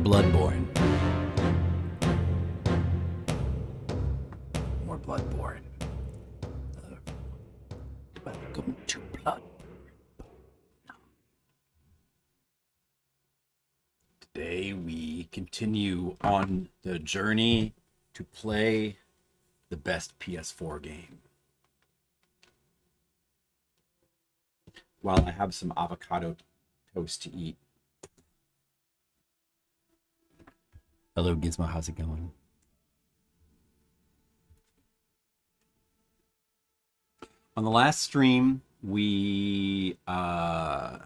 Bloodborne. More Bloodborne. Welcome to Bloodborne. Today we continue on the journey to play the best PS4 game. While I have some avocado toast to eat. Hello, Gizmo. How's it going? On the last stream, we... I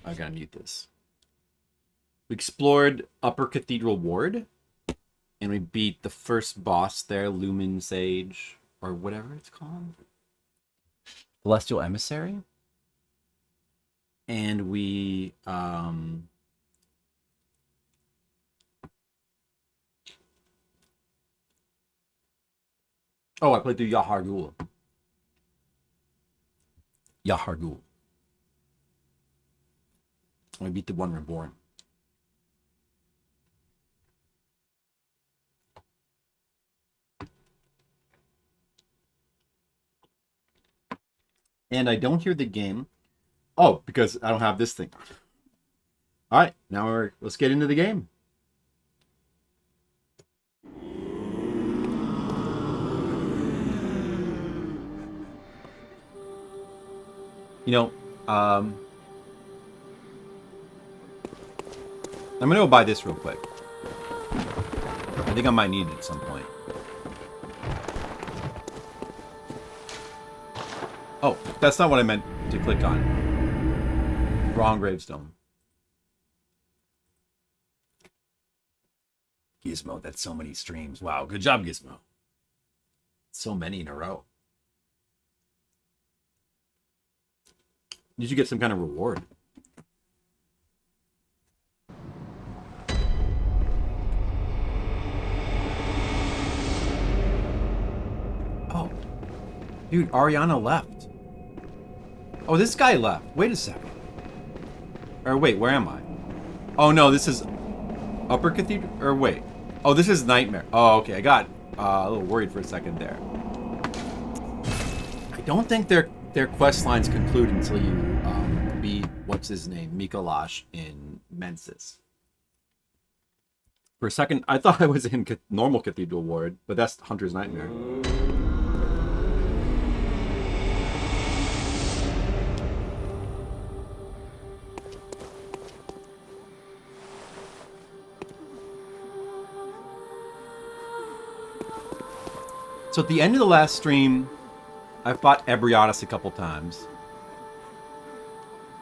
gotta mute this. We explored Upper Cathedral Ward, and we beat the first boss there, Lumen Sage, or whatever it's called. Celestial Emissary. And we... Oh, I played through Yahar'gul. Yahar'gul. We beat the one reborn. And I don't hear the game. Oh, because I don't have this thing. All right, now let's get into the game. You know, I'm gonna go buy this real quick. I think I might need it at some point. Oh, that's not what I meant to click on. Wrong gravestone. Gizmo, that's so many streams. Wow, good job, Gizmo. So many in a row. Did you get some kind of reward? Oh. Dude, Ariana left. Oh, this guy left. Wait a second. Or wait, where am I? Oh no, this is Upper Cathedral? Or wait. Oh, this is Nightmare. Oh, okay. I got a little worried for a second there. I don't think their quest lines conclude until you beat, what's his name, Micolash in Mensis. For a second, I thought I was in normal Cathedral Ward, but that's Hunter's Nightmare. So at the end of the last stream, I've fought Ebriotis a couple times.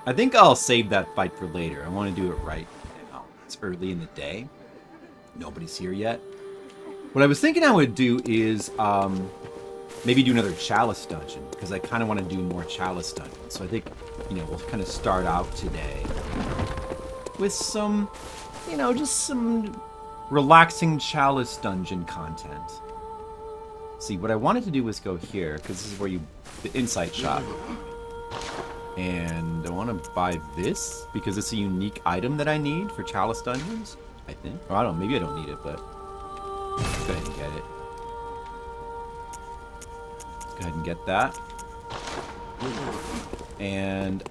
I think I'll save that fight for later. I want to do it right now. It's early in the day. Nobody's here yet. What I was thinking I would do is maybe do another Chalice dungeon, because I kind of want to do more Chalice dungeons. So I think, you know, we'll kind of start out today with some, you know, just some relaxing Chalice dungeon content. See, what I wanted to do was go here, because this is where the insight shop. And I want to buy this, because it's a unique item that I need for Chalice dungeons, I think. Or I don't know, maybe I don't need it, but let's go ahead and get it. Let's go ahead and get that. And,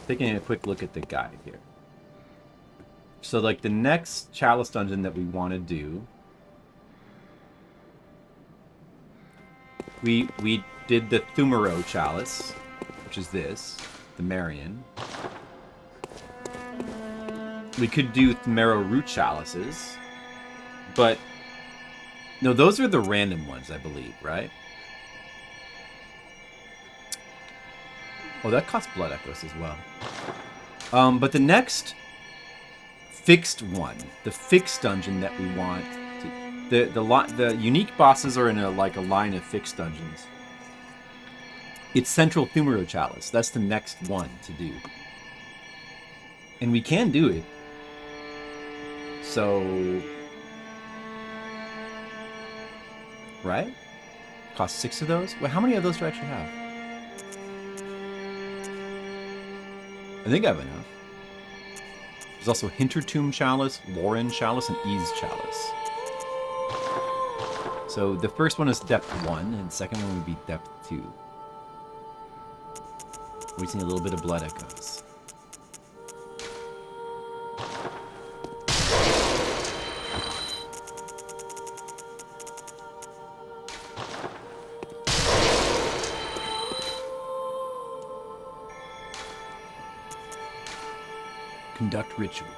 taking a quick look at the guide here. So, like, the next Chalice dungeon that we want to do... We did the Pthumeru Chalice, which is this, the Marion. We could do Pthumeru Chalices, but no, those are the random ones, I believe, right? Oh, that costs Blood Echoes as well. But the next fixed one, the fixed dungeon that we want. The unique bosses are in a line of fixed dungeons. It's Central Pthumeru Chalice. That's the next one to do. And we can do it. So... Right? Cost 6 of those? Wait, how many of those do I actually have? I think I have enough. There's also Hintertomb Chalice, Lauren Chalice, and Ease Chalice. So the first one is depth 1, and the second one would be depth 2. We see a little bit of blood echoes. Conduct ritual.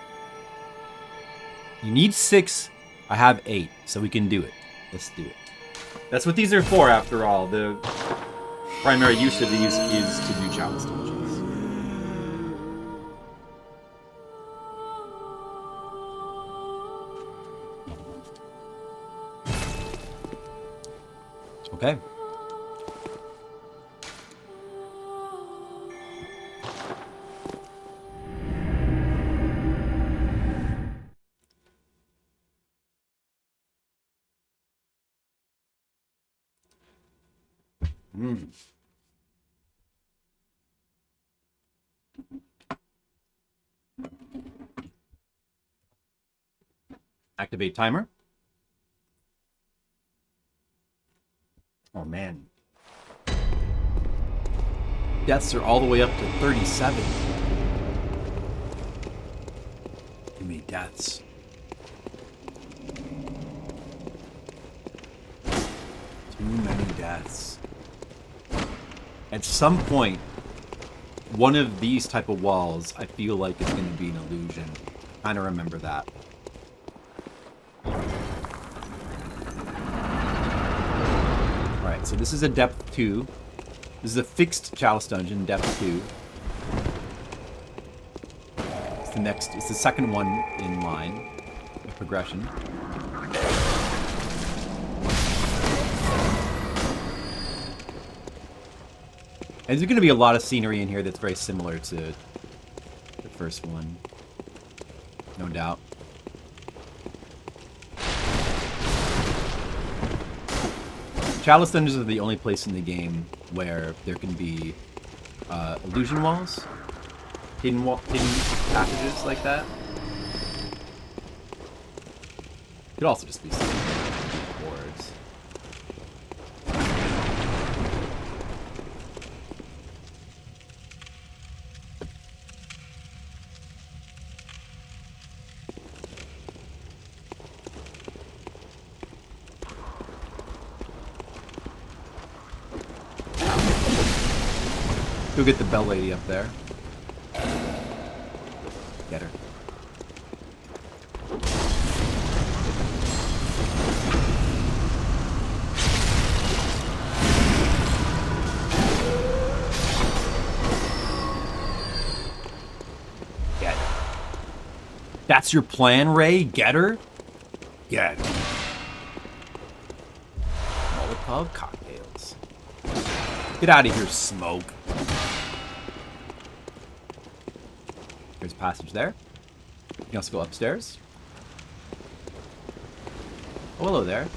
You need 6. I have 8, so we can do it. Let's do it. That's what these are for, after all. The primary use of these is to do chalice dungeons. Okay. Activate timer. Oh man. Deaths are all the way up to 37. Too many deaths. Too many deaths. At some point, one of these type of walls, I feel like is going to be an illusion. I kind of remember that. Alright, so this is a depth 2. This is a fixed chalice dungeon, depth 2. It's the second one in line of progression. And there's going to be a lot of scenery in here that's very similar to the first one. No doubt. Chalice dungeons are the only place in the game where there can be illusion walls, hidden passages like that. Could also just be boards. Go get the bell lady up there. Get her. Get her. That's your plan, Ray? Get her? Get her. Molotov cocktails. Get out of here, smoke. There's a passage there. You can also go upstairs. Oh, hello there.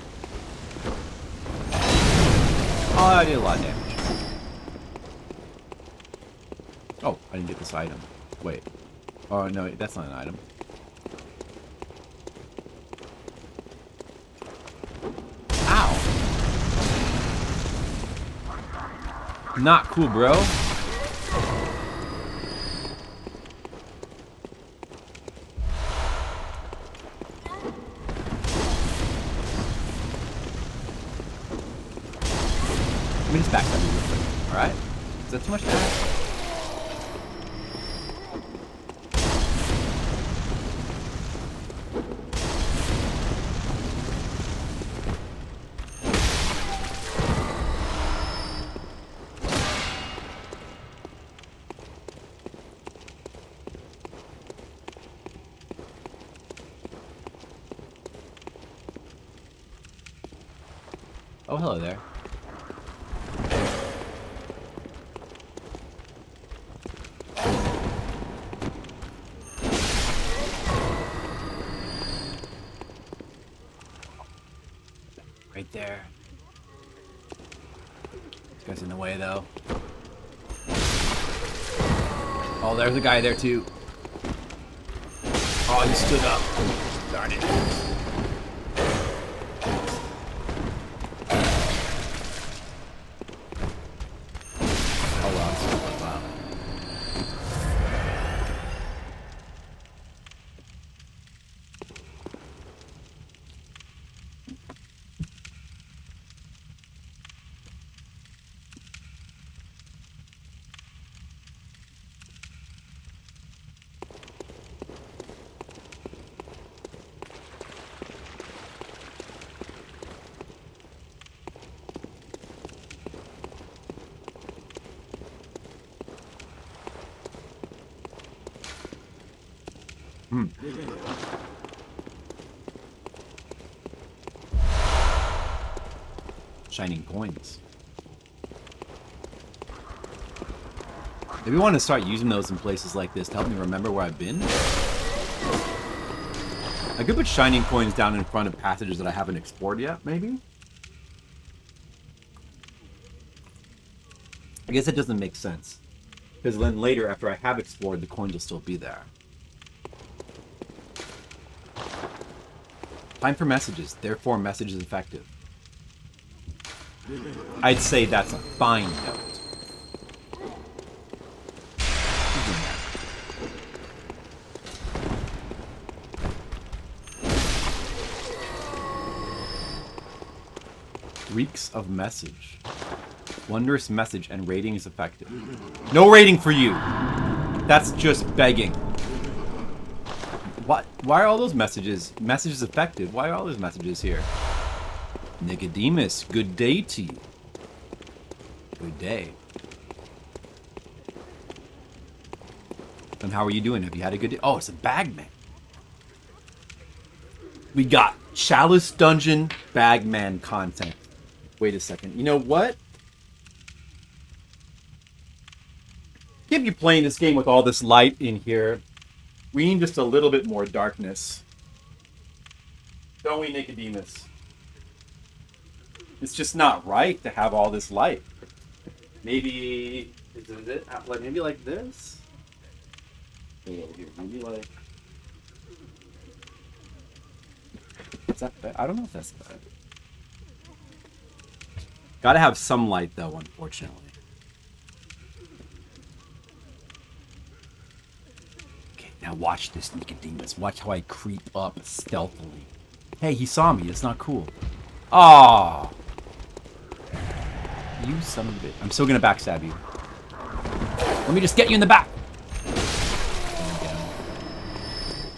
Oh, I did a lot of damage. Oh, I didn't get this item. Wait. Oh, no, that's not an item. Ow! Not cool, bro. Let me just back that real quick. Alright? Is that too much damage? Oh, hello there. Right there. This guy's in the way, though. Oh, there's a guy there, too. Oh, he stood up. Darn it. Oh, wow. Shining coins. Maybe we want to start using those in places like this to help me remember where I've been. I could put shining coins down in front of passages that I haven't explored yet, maybe? I guess that doesn't make sense. Because then later, after I have explored, the coins will still be there. Time for messages. Therefore, message is effective. I'd say that's a fine note. Reeks of message. Wondrous message and rating is effective. No rating for you! That's just begging. What? Why are all those messages? Messages effective? Why are all those messages here? Nicodemus, good day to you. Good day. And how are you doing? Have you had a good day? Oh, it's a bagman. We got Chalice Dungeon bagman content. Wait a second. You know what? Can't be playing this game with all this light in here. We need just a little bit more darkness. Don't we, Nicodemus? It's just not right to have all this light. Maybe... Is it like, maybe like this? Maybe like... Is that bad? I don't know if that's bad. Gotta have some light, though, unfortunately. Okay, now watch this, Nicodemus. Watch how I creep up stealthily. Hey, he saw me. It's not cool. Aww. You son of a bitch. I'm still gonna backstab you. Let me just get you in the back.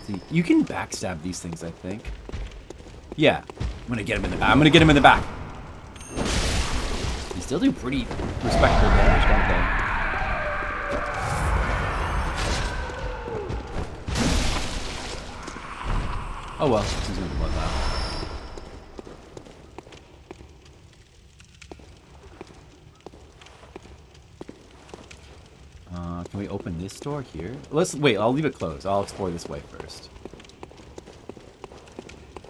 See, you can backstab these things, I think. Yeah, I'm gonna get him in the back. I'm gonna get him in the back. They still do pretty respectable damage, don't they? Oh well, this is gonna be bloodbath. Can we open this door here? Let's wait. I'll leave it closed. I'll explore this way first.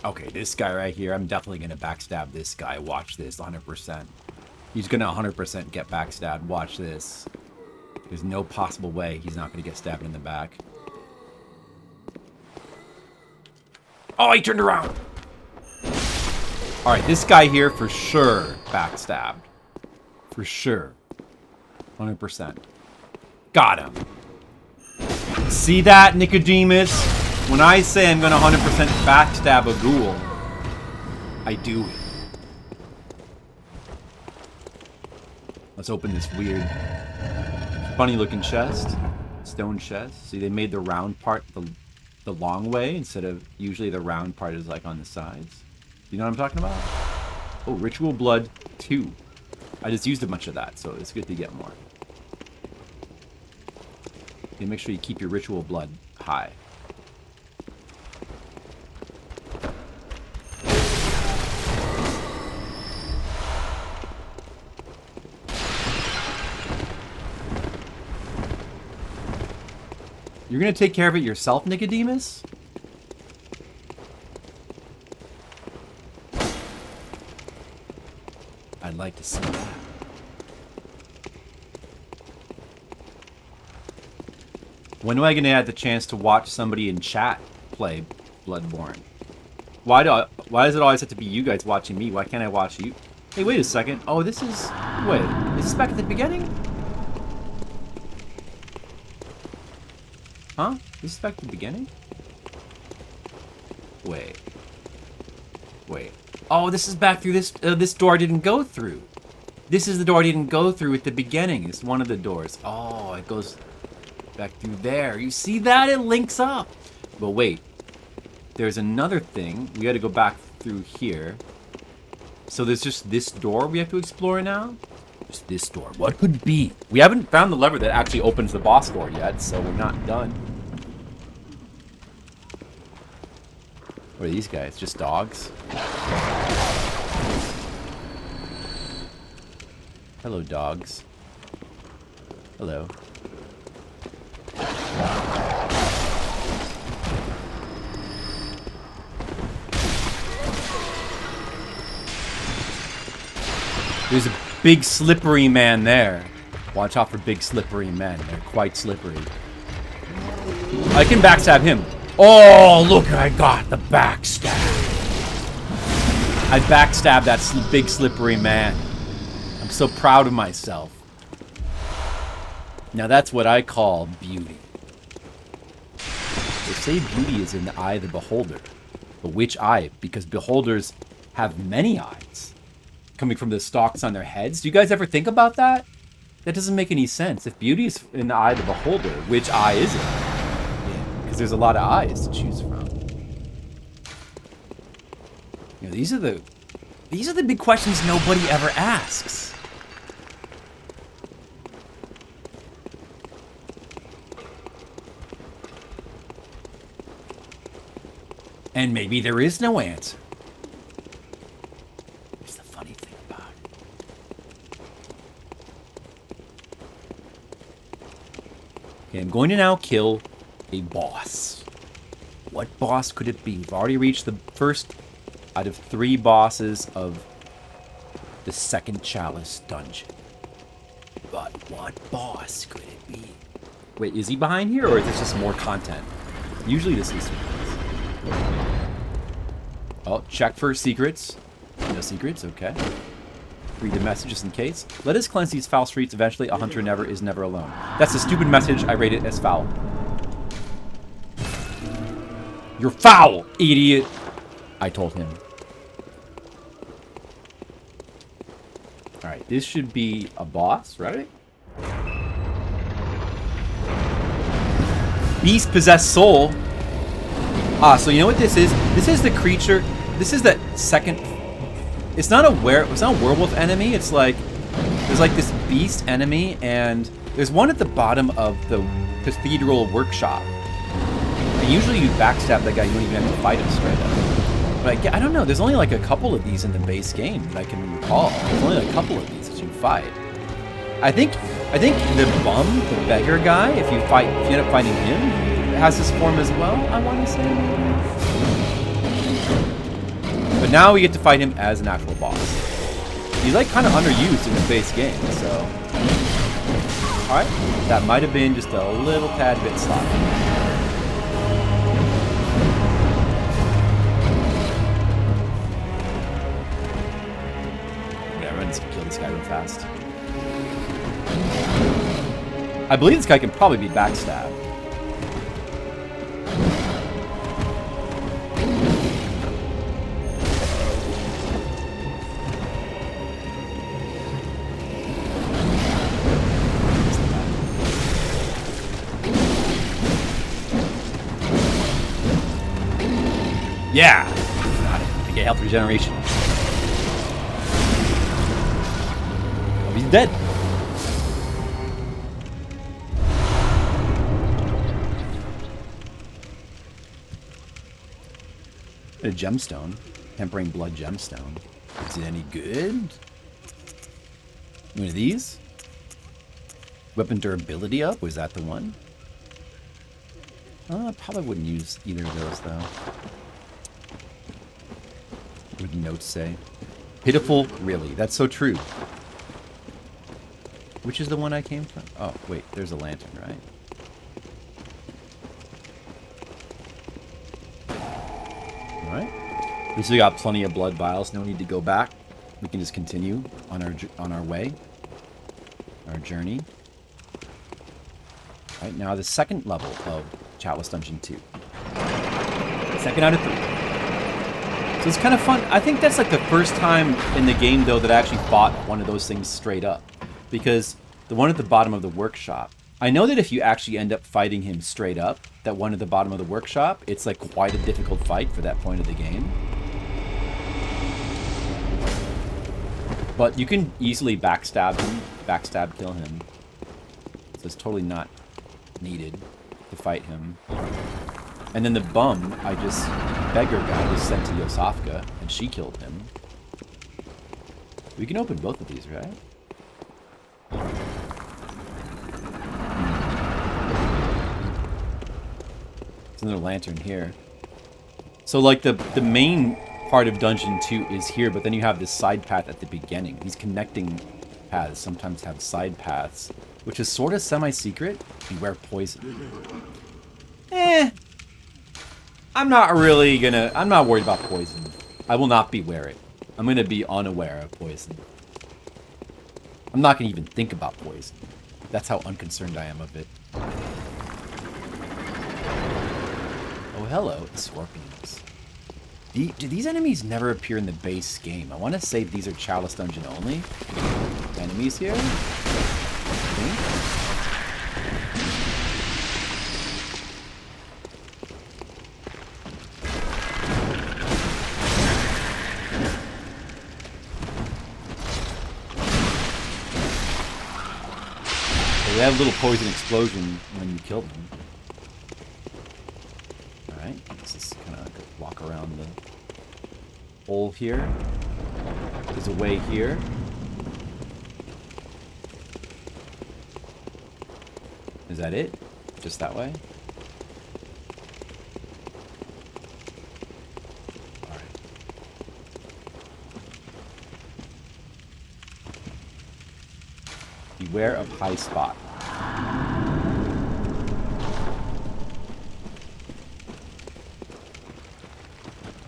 Okay, this guy right here. I'm definitely gonna backstab this guy. Watch this, 100%. He's gonna 100% get backstabbed. Watch this. There's no possible way he's not gonna get stabbed in the back. Oh, he turned around. All right, this guy here for sure backstabbed. For sure, 100%. Got him. See that, Nicodemus? When I say I'm going to 100% backstab a ghoul, I do it. Let's open this weird, funny-looking chest. Stone chest. See, they made the round part the long way instead of usually the round part is like on the sides. You know what I'm talking about? Oh, Ritual Blood 2. I just used a bunch of that, so it's good to get more. Okay, make sure you keep your ritual blood high. You're gonna take care of it yourself, Nicodemus? I'd like to see that. When am I going to have the chance to watch somebody in chat play Bloodborne. Why does it always have to be you guys watching me? Why can't I watch you? Hey, wait a second. Oh, this is... Wait, is this back at the beginning? Huh? This is back at the beginning? Wait. Oh, this is back through this... this door I didn't go through. This is the door I didn't go through at the beginning. It's one of the doors. Oh, it goes back through there. You see that? It links up. But wait. There's another thing. We got to go back through here. So there's just this door we have to explore now? Just this door. What could it be? We haven't found the lever that actually opens the boss door yet, so we're not done. What are these guys? Just dogs? Hello, dogs. Hello. There's a big slippery man there. Watch out for big slippery men. They're quite slippery. I can backstab him. Oh, look, I got the backstab. I backstabbed that big slippery man. I'm so proud of myself. Now that's what I call beauty. They say beauty is in the eye of the beholder. But which eye? Because beholders have many eyes coming from the stalks on their heads. Do you guys ever think about that? That doesn't make any sense. If beauty is in the eye of the beholder, which eye is it? Yeah, because there's a lot of eyes to choose from. You know, these are the big questions nobody ever asks. And maybe there is no answer. That's the funny thing about it. Okay, I'm going to now kill a boss. What boss could it be? We've already reached the first out of 3 bosses of the second Chalice dungeon. But what boss could it be? Wait, is he behind here, or is this just more content? Usually this is... Oh, check for secrets. No secrets, okay. Read the message just in case. Let us cleanse these foul streets. Eventually, a hunter is never alone. That's a stupid message. I rate it as foul. You're foul, idiot! I told him. Alright, this should be a boss, right? Beast-possessed soul. Ah, so you know what this is? This is the creature. This is the second. It's not a werewolf enemy. It's like there's like this beast enemy, and there's one at the bottom of the cathedral workshop. And usually you backstab that guy. You don't even have to fight him straight up. But I don't know. There's only like a couple of these in the base game that I can recall. There's only a couple of these that you fight. I think the bum, the beggar guy, if you end up fighting him, has this form as well, I want to say. But now we get to fight him as an actual boss. He's like kind of underused in the base game, so... Alright, that might have been just a little tad bit sloppy. Yeah, I'm just gonna kill this guy real fast. I believe this guy can probably be backstabbed. Yeah! Got it. I get health regeneration. Oh, he's dead. A gemstone. Tempering blood gemstone. Is it any good? One of these? Weapon durability up? Was that the one? I probably wouldn't use either of those, though. What would the notes say? Pitiful, really. That's so true. Which is the one I came from? Oh, wait. There's a lantern, right? We still got plenty of blood vials. No need to go back. We can just continue on our way, our journey. Right now, the second level of Chalice Dungeon 2. Second out of 3. So it's kind of fun. I think that's like the first time in the game, though, that I actually fought one of those things straight up. Because the one at the bottom of the workshop, I know that if you actually end up fighting him straight up, that one at the bottom of the workshop, it's like quite a difficult fight for that point of the game. But you can easily backstab him, backstab kill him. So it's totally not needed to fight him. And then the bum, beggar guy just sent to Yosafka, and she killed him. We can open both of these, right? There's another lantern here. So like the main part of Dungeon 2 is here, but then you have this side path at the beginning. These connecting paths sometimes have side paths, which is sort of semi-secret. Beware poison. I'm not worried about poison. I will not beware it. I'm gonna be unaware of poison. I'm not gonna even think about poison. That's how unconcerned I am of it. Oh, hello, scorpions. Do these enemies never appear in the base game? I want to say these are Chalice Dungeon only enemies here. I think. They have a little poison explosion when you kill them. Alright, let's just kind of walk around the hole here. There's a way here. Is that it? Just that way? Alright. Beware of high spot.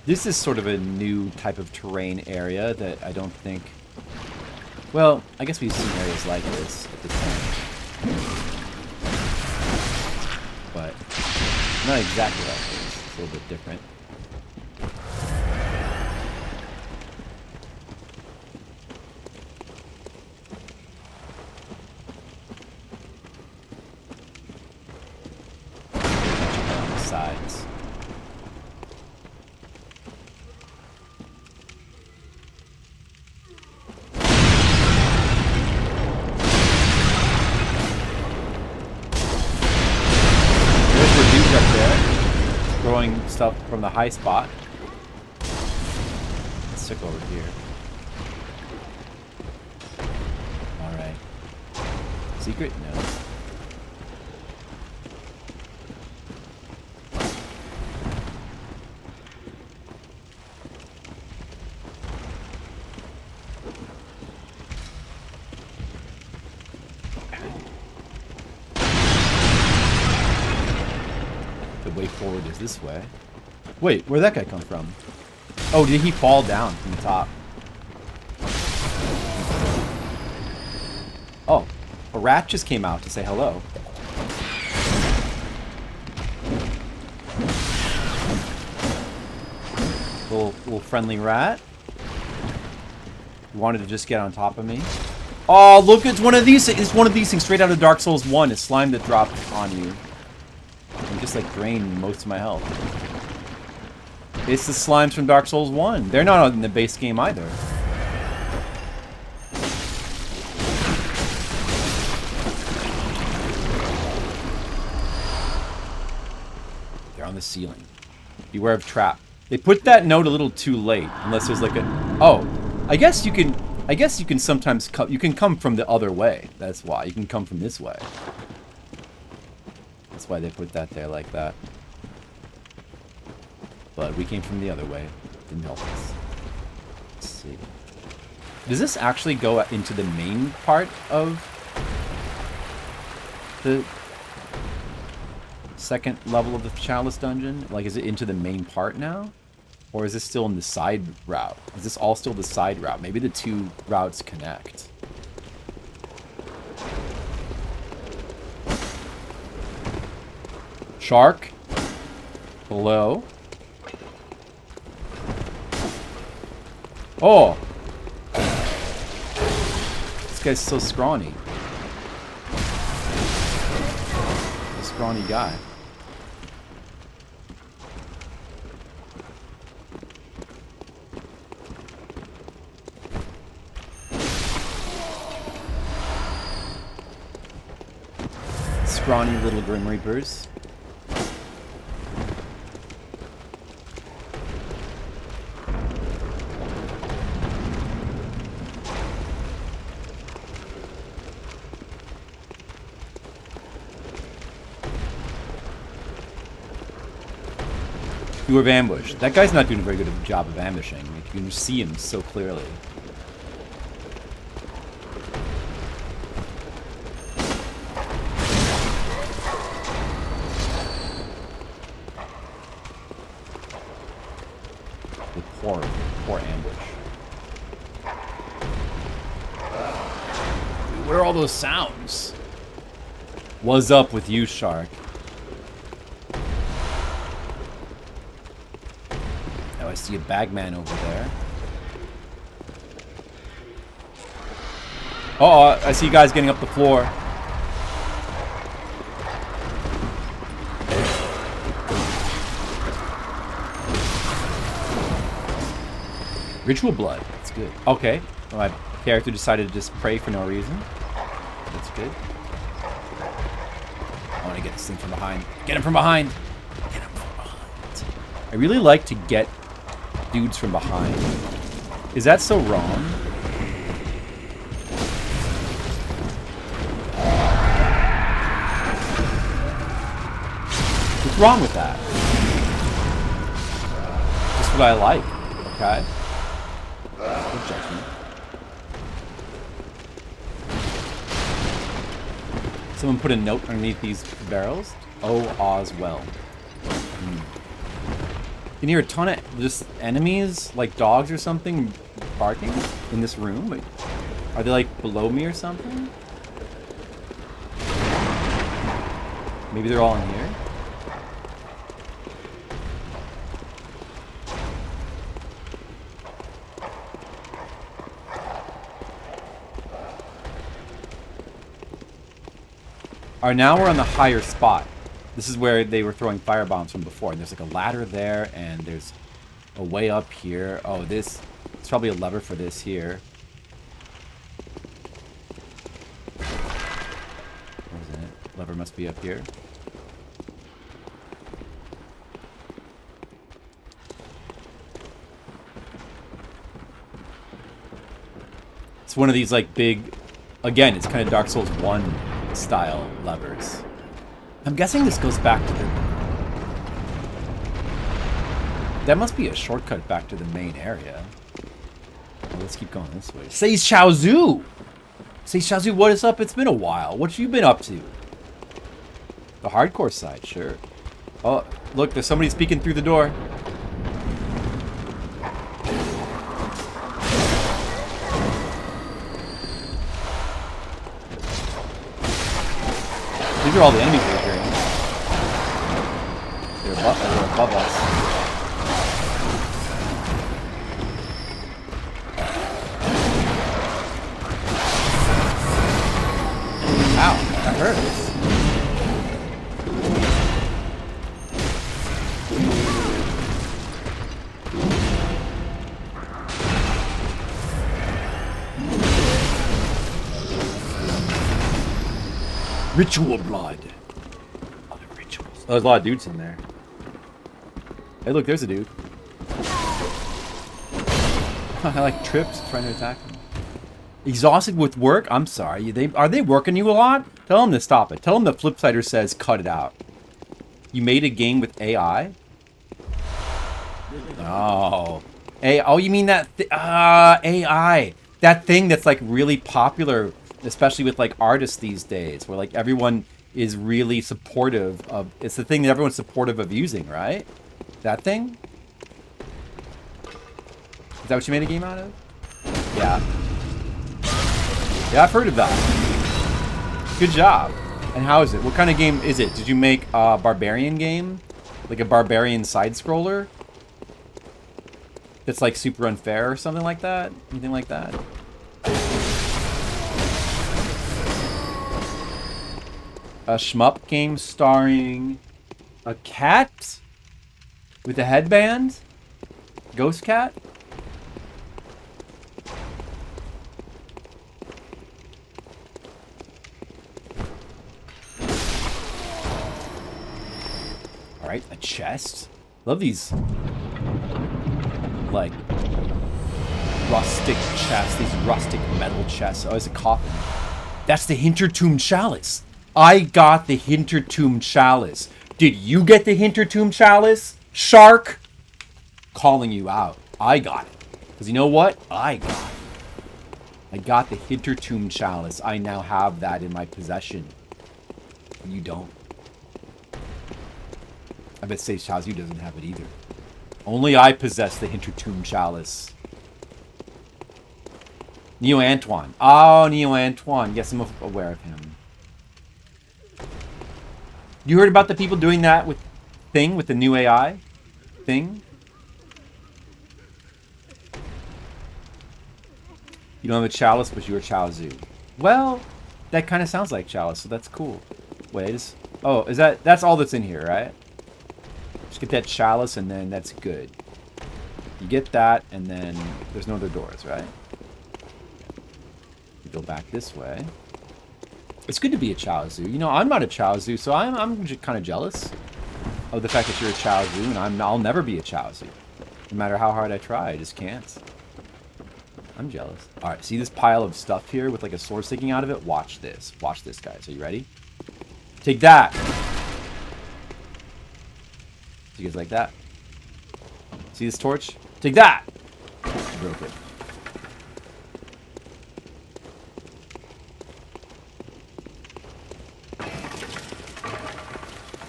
This is sort of a new type of terrain area that I don't think... Well, I guess we've seen areas like this at this point. But not exactly like this. It's a little bit different. On the sides. Throwing stuff from the high spot. Let's check over here. Alright. Secret? No. Way forward is this way. Wait, where'd that guy come from? Oh, did he fall down from the top? Oh, a rat just came out to say hello. Little friendly rat. You wanted to just get on top of me. Oh, look, it's one of these. It's one of these things straight out of Dark Souls 1. It's slime that drops on you. And just like drain most of my health. It's the slimes from Dark Souls 1. They're not in the base game either. They're on the ceiling. Beware of trap. They put that note a little too late, unless there's like a... Oh, I guess you can sometimes you can come from the other way. That's why you can come from this way. That's why they put that there like that. But we came from the other way. Didn't help us. Let's see. Does this actually go into the main part of the second level of the Chalice dungeon? Like, is it into the main part now? Or is this still in the side route? Is this all still the side route? Maybe the two routes connect. Shark. Below. Oh! This guy's so scrawny. A scrawny guy. Scrawny little Grim Reapers. You have ambushed. That guy's not doing a very good job of ambushing. You can see him so clearly. The poor ambush. What are all those sounds? What's up with you, Shark? I see a bagman over there. Oh, I see you guys getting up the floor. Ritual blood. That's good. Okay. Well, my character decided to just pray for no reason. That's good. I want to get this thing from behind. Get him from behind. Get him from behind. I really like to get dudes from behind. Is that so wrong? What's wrong with that? Just what I like. Okay? Good judgment. Someone put a note underneath these barrels. Oh, Oz well. You can hear a ton of just enemies, like dogs or something, barking in this room. Wait, are they like below me or something? Maybe they're all in here. Alright, now we're on the higher spot. This is where they were throwing firebombs from before. And there's like a ladder there, and there's a way up here. Oh, it's probably a lever for this here. Where is it? Lever must be up here. It's one of these like big, again, it's kind of Dark Souls 1 style levers. I'm guessing this goes back to the... That must be a shortcut back to the main area. Well, let's keep going this way. Say Xiaozu! Say Xiaozu, what is up? It's been a while. What you been up to? The hardcore side, sure. Oh, look, there's somebody speaking through the door. These are all the enemies we're hearing. They're above us. Ow, that hurts. Ritual blood. Other rituals. Oh, there's a lot of dudes in there. Hey, look, there's a dude. I like trips trying to attack him. Exhausted with work? I'm sorry. Are they working you a lot? Tell them to stop it. Tell them the Flipsider says cut it out. You made a game with AI? Oh. Oh, you mean that... AI. That thing that's like really popular, especially with like artists these days, where like everyone is really supportive of... It's the thing that everyone's supportive of using, right? That thing? that what you made a game out of? Yeah. Yeah, I've heard of that. Good job. And how is it? What kind of game is it? Did you make a barbarian game? Like a barbarian side-scroller? That's like super unfair or something like that? Anything like that? A shmup game starring a cat with a headband? Ghost cat? Alright, a chest. Love these, like, rustic chests, these rustic metal chests. Oh, it's a coffin. That's the Hintertomb Chalice. I got the Hintertomb Chalice. Did you get the Hintertomb Chalice? Shark? Calling you out. I got it. Because you know what? I got it. I got the Hintertomb Chalice. I now have that in my possession. You don't. I bet Sage Shazu doesn't have it either. Only I possess the Hintertomb Chalice. Neo Antoine. Oh, Neo Antoine. Yes, I'm aware of him. You heard about the people doing that with the new AI thing? You don't have a chalice, but you're a Chaozu. Well, that kind of sounds like chalice, so that's cool. Wait, oh, that's all that's in here, right? Just get that chalice, and then that's good. You get that, and then there's no other doors, right? You go back this way. It's good to be a Chaozu. You know, I'm not a Chaozu, so I'm kind of jealous of the fact that you're a Chaozu, and I'll never be a Chaozu. No matter how hard I try, I just can't. I'm jealous. Alright, see this pile of stuff here with like a sword sticking out of it? Watch this. Watch this, guys. Are you ready? Take that! You guys like that? See this torch? Take that! I broke it.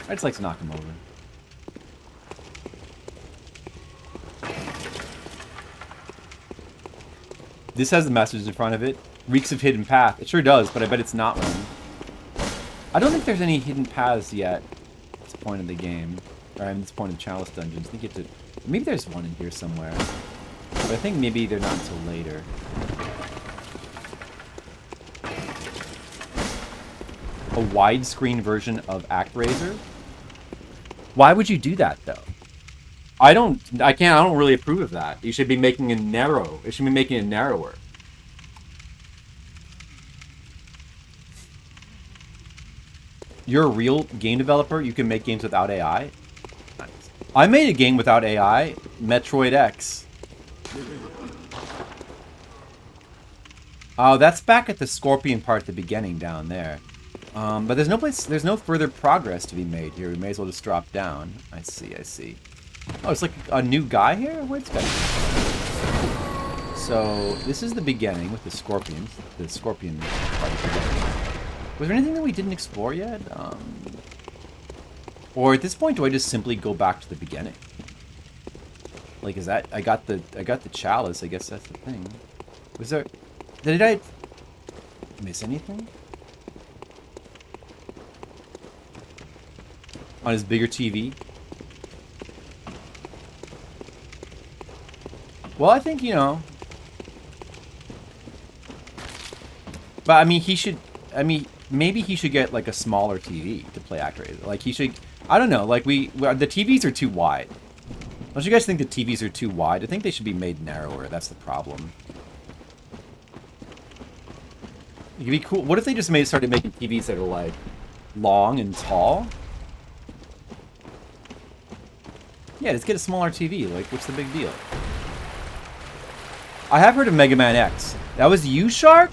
I just like to knock him over. This has the message in front of it. Reeks of hidden path. It sure does, but I bet it's not one. I don't think there's any hidden paths yet at this point in the game. Or at this point in Chalice Dungeons. I think you have to... Maybe there's one in here somewhere. But I think maybe they're not until later. A widescreen version of ActRaiser? Why would you do that, though? I don't really approve of that. You should be making it narrow. It should be making it narrower. You're a real game developer? You can make games without AI? Nice. I made a game without AI. Metroid X. Oh, that's back at the scorpion part at the beginning down there. But there's no further progress to be made here. We may as well just drop down. I see. Oh, it's like a new guy here? Where's this guy? So, this is the beginning with the scorpions. The scorpion part of the beginning. Was there anything that we didn't explore yet? Or at this point, do I just simply go back to the beginning? Like, is that... I got the chalice. I guess that's the thing. Was there... Did I miss anything? On his bigger TV? Well, I think, you know... But, I mean, he should... I mean, maybe he should get, like, a smaller TV to play ActRaiser. Like, he should... I don't know. Like, the TVs are too wide. Don't you guys think the TVs are too wide? I think they should be made narrower. That's the problem. It'd be cool. What if they just started making TVs that are, like, long and tall? Yeah, just get a smaller TV. Like, what's the big deal? I have heard of Mega Man X. That was you, Shark?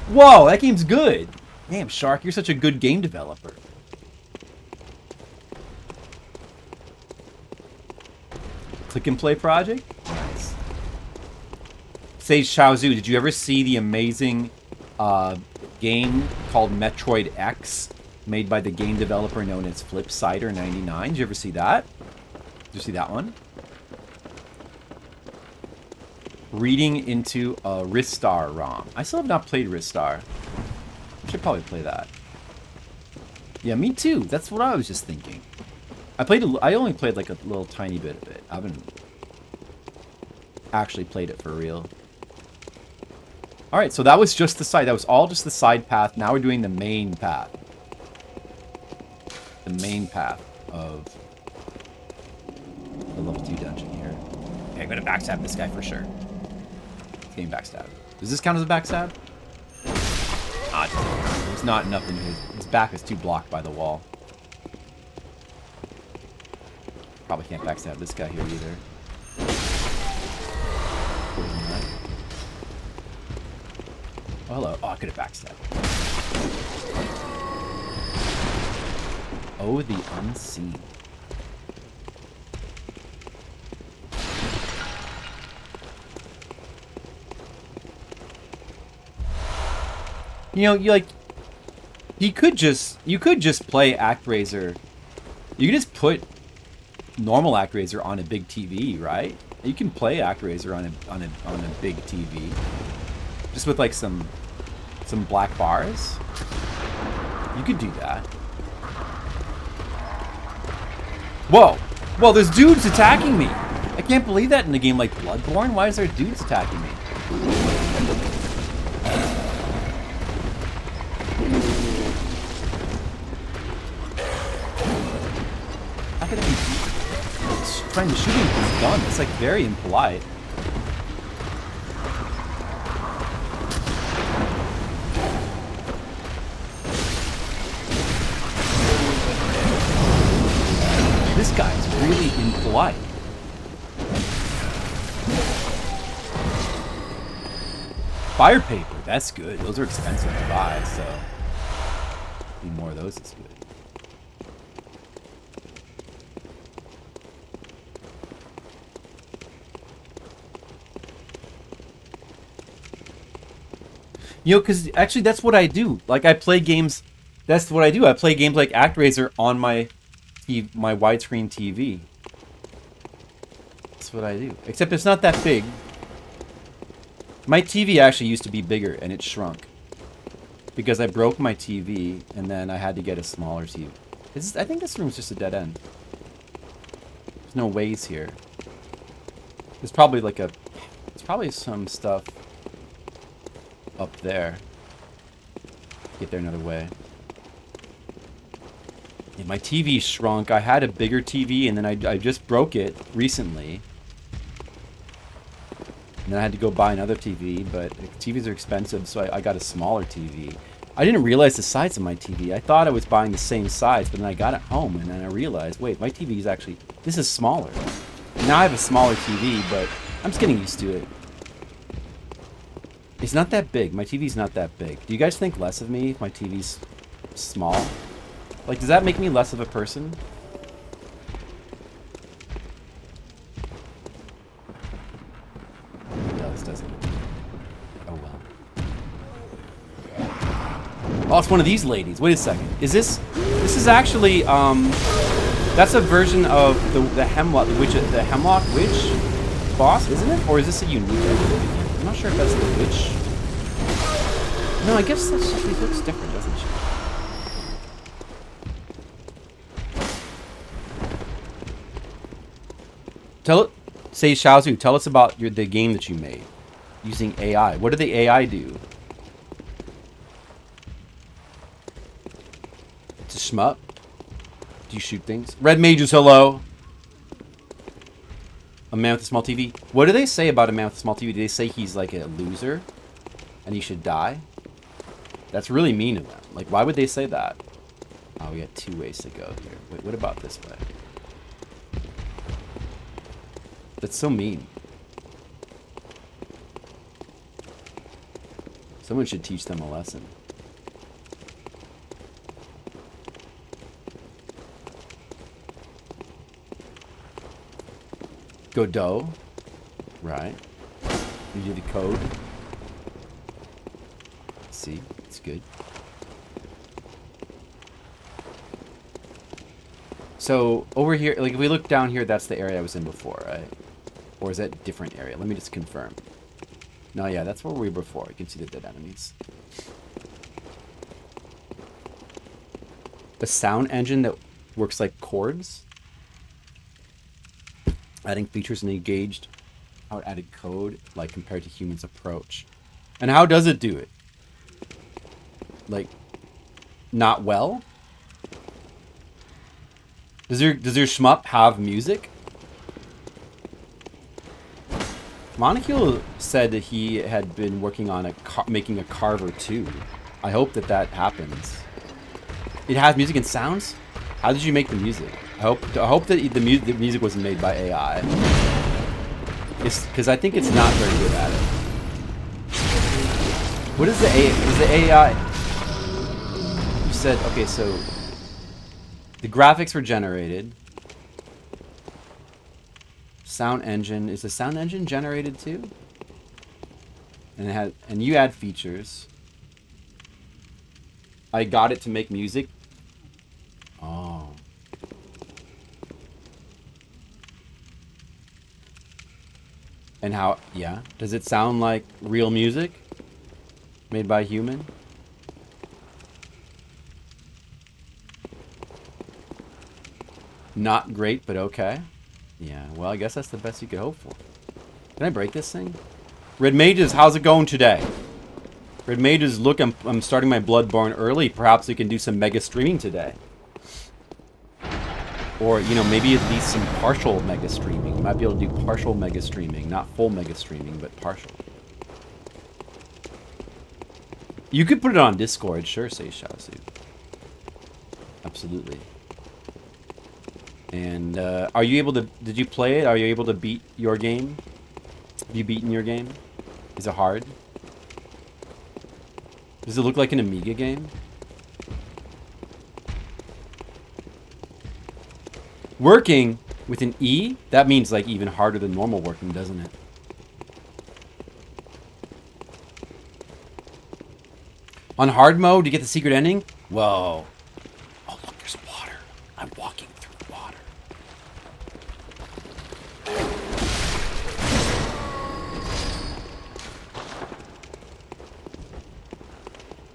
Whoa, that game's good. Damn, Shark, you're such a good game developer. Click and Play project? Nice. Sage Shaozu, did you ever see the amazing game called Metroid X, made by the game developer known as Flipsider99? Did you ever see that? Did you see that one? Reading into a Ristar ROM. I still have not played Ristar. I should probably play that. Yeah, me too. That's what I was just thinking. I only played like a little tiny bit of it. I haven't actually played it for real. Alright, so that was just the side. That was all just the side path. Now we're doing the main path. The main path of the level 2 dungeon here. Okay, I'm gonna backstab this guy for sure. He's getting backstabbed. Does this count as a backstab? Ah, it doesn't count. There's not enough in his back is too blocked by the wall. Probably can't backstab this guy here either. Oh, hello. Oh, I could have backstabbed. Oh, the unseen. You know, you could just play ActRaiser. You could just put normal ActRaiser on a big TV, right? You can play ActRaiser on a big TV, just with like some black bars. You could do that. Whoa! Whoa! There's dudes attacking me. I can't believe that in a game like Bloodborne. Why is there dudes attacking me? How could it be trying to shoot me with his gun? It's like very impolite. This guy's really impolite. Fire paper, that's good. Those are expensive to buy, so need more of those is good. You know, because actually that's what I do. Like, I play games... That's what I do. I play games like ActRaiser on my widescreen TV. That's what I do. Except it's not that big. My TV actually used to be bigger, and it shrunk. Because I broke my TV, and then I had to get a smaller TV. I think this room's just a dead end. There's no ways here. There's probably like a... There's probably some stuff up there. Get there another way. Yeah, my TV shrunk. I had a bigger TV, and then I just broke it recently. And then I had to go buy another TV, but TVs are expensive, so I got a smaller TV. I didn't realize the size of my TV. I thought I was buying the same size, but then I got it home, and then I realized, wait, my TV is actually... This is smaller. Now I have a smaller TV, but I'm just getting used to it. It's not that big. My TV's not that big. Do you guys think less of me if my TV's small? Like, does that make me less of a person? It does, doesn't it? Oh, well. Oh, it's one of these ladies. Wait a second. Is this... This is actually, that's a version of the Hemlock Witch boss, isn't it? Or is this a unique entity? I'm not sure if that's the witch. No, I guess she looks different, doesn't she? Say Xiaozu, tell us about the game that you made using AI. What did the AI do? It's a shmup. Do you shoot things? Red Mages, hello. A man with a small TV. What do they say about a man with a small TV? Do they say he's like a loser and he should die? That's really mean of them. Like, why would they say that? Oh, we got 2 ways to go here. Wait, what about this way? That's so mean. Someone should teach them a lesson. Godot. Right. You do the code. Let's see, it's good. So over here, like if we look down here, that's the area I was in before, right? Or is that a different area? Let me just confirm. No, yeah, that's where we were before. You can see the dead enemies. A sound engine that works like chords. Adding features and engaged how it added code, like compared to humans' approach. And how does it do it? Like, not well? Does your shmup have music? Monocule said that he had been working on making a Carver 2. I hope that that happens. It has music and sounds? How did you make the music? I hope that the music wasn't made by AI. Because I think it's not very good at it. What is the AI? You said, okay, so the graphics were generated. Sound engine, is the sound engine generated too? And you add features. I got it to make music. Oh. And how, yeah. Does it sound like real music? Made by a human? Not great, but okay. Yeah, well, I guess that's the best you could hope for. Can I break this thing? Red Mages, how's it going today? Red Mages, look, I'm starting my Bloodborne early. Perhaps we can do some mega streaming today. Or, you know, maybe at least some partial mega streaming. You might be able to do partial mega streaming. Not full mega streaming, but partial. You could put it on Discord, sure, say Shaosu. Absolutely. And, are you able to... Did you play it? Are you able to beat your game? Have you beaten your game? Is it hard? Does it look like an Amiga game? Working with an E? That means like even harder than normal working, doesn't it? On hard mode to get the secret ending? Whoa. Oh, look, there's water. I'm walking through water.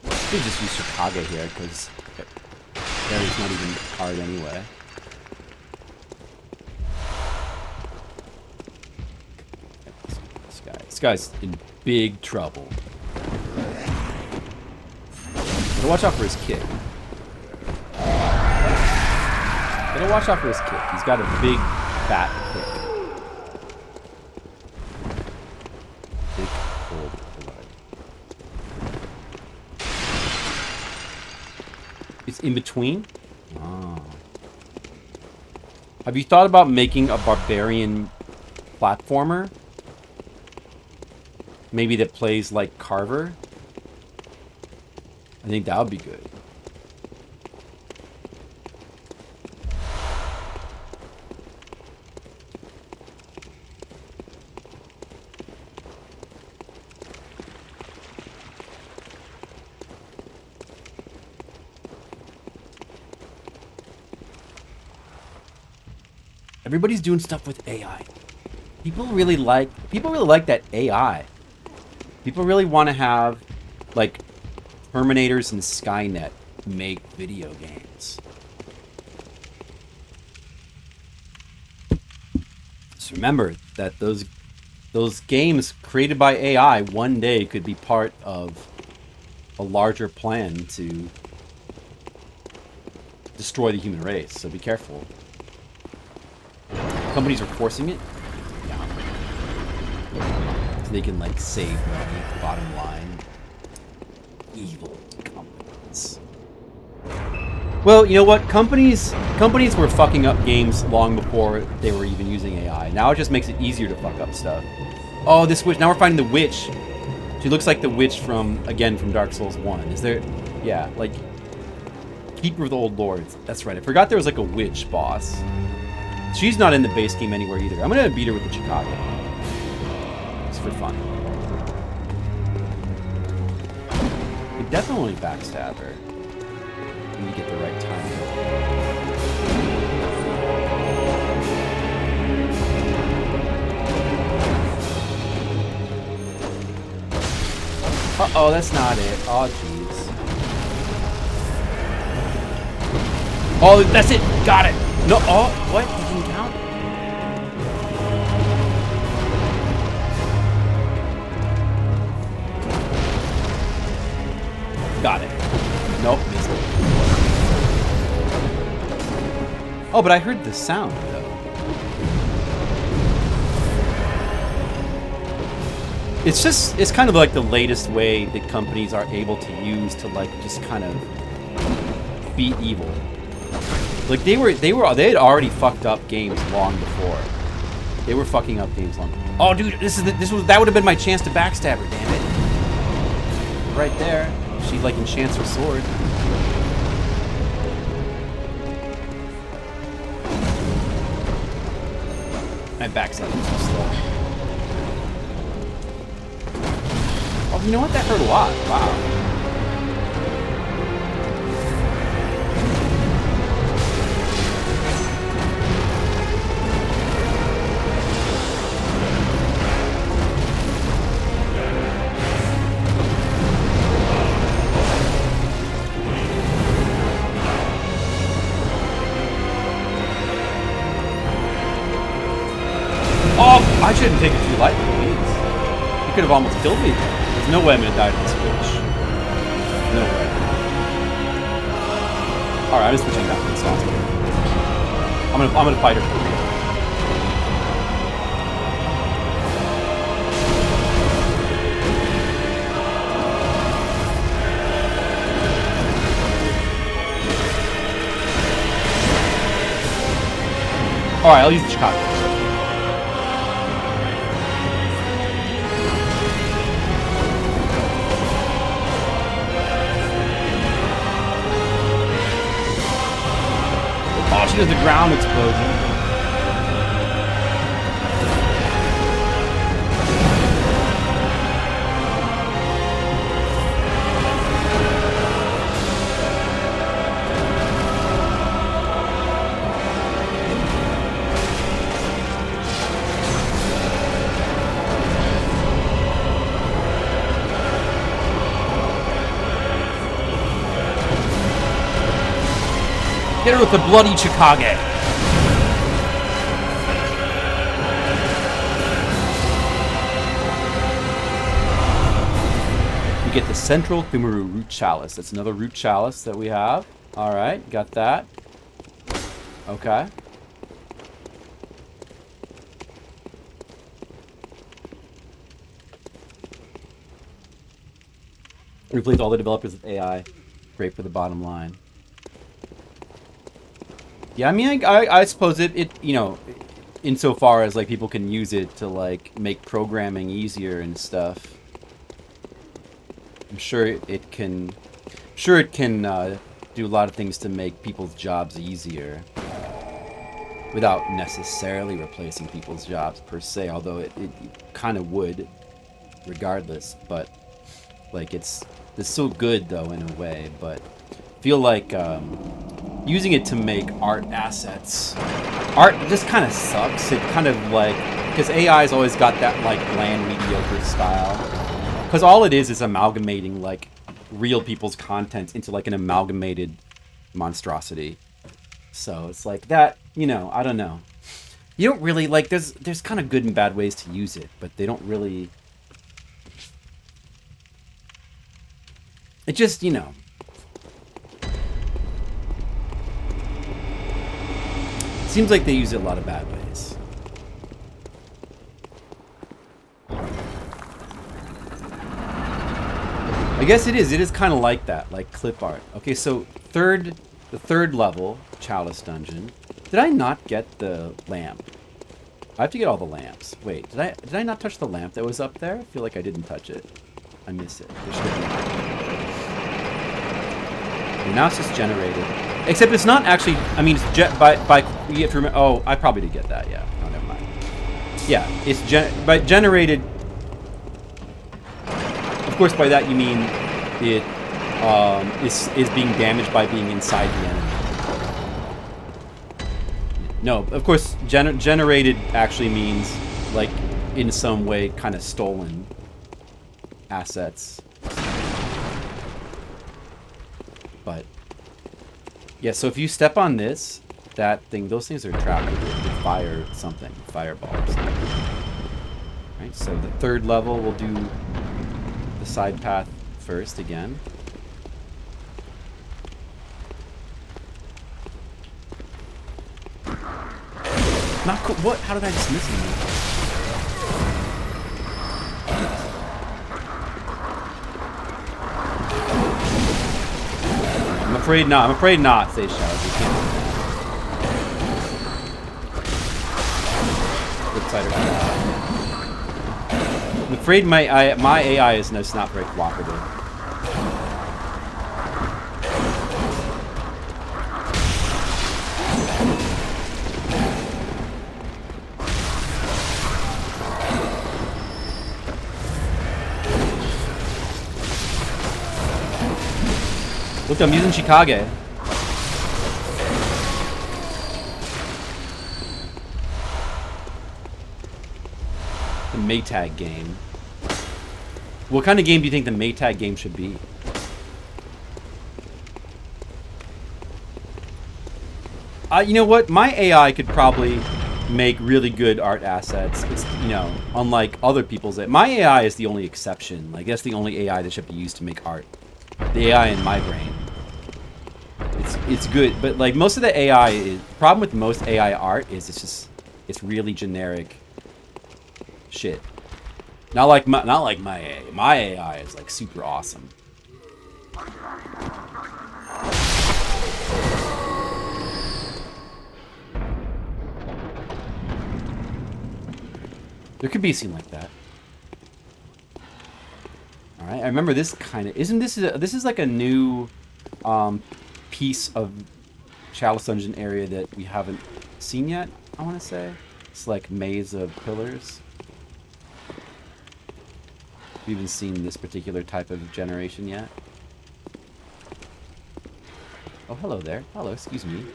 I could just use Chicago here because area's not even hard anyway. This guy's in big trouble. Gotta watch out for his kick. Gotta watch out for his kick. He's got a big, fat kick. Big, cold blood. It's in between? Oh. Have you thought about making a barbarian platformer? Maybe that plays like Carver? I think that would be good. Everybody's doing stuff with AI. People really like that AI. People really want to have like Terminators and Skynet make video games. Just remember that those games created by AI one day could be part of a larger plan to destroy the human race. So be careful. Companies are forcing it. Yeah. So they can like save money at the bottom line. Evil companies. Well, you know what? Companies were fucking up games long before they were even using AI. Now it just makes it easier to fuck up stuff. Oh, this witch. Now we're finding the witch. She looks like the witch from Dark Souls 1. Is there... Yeah, like... Keeper of the Old Lords. That's right. I forgot there was like a witch boss. She's not in the base game anywhere either. I'm gonna beat her with the Chicago. Just for fun. We definitely backstab her. When you get the right timing. Uh-oh, that's not it. Oh, jeez. Oh, that's it. Got it. No, oh, what? It didn't count? Got it. Nope, missed it. Oh, but I heard the sound, though. It's kind of like the latest way that companies are able to use to like just kind of beat evil. Like they had already fucked up games long before. They were fucking up games long. Oh, dude, that would have been my chance to backstab her. Damn it! Right there, she like enchants her sword. My backstab is too slow. Oh, you know what? That hurt a lot. Wow. Oh, I shouldn't take it too lightly, please. You could have almost killed me. There's no way I'm gonna die to this bitch. No way. Alright, I'm just switching back to this hospital. I'm gonna fight her for real. Alright, I'll use the Chicago. Oh, she does the ground explosion. Hit her with the bloody Chicago. We get the Central Pthumeru Root Chalice. That's another root chalice that we have. Alright, got that. Okay. Replace all the developers with AI. Great for the bottom line. Yeah, I mean, I suppose it, you know, insofar as, like, people can use it to, like, make programming easier and stuff. I'm sure it can do a lot of things to make people's jobs easier. Without necessarily replacing people's jobs, per se, although it kind of would, regardless. But, like, it's so good, though, in a way, but I feel like, using it to make art assets. Art just kind of sucks. It kind of like... Because AI's always got that, like, bland, mediocre style. Because all it is amalgamating, like, real people's content into, like, an amalgamated monstrosity. So it's like that, you know, I don't know. You don't really, like, there's kind of good and bad ways to use it, but they don't really... It just, you know... Seems like they use it a lot of bad ways. I guess it is. It is kind of like that, like clip art. Okay, so the third level, Chalice Dungeon. Did I not get the lamp? I have to get all the lamps. Wait, did I not touch the lamp that was up there? I feel like I didn't touch it. I miss it. There should have been. Now it's just generated. Except it's not actually, I mean, it's you have to remember, oh, I probably did get that, yeah. Oh, never mind. Yeah, it's generated, of course by that you mean it is being damaged by being inside the enemy. No, of course, generated actually means, like, in some way kind of stolen assets. But yeah, so if you step on this, that thing, those things are trapped with fire something, fireball or something. Right, so the third level, we'll do the side path first again. Not cool. What? How did I just miss him? I'm afraid not. I'm afraid not, say Shadows. You can't do that. Flip side of that. I'm afraid my AI is just not very cooperative. Look, I'm using Chikage. The Maytag game. What kind of game do you think the Maytag game should be? You know what? My AI could probably make really good art assets. It's, you know, unlike other people's. My AI is the only exception. Like, that's the only AI that should be used to make art. The AI in my brain. It's good, but like most of the AI is, the problem with most AI art is it's really generic shit. Not like my AI. My AI is like super awesome. There could be a scene like that. All right, I remember this kind of. Isn't this this is like a new piece of Chalice Dungeon area that we haven't seen yet? I want to say it's like maze of pillars. We haven't seen this particular type of generation yet. Oh, hello there. Hello, excuse me.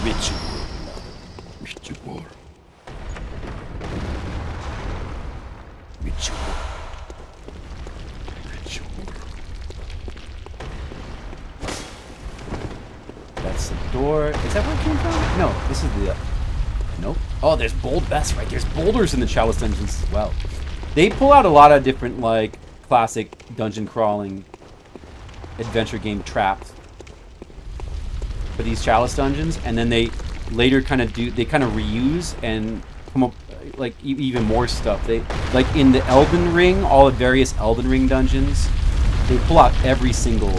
Ritual. Ritual. Ritual. Ritual. That's the door. Is that where it came from? No, this is the... Nope. Oh, there's that's right. There's boulders in the Chalice dungeons as well. They pull out a lot of different, like, classic dungeon crawling adventure game traps for these Chalice dungeons, and then they later kind of reuse and come up like even more stuff. They, like in the Elden Ring, all the various Elden Ring dungeons, they pull out every single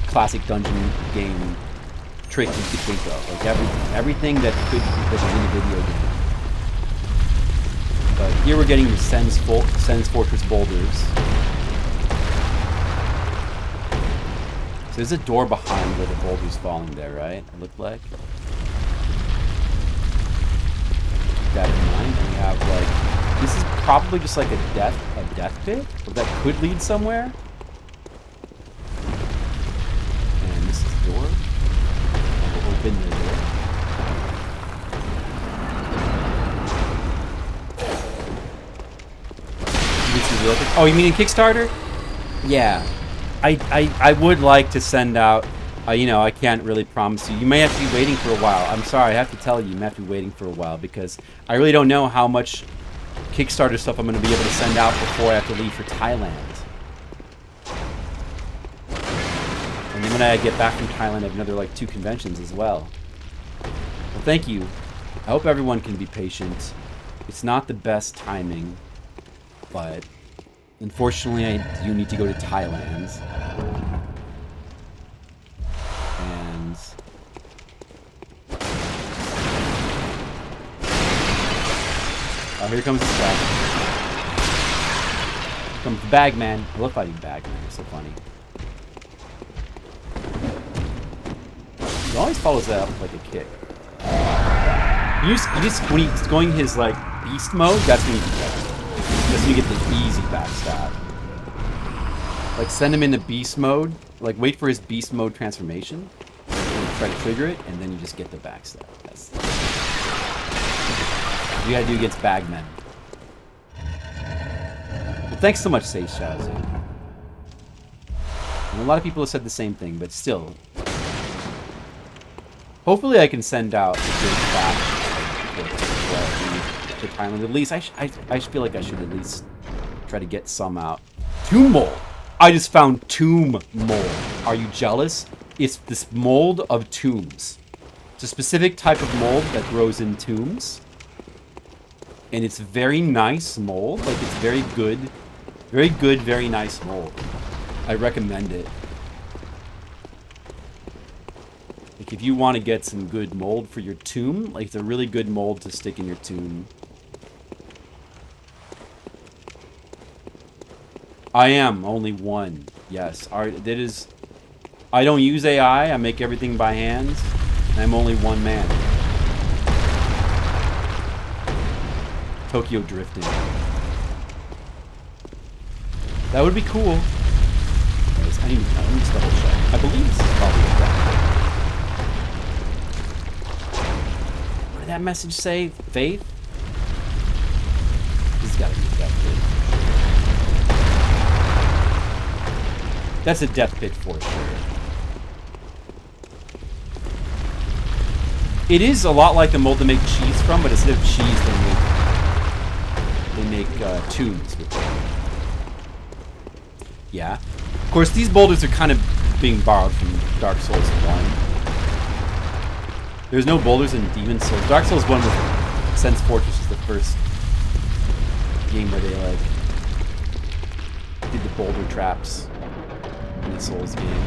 classic dungeon game trick you could think of, like everything that was in a video game. But here we're getting the Sen's Fortress boulders. So there's a door behind where the boulder's falling there, right? It looked like. Keep that in mind. And we have like, this is probably just like a death pit, but that could lead somewhere. And this is the door. And we'll open the door. Oh, you mean in Kickstarter? Yeah. I would like to send out, you know, I can't really promise you. You may have to be waiting for a while. I'm sorry, I have to tell you may have to be waiting for a while because I really don't know how much Kickstarter stuff I'm going to be able to send out before I have to leave for Thailand. And then when I get back from Thailand, I have another, like, 2 conventions as well. Well, thank you. I hope everyone can be patient. It's not the best timing, but... unfortunately, I do need to go to Thailand. And... oh, here comes this guy. Here comes the Bagman. I love fighting Bagman. It's so funny. He always follows that up with like a kick. You just when he's going his like beast mode, that's when you can get him. That's when you get the easy backstab. Like, send him into beast mode. Like, wait for his beast mode transformation. And try to trigger it, and then you just get the backstab. That's... You gotta do against bagmen. Well, thanks so much, Sage Shazu. And a lot of people have said the same thing, but still. Hopefully I can send out a good batch of timely release. I feel like I should at least try to get some out. Tomb mold! I just found tomb mold. Are you jealous? It's this mold of tombs. It's a specific type of mold that grows in tombs. And it's very nice mold. Like, it's very good, very nice mold. I recommend it. Like, if you want to get some good mold for your tomb, like, it's a really good mold to stick in your tomb. I am only one. Yes. That is. I don't use AI. I make everything by hands. And I'm only one man. Tokyo drifting. That would be cool. Anyways, let me just double check. I believe this is probably a death. What did that message say? Faith? This has got to be a death pit. That's a death pit for sure. It is a lot like the mold to make cheese from, but instead of cheese, they make tombs with it. Yeah. Of course, these boulders are kind of being borrowed from Dark Souls 1. There's no boulders in Demon Souls. Dark Souls 1 was Sense Fortress is the first game where they like did the boulder traps in the Souls game.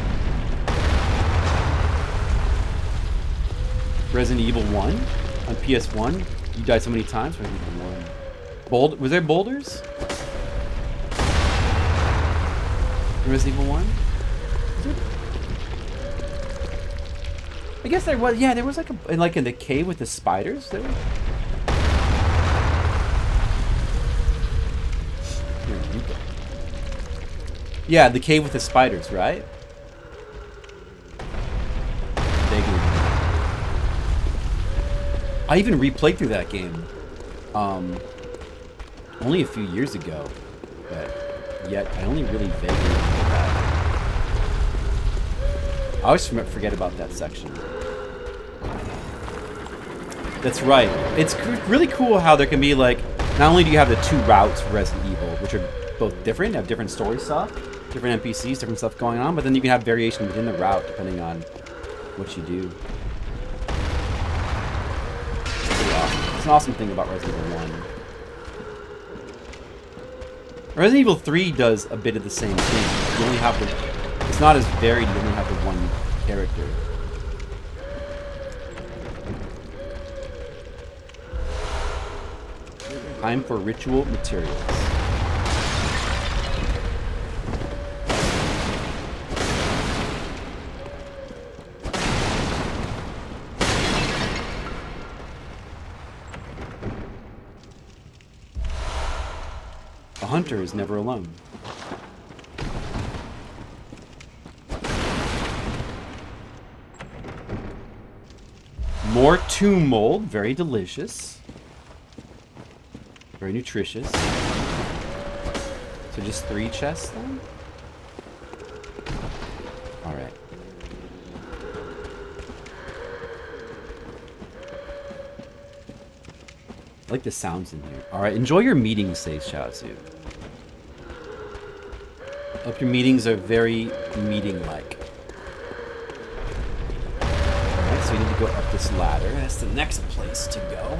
Resident Evil 1 on PS1. You died so many times. Resident Evil 1. Was there boulders? In Resident Evil 1? I guess there was. Yeah, there was like in the cave with the spiders. There was. Here you go. Yeah, the cave with the spiders, right? Vaguely. I even replayed through that game. Only a few years ago, but yet I only really vaguely remember that. I always forget about that section. That's right. It's really cool how there can be like, not only do you have the two routes for Resident Evil, which are both different, have different story stuff, different NPCs, different stuff going on, but then you can have variation within the route depending on what you do. It's pretty awesome. It's an awesome thing about Resident Evil 1. Resident Evil 3 does a bit of the same thing. You only have it's not as varied, you only have the one character. Time for ritual materials. A hunter is never alone. More tomb mold, very delicious. Very nutritious. So just 3 chests then? Alright. I like the sounds in here. Alright, enjoy your meetings, says Shaozu. Hope your meetings are very meeting-like. Alright, so we need to go up this ladder. That's the next place to go.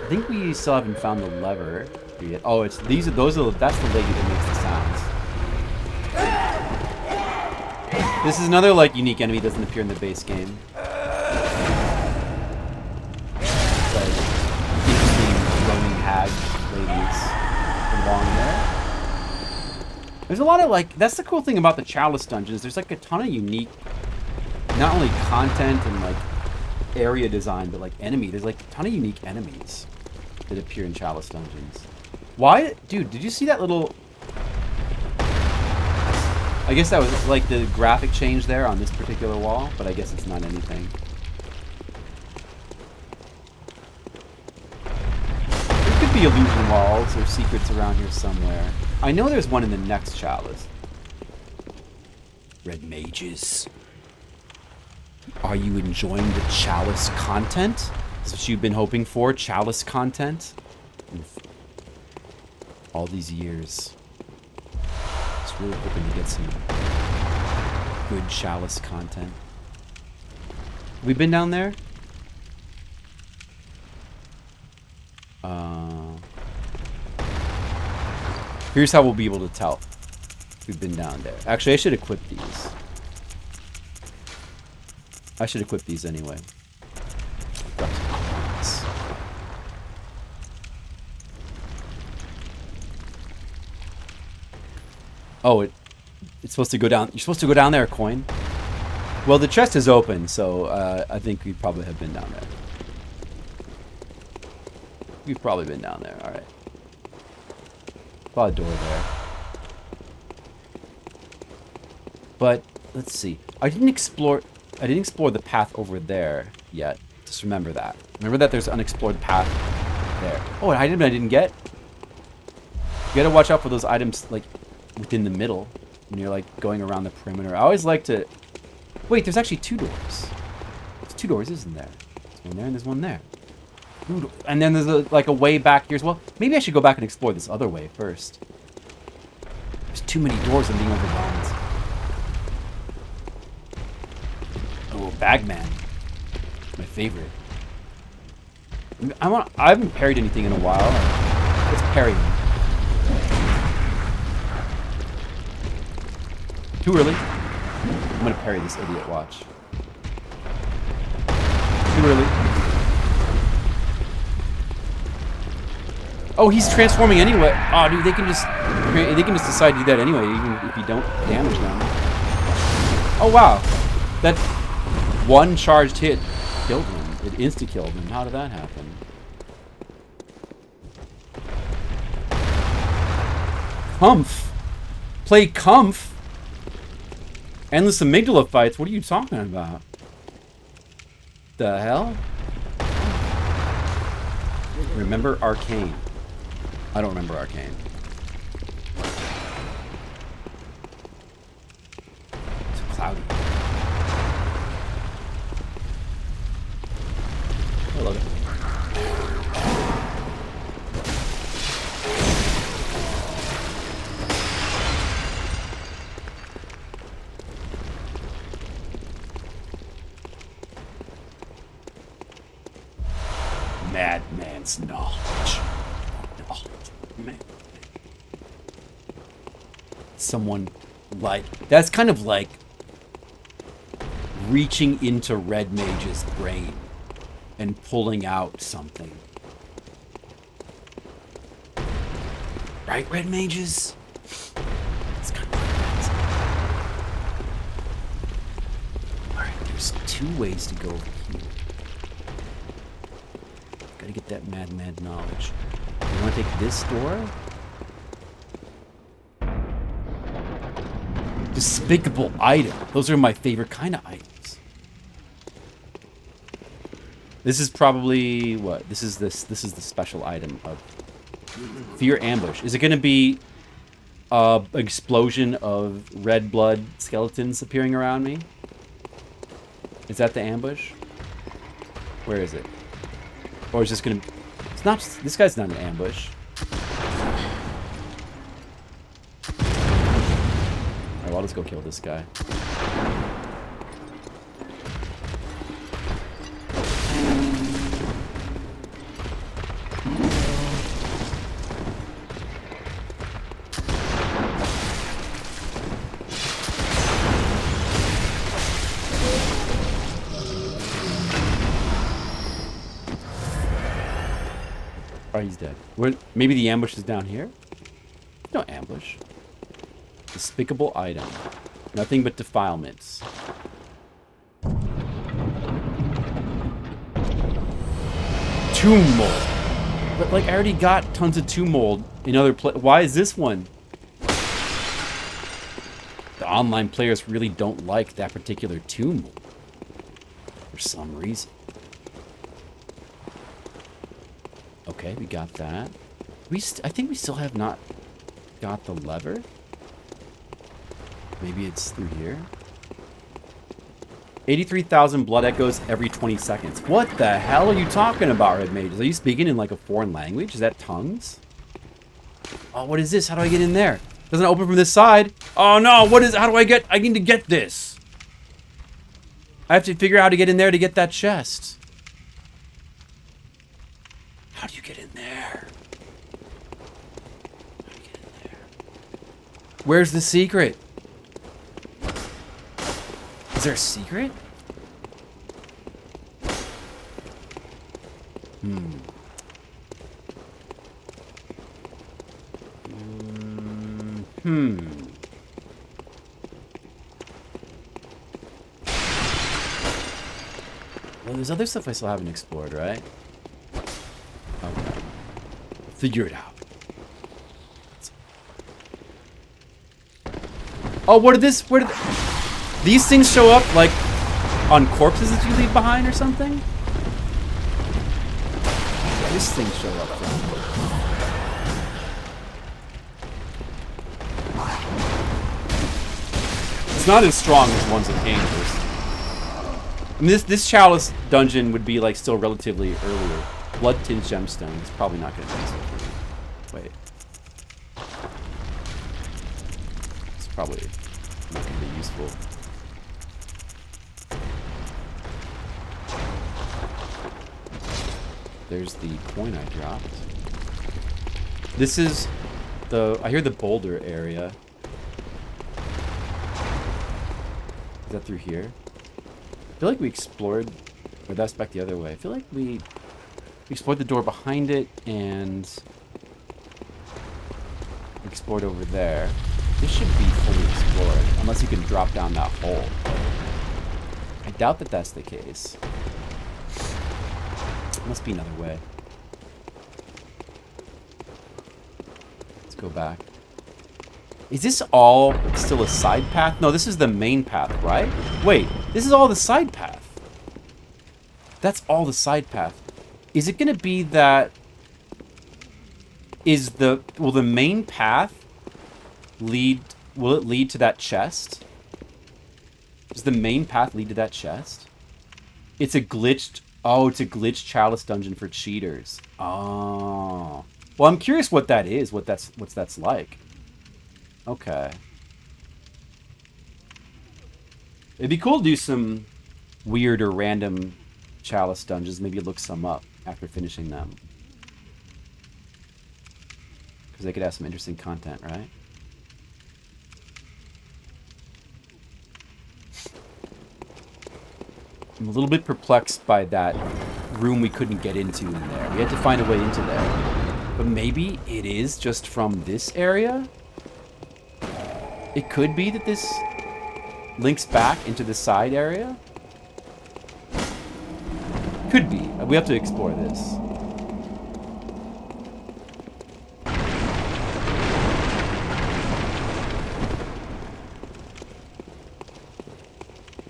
I think we still haven't found the lever yet. Oh, it's that's the lady that makes the sounds. This is another like unique enemy that doesn't appear in the base game. It's like interesting roaming hag ladies along there. There's a lot of like, that's the cool thing about the Chalice dungeons. There's like a ton of unique, not only content and like area design, but like enemy. There's like a ton of unique enemies that appear in Chalice dungeons. Why? Dude, did you see that little... I guess that was like the graphic change there on this particular wall, but I guess it's not anything. be illusion walls or secrets around here somewhere. I know there's one in the next chalice. Red mages. Are you enjoying the chalice content? Is what you've been hoping for? Chalice content? All these years. Just really hoping to get some good chalice content. Have we been down there? Here's how we'll be able to tell if we've been down there. Actually, I should equip these. I should equip these anyway. Drop some coins. Oh, it's supposed to go down. You're supposed to go down there, coin. Well, the chest is open, so I think we probably have been down there. We've probably been down there. All right. Saw a door there. But let's see. I didn't explore the path over there yet. Just remember that. Remember that there's an unexplored path there. Oh, an item I didn't get. You gotta watch out for those items like within the middle when you're like going around the perimeter. I always like to. Wait, there's actually 2 doors. There's 2 doors, isn't there? There's one there and there's one there. And then there's like a way back here as well. Maybe I should go back and explore this other way first. There's too many doors. I'm being overwhelmed. Oh, Bagman. My favorite. I haven't parried anything in a while. Let's parry him. Too early. I'm gonna parry this idiot, watch. Too early. Oh, he's transforming anyway. Oh, dude, they can just decide to do that anyway, even if you don't damage them. Oh wow, that one charged hit killed him. It insta-killed him. How did that happen? Comf. Play Comf. Endless amygdala fights. What are you talking about? The hell? Remember Arcane. I don't remember Arcane. It's cloudy. I love it. Madman's knowledge. Man. Someone like that's kind of like reaching into Red Mage's brain and pulling out something. Right, Red Mages? It's kind of like that. Alright, there's 2 ways to go over here. Gotta get that mad knowledge. You want to take this door? Despicable item. Those are my favorite kind of items. This is probably what? This is the special item of Fear Ambush. Is it going to be an explosion of red blood skeletons appearing around me? Is that the ambush? Where is it? Or is this going to... It's not... This guy's not an ambush. Alright, well, let's go kill this guy. Oh, he's dead. Maybe the ambush is down here? No ambush. Despicable item. Nothing but defilements. Tomb mold. But, like, I already got tons of tomb mold in other Why is this one? The online players really don't like that particular tomb mold. For some reason. Okay, we got that. I think we still have not got the lever. Maybe it's through here. 83,000 blood echoes every 20 seconds. What the hell are you talking about, Red Mages? Are you speaking in like a foreign language? Is that tongues? Oh, what is this? How do I get in there? Doesn't it open from this side? Oh no, what is, how do I get, I need to get this. I have to figure out how to get in there to get that chest. How do you get in there? How do you get in there? Where's the secret? Is there a secret? Well, there's other stuff I still haven't explored, right? Okay. Figure it out. Oh, what did this? Where did these things show up? Like on corpses that you leave behind or something? Yeah, this thing showed up. It's not as strong as the ones that came first. I mean, this chalice dungeon would be like still relatively earlier. Blood tinged gemstone. It's probably not going to be useful for me. Wait. It's probably not going to be useful. There's the coin I dropped. This is the, I hear the boulder area. Is that through here? I feel like we explored, or that's back the other way. I feel like we explored the door behind it and explored over there. This should be fully explored, unless you can drop down that hole. I doubt that that's the case. Must be another way. Let's go back. Is this all still a side path? No, this is the main path, right? Wait, this is all the side path. That's all the side path. Is it going to be that... Will the main path lead... Will it lead to that chest? Does the main path lead to that chest? It's a glitched... Oh, it's a glitched chalice dungeon for cheaters. Oh. Well, I'm curious what that is, what that's like. Okay. It'd be cool to do some weird or random chalice dungeons. Maybe look some up after finishing them. Because they could have some interesting content, right? I'm a little bit perplexed by that room we couldn't get into in there. We had to find a way into there. But maybe it is just from this area? It could be that this links back into the side area? Could be. We have to explore this.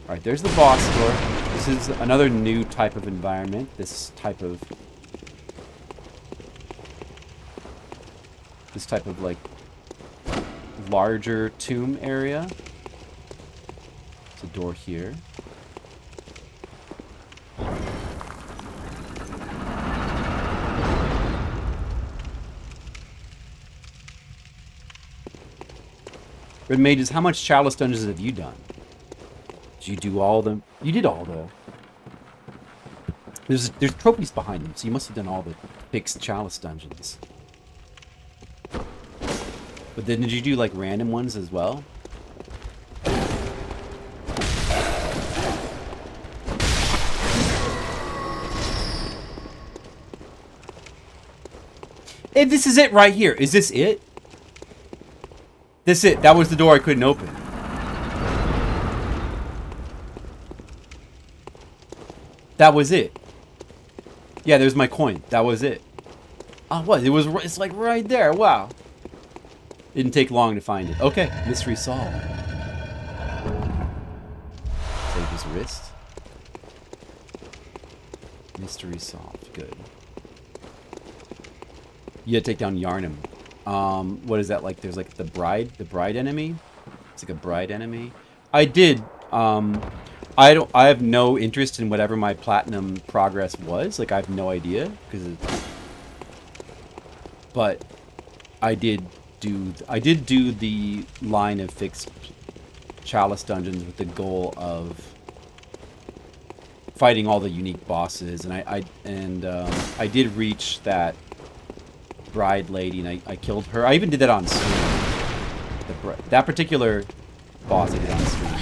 Alright, there's the boss door. This is another new type of environment. This type of like larger tomb area. There's a door here. Red Mages, how much chalice dungeons have you done? Did you do all of them? You did all the... There's trophies behind them, so you must have done all the fixed chalice dungeons. But then did you do like random ones as well? Hey, this is it right here. Is this it? This it. That was the door I couldn't open. That was it. Yeah, there's my coin. That was it. Oh, what? It's like right there. Wow. Didn't take long to find it. Okay, mystery solved. Save his wrist. Mystery solved. Good. You had to take down Yarnum. What is that like? There's like the bride enemy. It's like a bride enemy. I did. I have no interest in whatever my platinum progress was. Like I have no idea but I did do the line of fixed chalice dungeons with the goal of fighting all the unique bosses, and I did reach that bride lady, and I killed her. I even did that on stream. That particular boss I did on stream.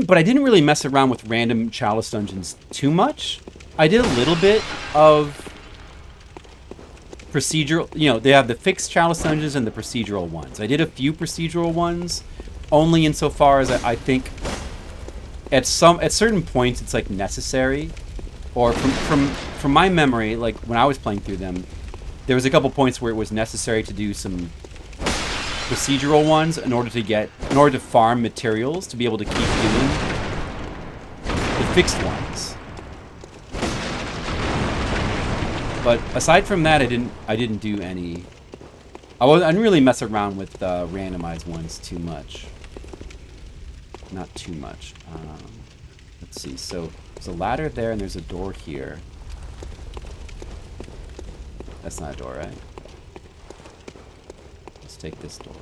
I didn't really mess around with random chalice dungeons too much. I did a little bit of procedural, you know, they have the fixed chalice dungeons and the procedural ones. I did a few procedural ones, only insofar as I think at certain points it's like necessary, or from my memory, like when I was playing through them, there was a couple points where it was necessary to do some procedural ones in order to farm materials to be able to keep doing the fixed ones. But aside from that, I didn't do any. I didn't really mess around with randomized ones too much. Not too much. Let's see. So there's a ladder there, and there's a door here. That's not a door, right? Let's take this door.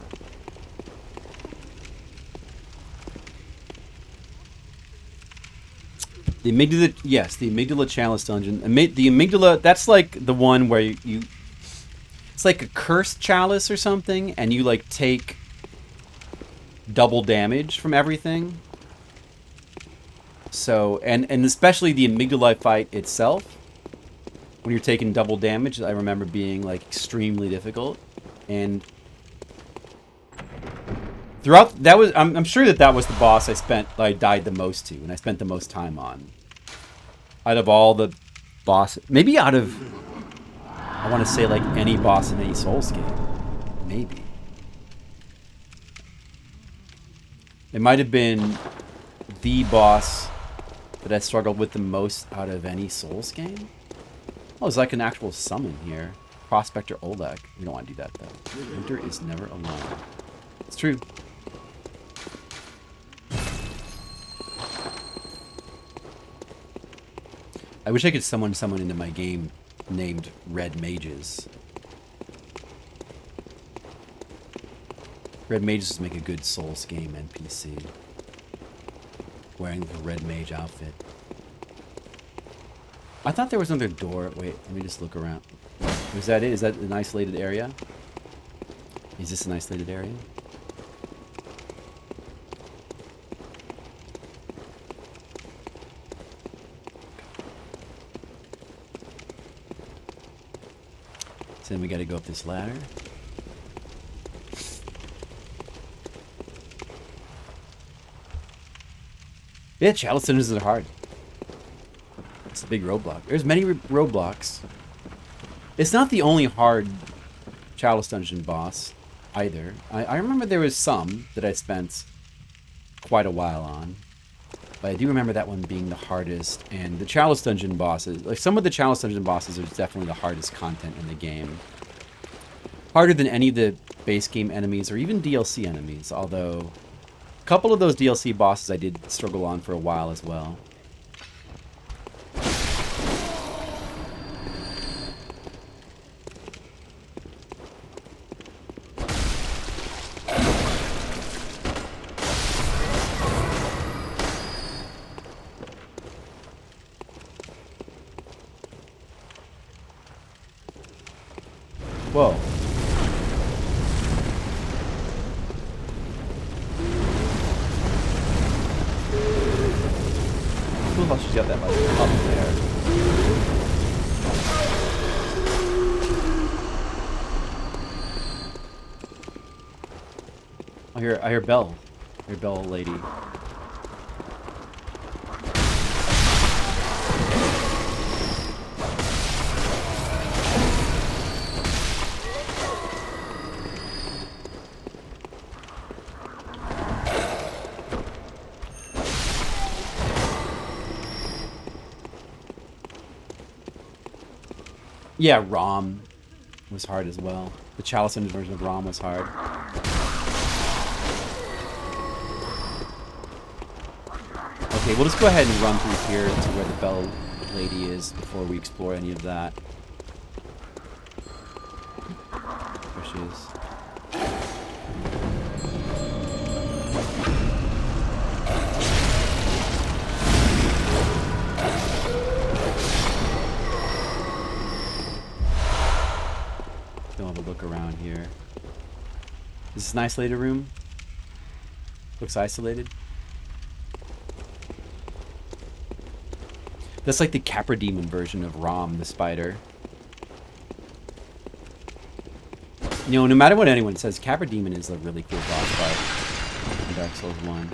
The amygdala, yes, the amygdala chalice dungeon. The amygdala, that's like the one where you it's like a cursed chalice or something, and you like take double damage from everything. So, and especially the amygdala fight itself, when you're taking double damage, I remember being like extremely difficult. And throughout, that was, I'm sure that was the boss I died the most to, and I spent the most time on. Out of all the bosses, maybe out of, I want to say like any boss in any Souls game, maybe. It might have been the boss that I struggled with the most out of any Souls game. Oh, it's like an actual summon here. Prospector Oleg. We don't want to do that though. Winter is never alone. It's true. I wish I could summon someone into my game named Red Mages. Red Mages make a good Souls game NPC. Wearing the Red Mage outfit. I thought there was another door. Wait, let me just look around. Is that it? Is that an isolated area? Is this an isolated area? So then we gotta go up this ladder. Yeah, chalice dungeons are hard. It's a big roadblock. There's many roadblocks. It's not the only hard chalice dungeon boss either. I remember there was some that I spent quite a while on. But I do remember that one being the hardest. And the chalice dungeon bosses, like some of the chalice dungeon bosses are definitely the hardest content in the game. Harder than any of the base game enemies or even DLC enemies. Although a couple of those DLC bosses I did struggle on for a while as well. Whoa. Cool how she's got that like up there. I hear Bell. I hear Bell lady. Yeah, ROM was hard as well. The Chalice Engine version of ROM was hard. Okay, we'll just go ahead and run through here to where the Bell Lady is before we explore any of that. There she is. Don't have a look around here. Is this an isolated room? Looks isolated. That's like the Capra Demon version of Rom, the spider. You know, no matter what anyone says, Capra Demon is a really cool boss fight in Dark Souls 1.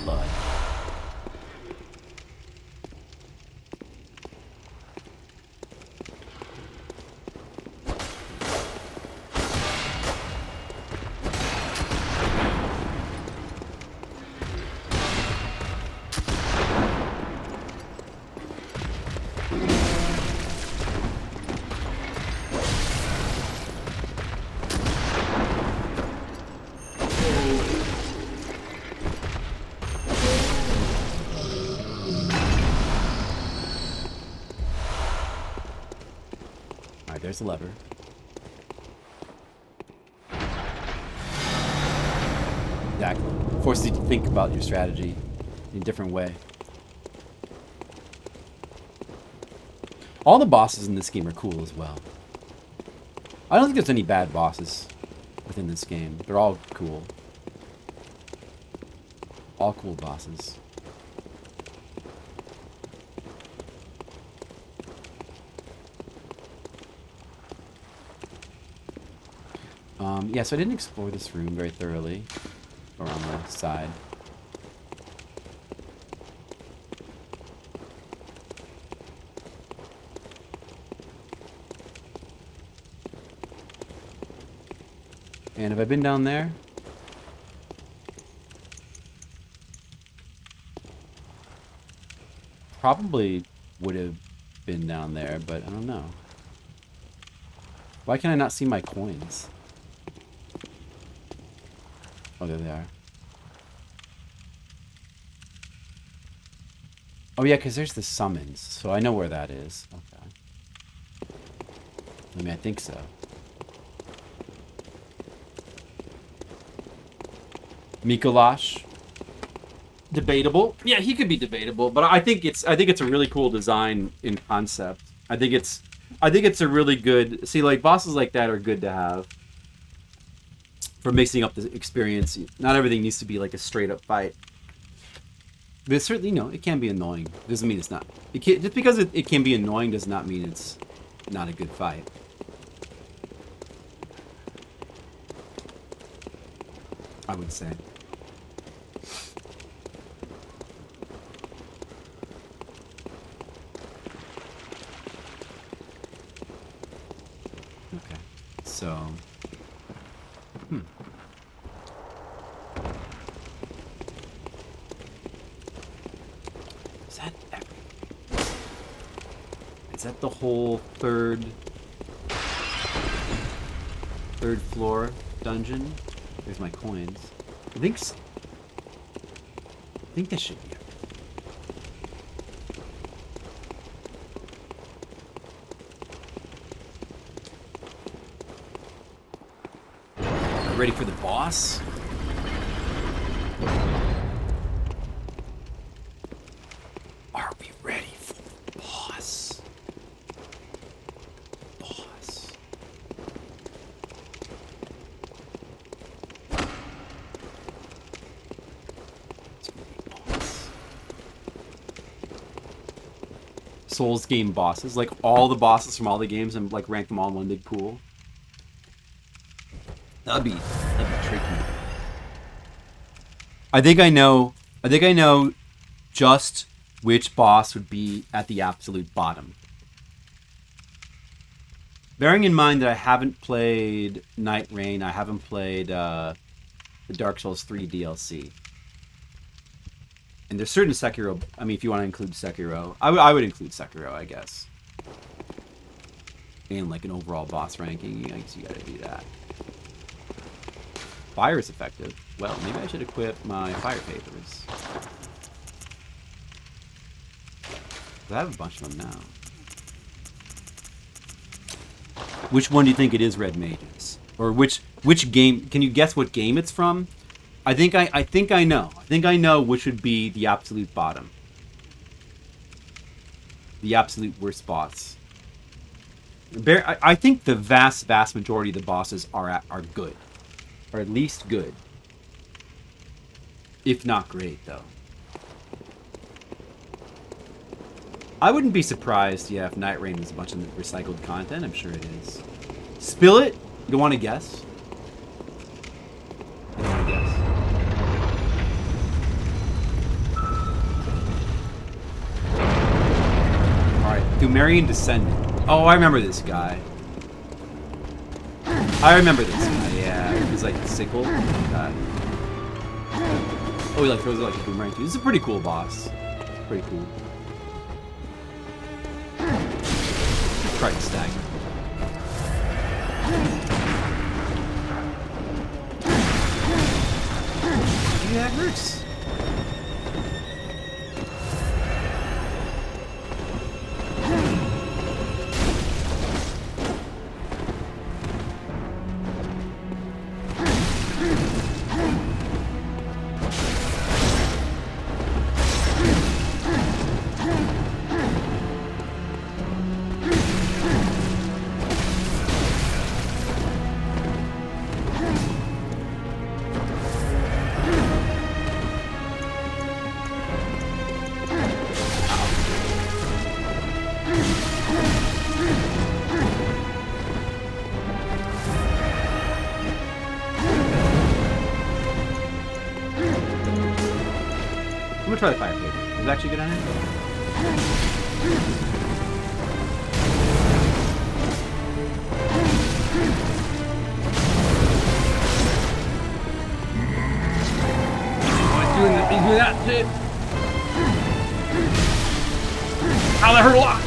Blood. Alright, there's the lever. Exactly. Forces you to think about your strategy in a different way. All the bosses in this game are cool as well. I don't think there's any bad bosses within this game. They're all cool. All cool bosses. Yeah, so I didn't explore this room very thoroughly. Or on the side. And have I been down there? Probably would have been down there, but I don't know. Why can I not see my coins? Oh, there they are. Oh, yeah, because there's the summons. So I know where that is. Okay. I mean, I think so. Micolash. Debatable. Yeah, he could be debatable, but I think it's a really cool design in concept. I think it's a really good. See, like bosses like that are good to have for mixing up the experience. Not everything needs to be like a straight up fight. But it's certainly, it can be annoying. Doesn't mean it's not. Just because it can be annoying does not mean it's not a good fight. I would say. Okay, so... Is that everything? Is that the whole third floor dungeon? There's my coins. I think so. I think that should be it. Ready for the boss? Are we ready for the boss? Boss. Souls game bosses, like all the bosses from all the games, and like rank them all in one big pool. That'd be tricky. I think I know just which boss would be at the absolute bottom. Bearing in mind that I haven't played Night Rain, I haven't played the Dark Souls 3 DLC. And there's certain Sekiro... I mean, if you want to include Sekiro... I would include Sekiro, I guess. And like an overall boss ranking, I guess you gotta do that. Fire is effective. Well, maybe I should equip my fire papers. I have a bunch of them now. Which one do you think it is, Red Mages? Or which game? Can you guess what game it's from? I think I know. I think I know which would be the absolute bottom. The absolute worst boss. I think the vast majority of the bosses are good. Or at least good. If not great, though. I wouldn't be surprised, yeah, if Night Rain was a bunch of recycled content. I'm sure it is. Spill it? You don't want to guess? You don't want to guess? Alright, Pthumerian Descendant. Oh, I remember this guy. I remember this guy, yeah. He's like a sickle. Oh, he like throws it like a boomerang too. This is a pretty cool boss. Pretty cool. Try to stagger. Yeah, that hurts. I'm gonna try the fire paper. Is it actually good on it? Oh, he's doing that shit. Ow, that hurt a lot.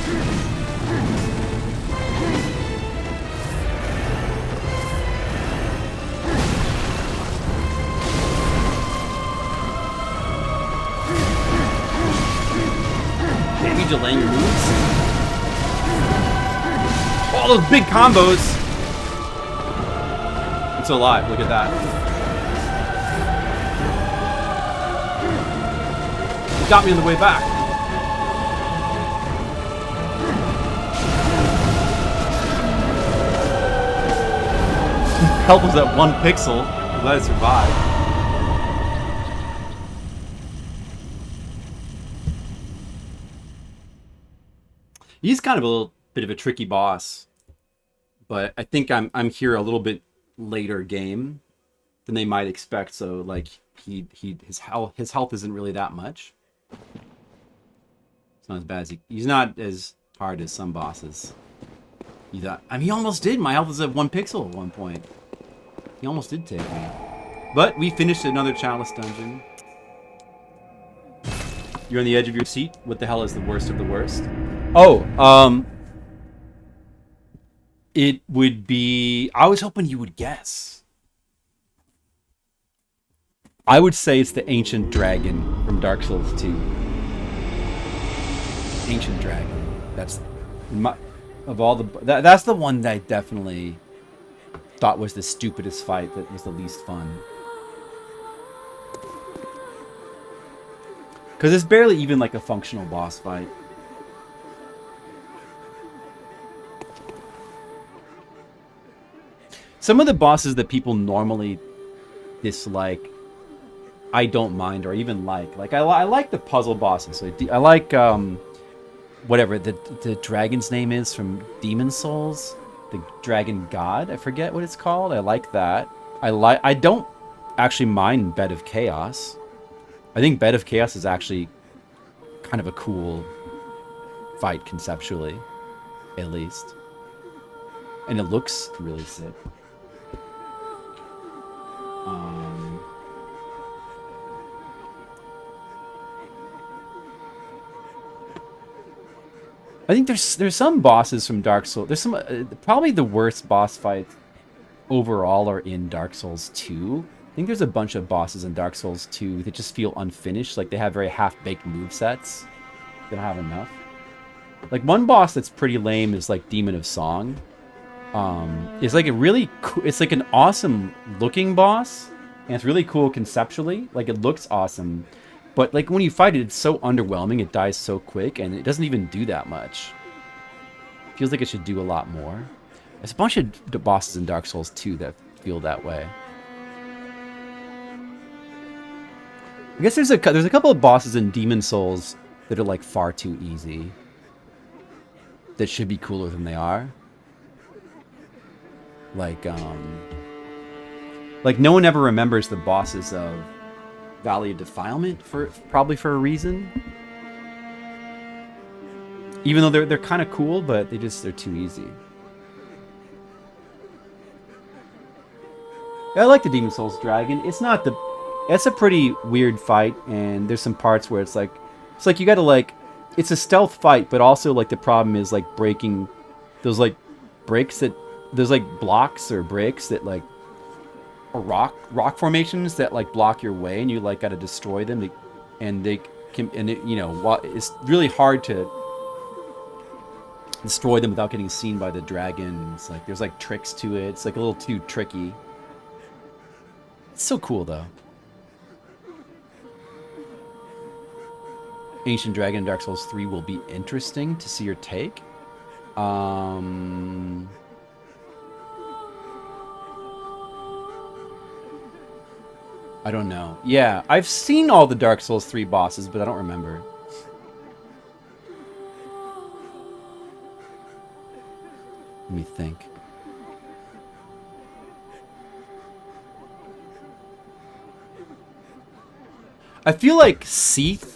Delaying your moves. All those big combos. It's alive. Look at that. It got me on the way back. Help was at 1 pixel. Let it survive. He's kind of a little bit of a tricky boss, but I think I'm here a little bit later game than they might expect. So like his health isn't really that much. It's not as bad as he's not as hard as some bosses. You thought, I mean, he almost did. My health was at 1 pixel at one point. He almost did take me, but we finished another Chalice dungeon. You're on the edge of your seat. What the hell is the worst of the worst? Oh, it would be... I was hoping you would guess. I would say it's the Ancient Dragon from Dark Souls 2. Ancient Dragon. That's... of all the... That's the one that I definitely thought was the stupidest fight, that was the least fun. Because it's barely even like a functional boss fight. Some of the bosses that people normally dislike, I don't mind or even like. Like I like the puzzle bosses. So I like whatever the dragon's name is from Demon Souls, the dragon god. I forget what it's called. I like that. I don't actually mind Bed of Chaos. I think Bed of Chaos is actually kind of a cool fight conceptually, at least, and it looks really sick. I think there's some bosses from Dark Souls. There's some probably the worst boss fights overall are in Dark Souls 2. I think there's a bunch of bosses in Dark Souls 2 that just feel unfinished. Like they have very half-baked movesets. They don't have enough. Like one boss that's pretty lame is like Demon of Song. It's like a really it's like an awesome looking boss, and it's really cool conceptually. Like it looks awesome, but like when you fight it, it's so underwhelming. It dies so quick, and it doesn't even do that much. Feels like it should do a lot more. There's a bunch of bosses in Dark Souls 2 that feel that way. I guess there's a couple of bosses in Demon Souls that are like far too easy. That should be cooler than they are. Like no one ever remembers the bosses of Valley of Defilement probably for a reason. Even though they're kind of cool, but they're too easy. I like the Demon Souls Dragon. It's a pretty weird fight, and there's some parts where it's like you gotta like, it's a stealth fight, but also like the problem is like breaking those like breaks that, there's like blocks or breaks that like, or rock formations that like block your way, and you like gotta destroy them, and they can, and it, you know, it's really hard to destroy them without getting seen by the dragon. It's like there's like tricks to it. It's like a little too tricky. It's so cool though. Ancient Dragon in Dark Souls 3 will be interesting to see your take. I don't know. Yeah, I've seen all the Dark Souls 3 bosses, but I don't remember. Let me think. I feel like Seath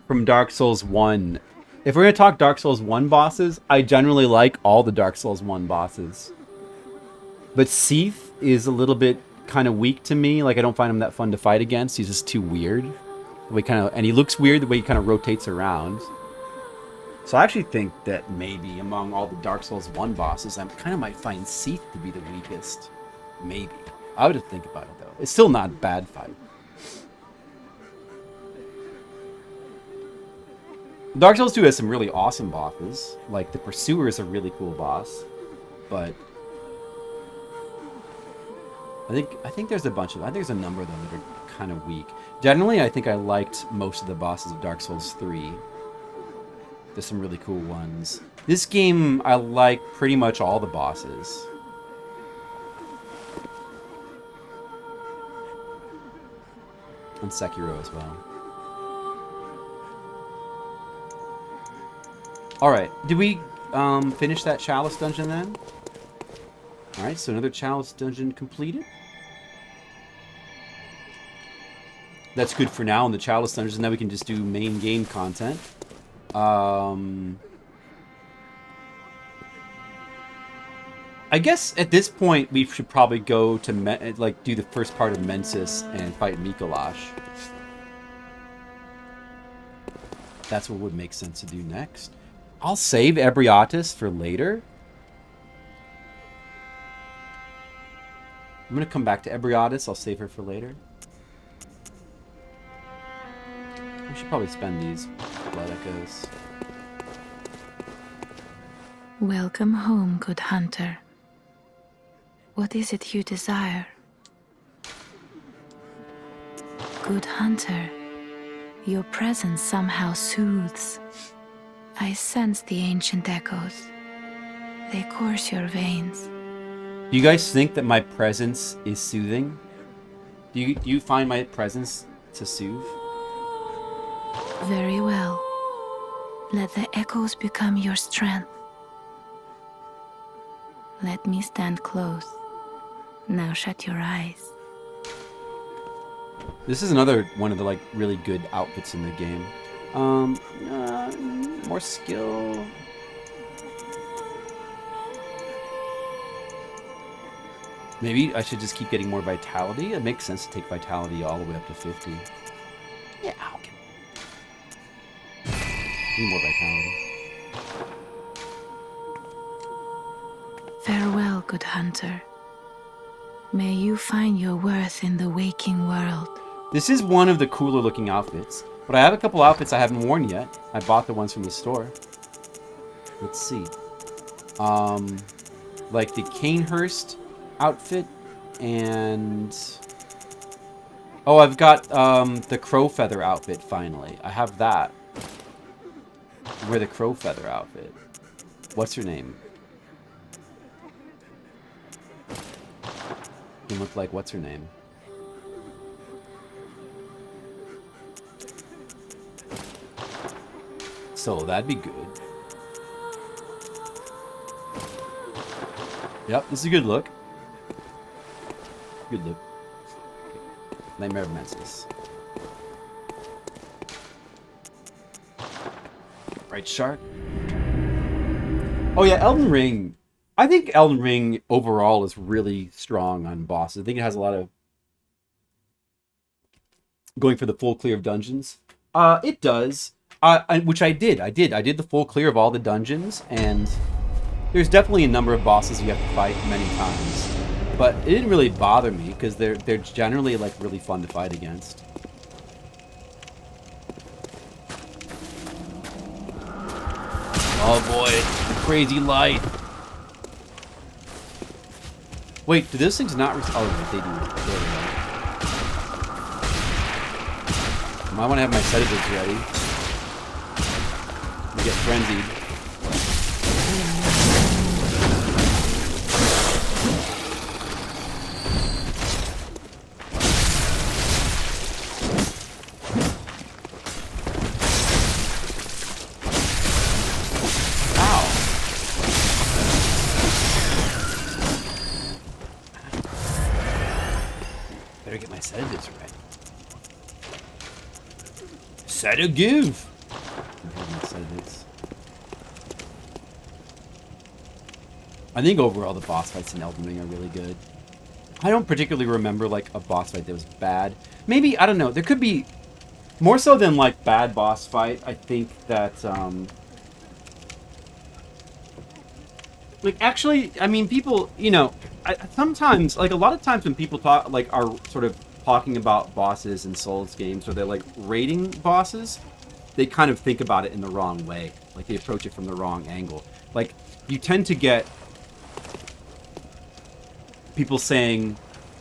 from Dark Souls 1. If we're going to talk Dark Souls 1 bosses, I generally like all the Dark Souls 1 bosses. But Seath is a little bit kind of weak to me. Like, I don't find him that fun to fight against. He's just too weird. And he looks weird the way he kind of rotates around. So I actually think that maybe among all the Dark Souls 1 bosses, I kind of might find Seath to be the weakest. Maybe. I would have to think about it, though. It's still not a bad fight. Dark Souls 2 has some really awesome bosses. Like, the Pursuer is a really cool boss. But I think there's a bunch of... I think there's a number of them that are kind of weak. Generally, I think I liked most of the bosses of Dark Souls 3. There's some really cool ones. This game, I like pretty much all the bosses. And Sekiro as well. Alright, did we finish that Chalice dungeon then? Alright, so another Chalice dungeon completed. That's good for now in the Chalice dungeons. Now we can just do main game content. I guess at this point we should probably go to do the first part of Mensis and fight Micolash. That's what would make sense to do next. I'll save Ebrietas for later. I'm gonna come back to Ebrietas. I'll save her for later. We should probably spend these blood echoes. Welcome home, good hunter. What is it you desire? Good hunter, your presence somehow soothes. I sense the ancient echoes. They course your veins. Do you guys think that my presence is soothing? Do you find my presence to soothe? Very well. Let the echoes become your strength. Let me stand close. Now shut your eyes. This is another one of the really good outfits in the game. More skill. Maybe I should just keep getting more vitality. It makes sense to take vitality all the way up to 50. Yeah, okay. Need more vitality. Farewell, good hunter. May you find your worth in the waking world. This is one of the cooler looking outfits, but I have a couple outfits I haven't worn yet. I bought the ones from the store. Let's see. Like the Canehurst outfit, and oh, I've got the Crow Feather outfit finally. I have that. I wear the Crow Feather outfit. What's her name? You look like what's her name? So that'd be good. Yep, this is a good look. Good look. Okay. Nightmare of Mensis. Right, Shark? Oh yeah, Elden Ring. I think Elden Ring overall is really strong on bosses. I think it has a lot of going for the full clear of dungeons. It does. Which I did. I did the full clear of all the dungeons, and there's definitely a number of bosses you have to fight many times. But it didn't really bother me because they're generally like really fun to fight against. Oh boy, the crazy light. Wait, do those things not? Oh, wait, they do. I might want to have my sedatives ready. We get frenzied. Better get my sedatives ready. Sedative! I think overall the boss fights in Elden Ring are really good. I don't particularly remember like a boss fight that was bad. Maybe, I don't know, there could be more so than like bad boss fight. I think that like actually, I mean, people, you know, sometimes, like a lot of times when people talk, like are sort of talking about bosses in Souls games, or they're like rating bosses, they kind of think about it in the wrong way. Like they approach it from the wrong angle. Like you tend to get people saying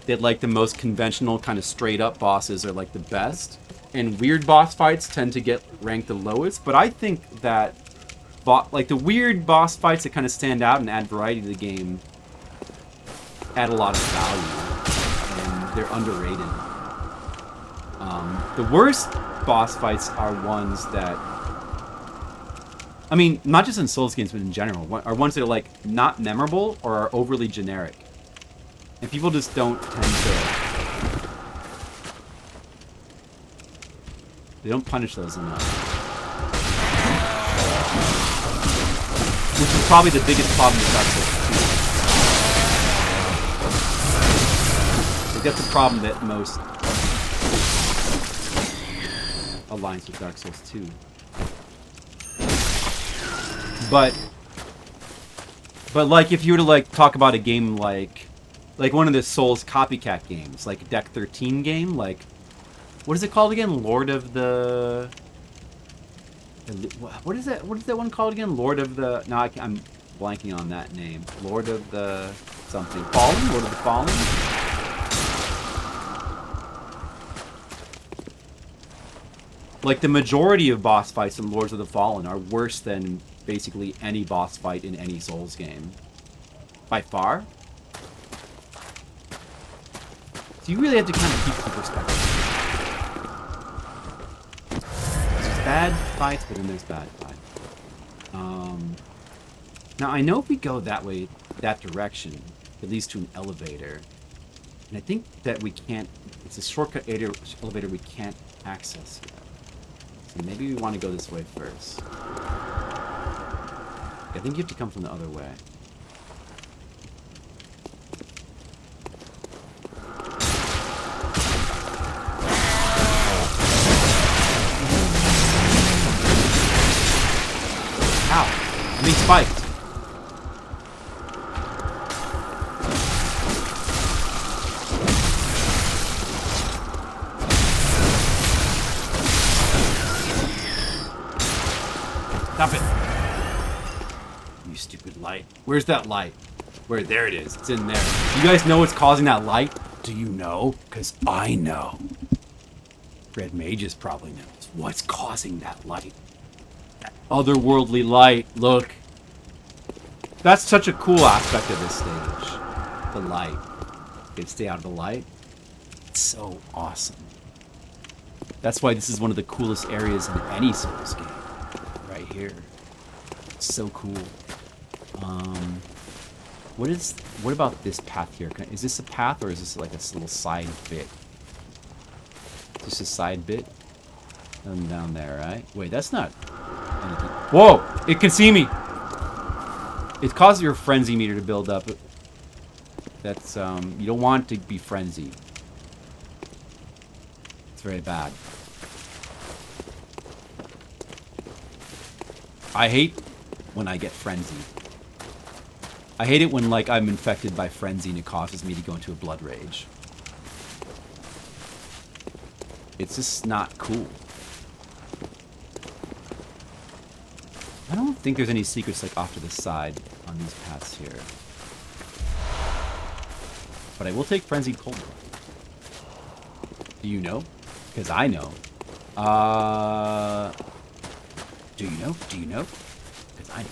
that like the most conventional kind of straight up bosses are like the best, and weird boss fights tend to get ranked the lowest. But I think that like the weird boss fights that kind of stand out and add variety to the game add a lot of value, and they're underrated. The worst boss fights are ones that, I mean, not just in Souls games, but in general, are ones that are like not memorable or are overly generic. And people just don't tend to, they don't punish those enough. Which is probably the biggest problem with Dark Souls 2. Like, that's a problem that most aligns with Dark Souls 2. But like, if you were to like talk about a game like one of the Souls copycat games, like Deck 13 game, like, what is it called again? Lord of the... What is that one called again? Lord of the... No, I'm blanking on that name. Lord of the... something. Fallen? Lord of the Fallen? Like, the majority of boss fights in Lords of the Fallen are worse than basically any boss fight in any Souls game. By far. So you really have to kind of keep some perspective. There's bad fights, but then there's bad fights. Now, I know if we go that way, that direction, it leads to an elevator. And I think that we can't... It's a shortcut elevator we can't access yet. So maybe we want to go this way first. I think you have to come from the other way. Ow! I'm being spiked. You stupid light. Where's that light? Where? There it is. It's in there. You guys know what's causing that light? Do you know? Because I know. Red Mages probably knows what's causing that light. That otherworldly light. Look. That's such a cool aspect of this stage. The light. Okay, stay out of the light. It's so awesome. That's why this is one of the coolest areas in any Souls game. Right here. It's so cool. What about this path here? Is this a path or is this like a little side bit? Is this a side bit? Down there, right? Wait, that's not anything. Whoa! It can see me! It causes your frenzy meter to build up. That's, you don't want to be frenzied. It's very bad. I hate when I get frenzied. I hate it when, like, I'm infected by frenzy and it causes me to go into a blood rage. It's just not cool. I don't think there's any secrets, like, off to the side on these paths here. But I will take Frenzied Cold. Do you know? Because I know. Do you know? Do you know? Because I know.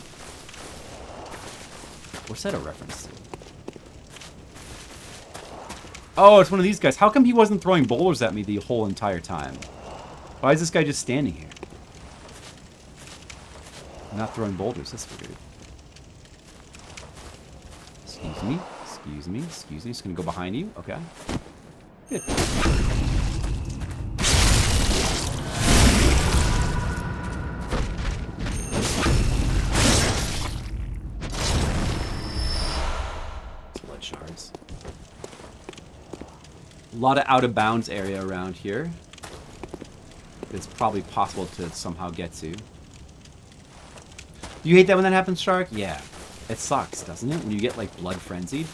What's that a reference to? Oh, it's one of these guys. How come he wasn't throwing boulders at me the whole entire time? Why is this guy just standing here? Not throwing boulders. That's weird. Excuse me. Excuse me. Excuse me. Just gonna go behind you. Okay. Good. Blood shards. A lot of out of bounds area around here. It's probably possible to somehow get to. Do you hate that when that happens, Shark? Yeah. It sucks, doesn't it? When you get, like, blood frenzied?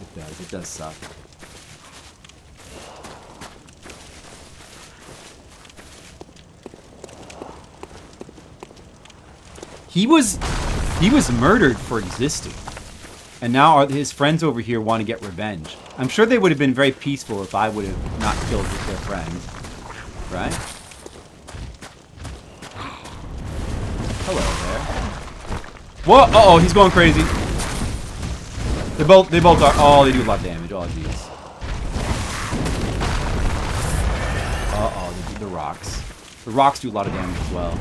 It does. It does suck. He was murdered for existing. And now his friends over here want to get revenge. I'm sure they would have been very peaceful if I would have not killed their friend. Right? Hello there. Whoa! Uh-oh, he's going crazy. They both are. Oh, they do a lot of damage. Oh, jeez. Uh-oh, the rocks. The rocks do a lot of damage as well.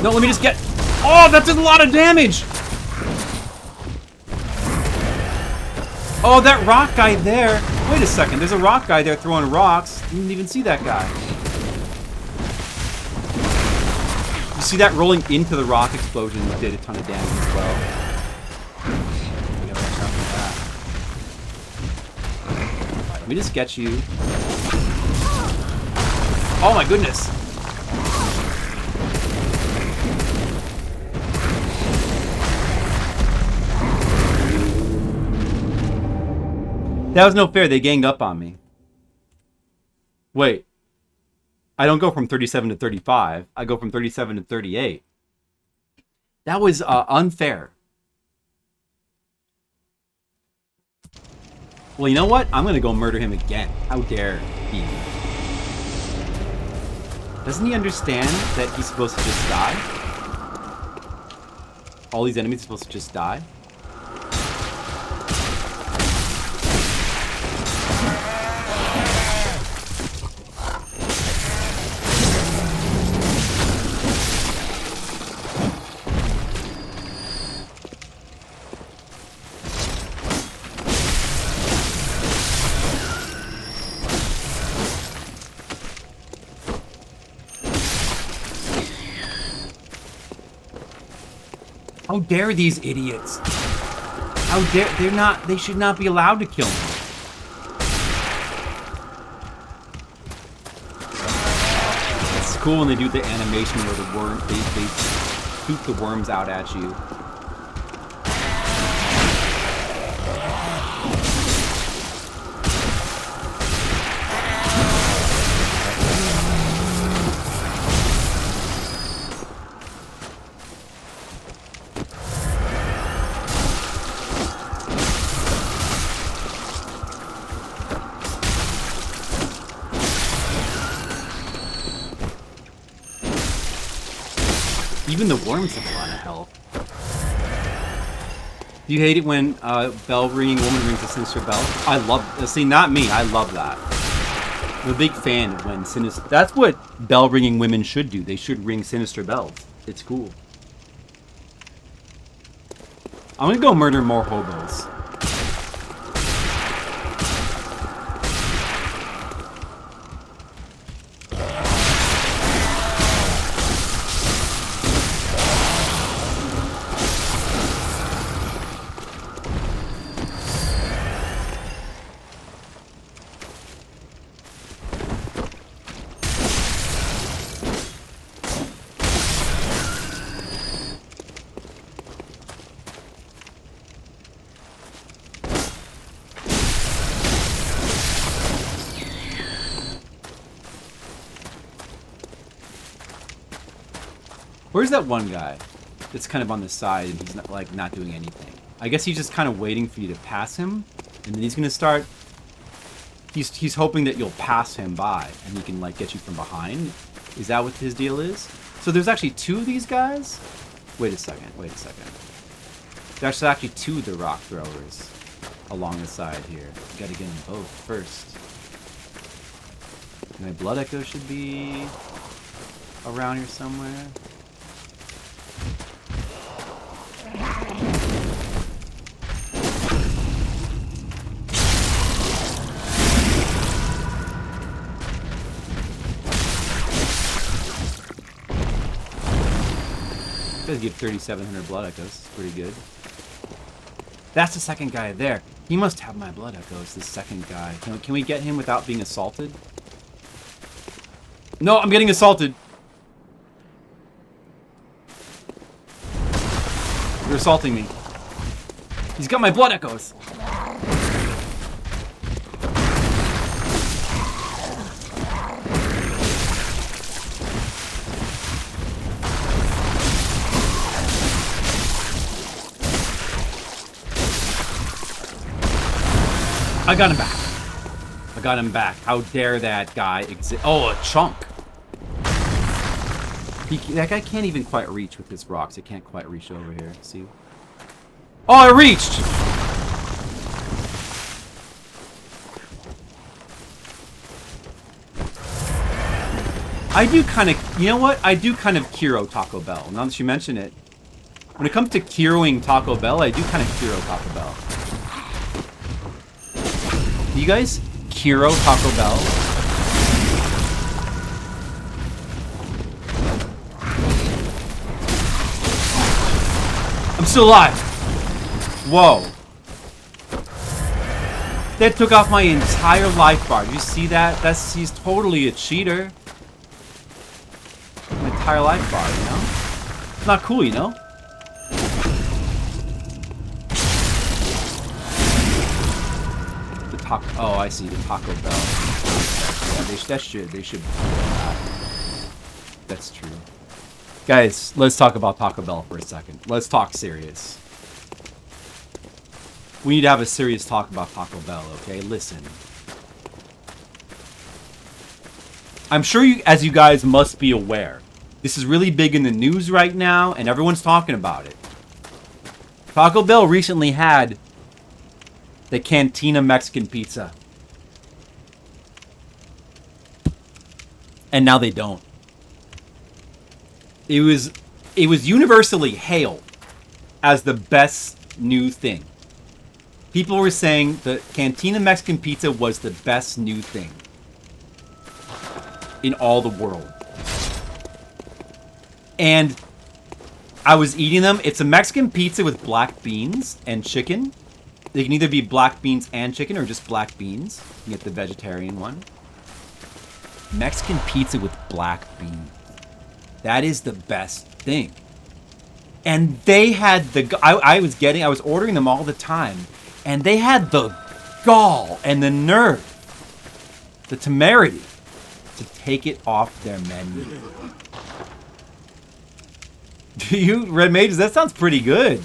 No, let me just get... Oh, that does a lot of damage! Oh, that rock guy there. Wait a second, there's a rock guy there throwing rocks. You didn't even see that guy. You see that rolling into the rock explosion did a ton of damage as well. We gotta watch out for that. Alright, let me just get you. Oh my goodness! That was no fair. They ganged up on me. Wait. I don't go from 37 to 35. I go from 37 to 38. That was unfair. Well, you know what? I'm going to go murder him again. How dare he? Doesn't he understand that he's supposed to just die? All these enemies are supposed to just die? How dare these idiots? How dare they should not be allowed to kill me. It's cool when they do the animation where the worm they shoot the worms out at you. Even the worms have a lot of health. Do you hate it when bell ringing woman rings a sinister bell? I love. See, not me. I love that. I'm a big fan of when sinister. That's what bell ringing women should do. They should ring sinister bells. It's cool. I'm gonna go murder more hobos. Where's that one guy that's kind of on the side and he's not, like, not doing anything? I guess he's just kind of waiting for you to pass him, and then he's gonna start. He's hoping that you'll pass him by and he can, like, get you from behind. Is that what his deal is? So there's actually two of these guys. Wait a second. There's actually two of the rock throwers along the side here. Gotta get them both first. My blood echo should be around here somewhere. Does give 3,700 blood echoes. It's pretty good. That's the second guy there. He must have my blood echoes. The second guy. Can we get him without being assaulted? No, I'm getting assaulted. You're assaulting me. He's got my blood echoes. I got him back. How dare that guy exist? Oh, a chunk. That guy can't even quite reach with his rocks. It can't quite reach over here. See? Oh, I reached! I do kind of... You know what? I do kind of Kiro Taco Bell. Now that you mention it. When it comes to Kiroing Taco Bell, I do kind of Kiro Taco Bell. You guys Kiro Taco Bell? I'm still alive. Whoa. That took off my entire life bar. Did you see that? He's totally a cheater. My entire life bar, you know? It's not cool, you know? Oh, I see, the Taco Bell. Yeah, they should. That's true. Guys, let's talk about Taco Bell for a second. Let's talk serious. We need to have a serious talk about Taco Bell, okay? Listen. I'm sure as you guys must be aware, this is really big in the news right now, and everyone's talking about it. Taco Bell recently had the Cantina Mexican Pizza. And now they don't. It was universally hailed as the best new thing. People were saying the Cantina Mexican Pizza was the best new thing in all the world. And I was eating them. It's a Mexican pizza with black beans and chicken. They can either be black beans and chicken or just black beans. You get the vegetarian one. Mexican pizza with black beans. That is the best thing. And they had I was ordering them all the time. And they had the gall and the nerve, the temerity to take it off their menu. Do you, Red Mages? That sounds pretty good.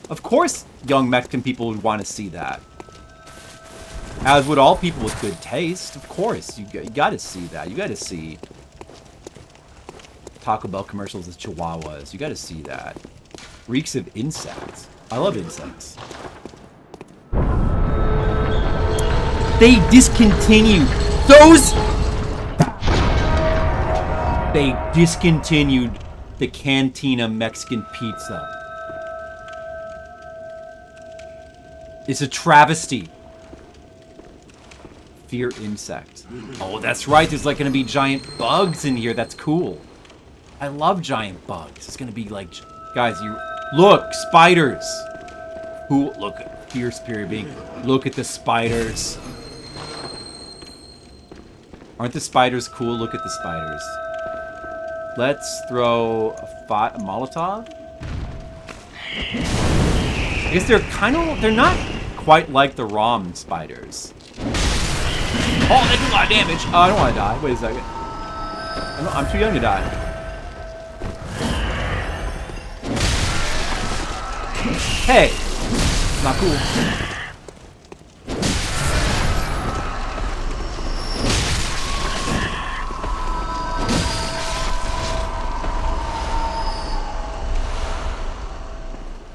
Of course, young Mexican people would want to see that. As would all people with good taste. Of course, you got to see that. You got to see Taco Bell commercials with chihuahuas. You gotta see that. Reeks of insects. I love insects. They discontinued those. They discontinued the Cantina Mexican pizza. It's a travesty. Fear insect. Oh, that's right. There's like gonna be giant bugs in here. That's cool. I love giant bugs. It's gonna be like, guys, you look, spiders. Who look? Fear spirit being. Look at the spiders. Aren't the spiders cool? Look at the spiders. Let's throw a Molotov. I guess they're kind of. They're not quite like the ROM spiders. Oh, they do a lot of damage. Oh, I don't want to die. Wait a second. I'm too young to die. Hey! Not cool.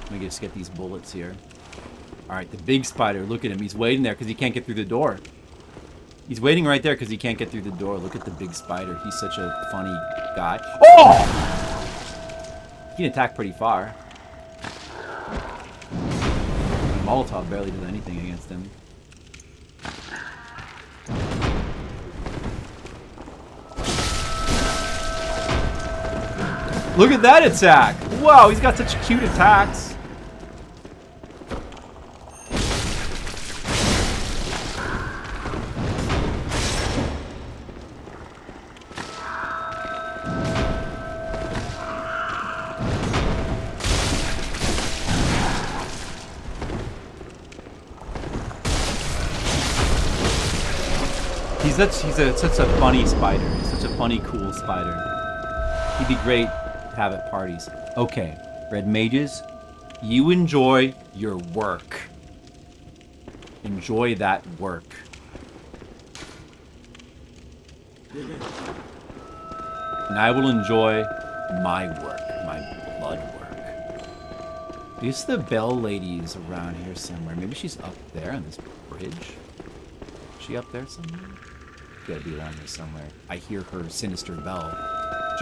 Let me just get these bullets here. Alright, the big spider. Look at him. He's waiting there because he can't get through the door. He's waiting right there because he can't get through the door. Look at the big spider. He's such a funny guy. Oh! He can attack pretty far. Molotov barely does anything against him. Look at that attack! Wow, he's got such cute attacks. He's such a funny spider. He's such a funny, cool spider. He'd be great to have at parties. Okay, Red Mages, you enjoy your work. Enjoy that work. And I will enjoy my work, my blood work. Is the bell lady's around here somewhere? Maybe she's up there on this bridge. Is she up there somewhere? Gotta be around here somewhere. I hear her sinister bell.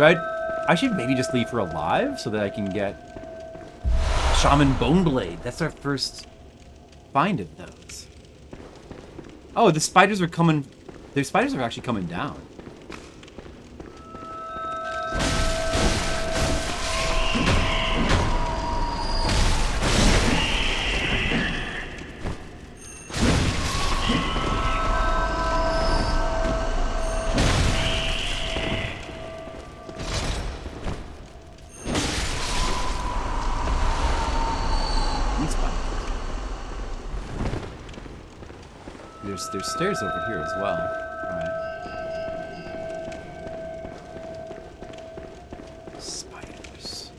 I should maybe just leave her alive so that I can get Shaman Boneblade. That's our first find of those. Oh, the spiders are coming. The spiders are actually coming down. There's stairs over here as well. Alright. Spiders.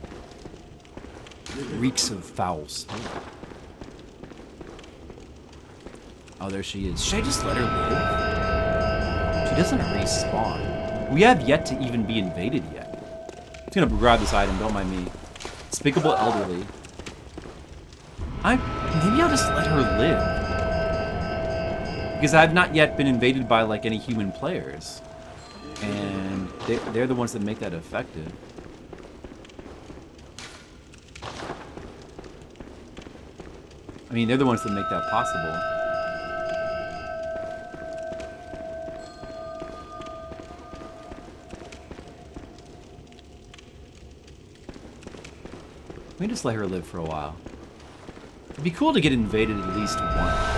Reeks of foul smoke. Oh, there she is. Should I just let her live? She doesn't respawn. We have yet to even be invaded yet. I'm gonna grab this item, don't mind me. Despicable elderly. Maybe I'll just let her live. Because I've not yet been invaded by, like, any human players. And they're the ones that make that effective. I mean, they're the ones that make that possible. Let me just let her live for a while. It'd be cool to get invaded at least one time.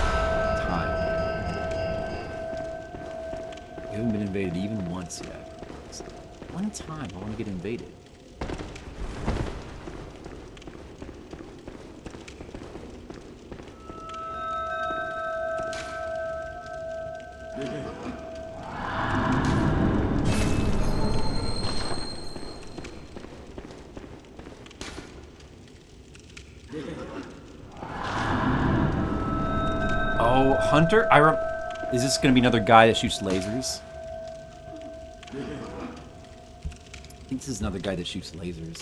We haven't been invaded even once yet. Just one time, I want to get invaded. Oh, Hunter? Is this going to be another guy that shoots lasers? think this is another guy that shoots lasers.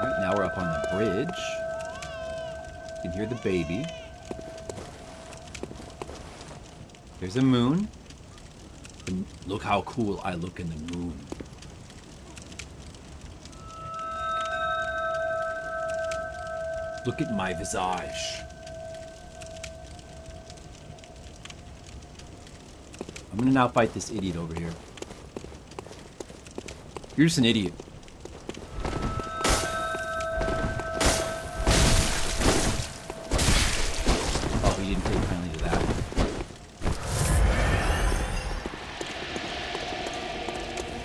Alright, now we're up on the bridge. You can hear the baby. There's a moon. And look how cool I look in the moon. Look at my visage. I'm gonna now fight this idiot over here. You're just an idiot. Oh, he didn't take kindly to that.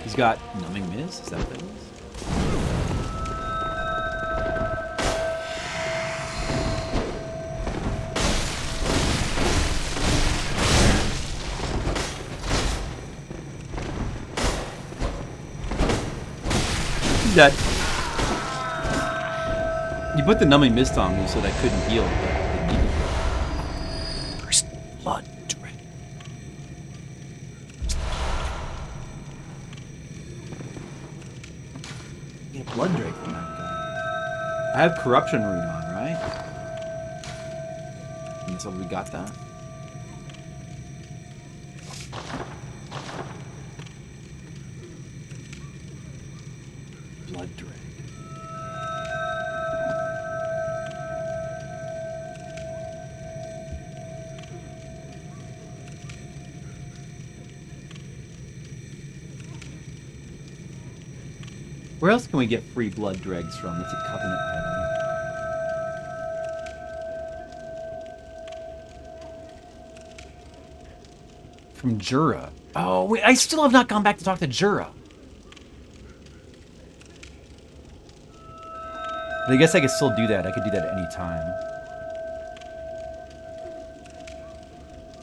He's got numbing mist? Is that what that is? That you put the numbing mist on me so that I couldn't heal, but it needed it. First blood drip. Get blood drip from that guy. I have corruption rune on, right? And so we got that. Blood drag. Where else can we get free blood dregs from? It's a Covenant item. From Jura. Oh, wait, I still have not gone back to talk to Jura. But I guess I could still do that. I could do that at any time.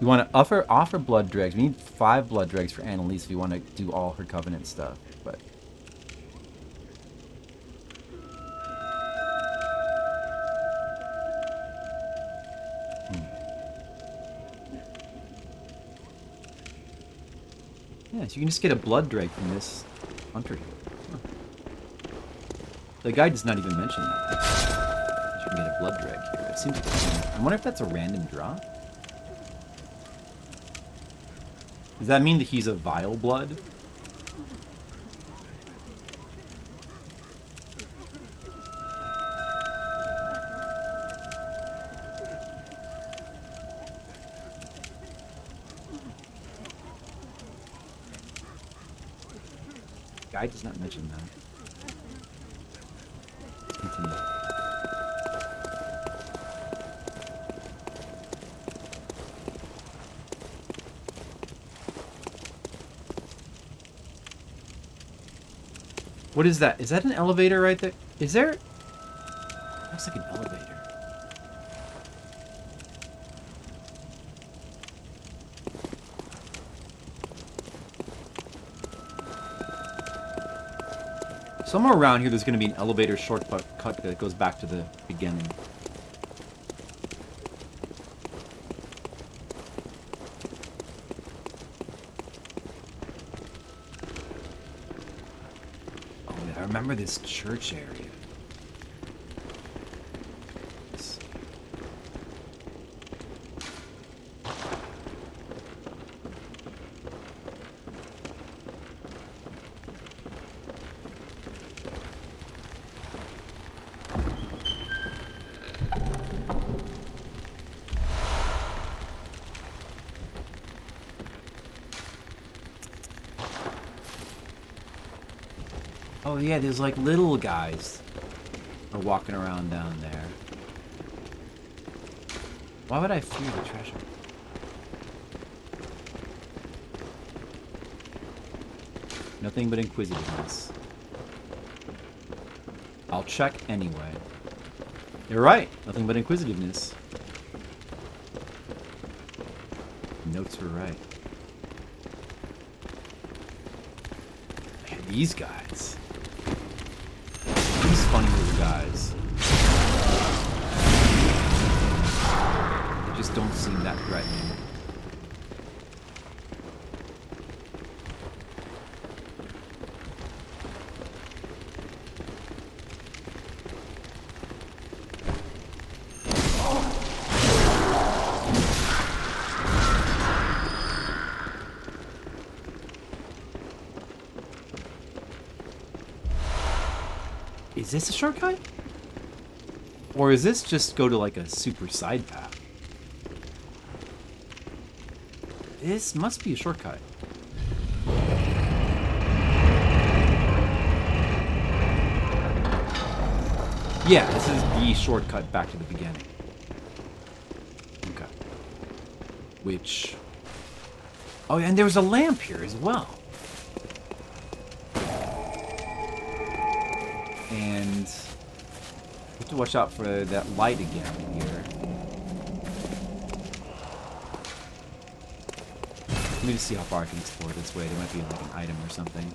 We want to offer blood dregs. We need 5 blood dregs for Annalise if we want to do all her Covenant stuff. But yeah, so you can just get a blood dreg from this hunter here. Huh. The guy does not even mention that. You can get a blood drag here. It seems like I wonder if that's a random draw. Does that mean that he's a vile blood? Guy does not mention that. Let's continue. What is that? Is that an elevator right there? Is there? Looks like an elevator. Somewhere around here, there's going to be an elevator shortcut that goes back to the beginning. Oh, yeah, I remember this church area. Oh yeah, there's like little guys are walking around down there. Why would I fear the treasure? Nothing but inquisitiveness. I'll check anyway. You're right, nothing but inquisitiveness. Notes were right. Man, these guys. These funny little guys. They just don't seem that threatening. Is this a shortcut? Or is this just go to like a super side path? This must be a shortcut. Yeah, this is the shortcut back to the beginning. Okay. Which... Oh, and there was a lamp here as well. And... we have to watch out for that light again here. Let me just see how far I can explore this way. There might be like an item or something.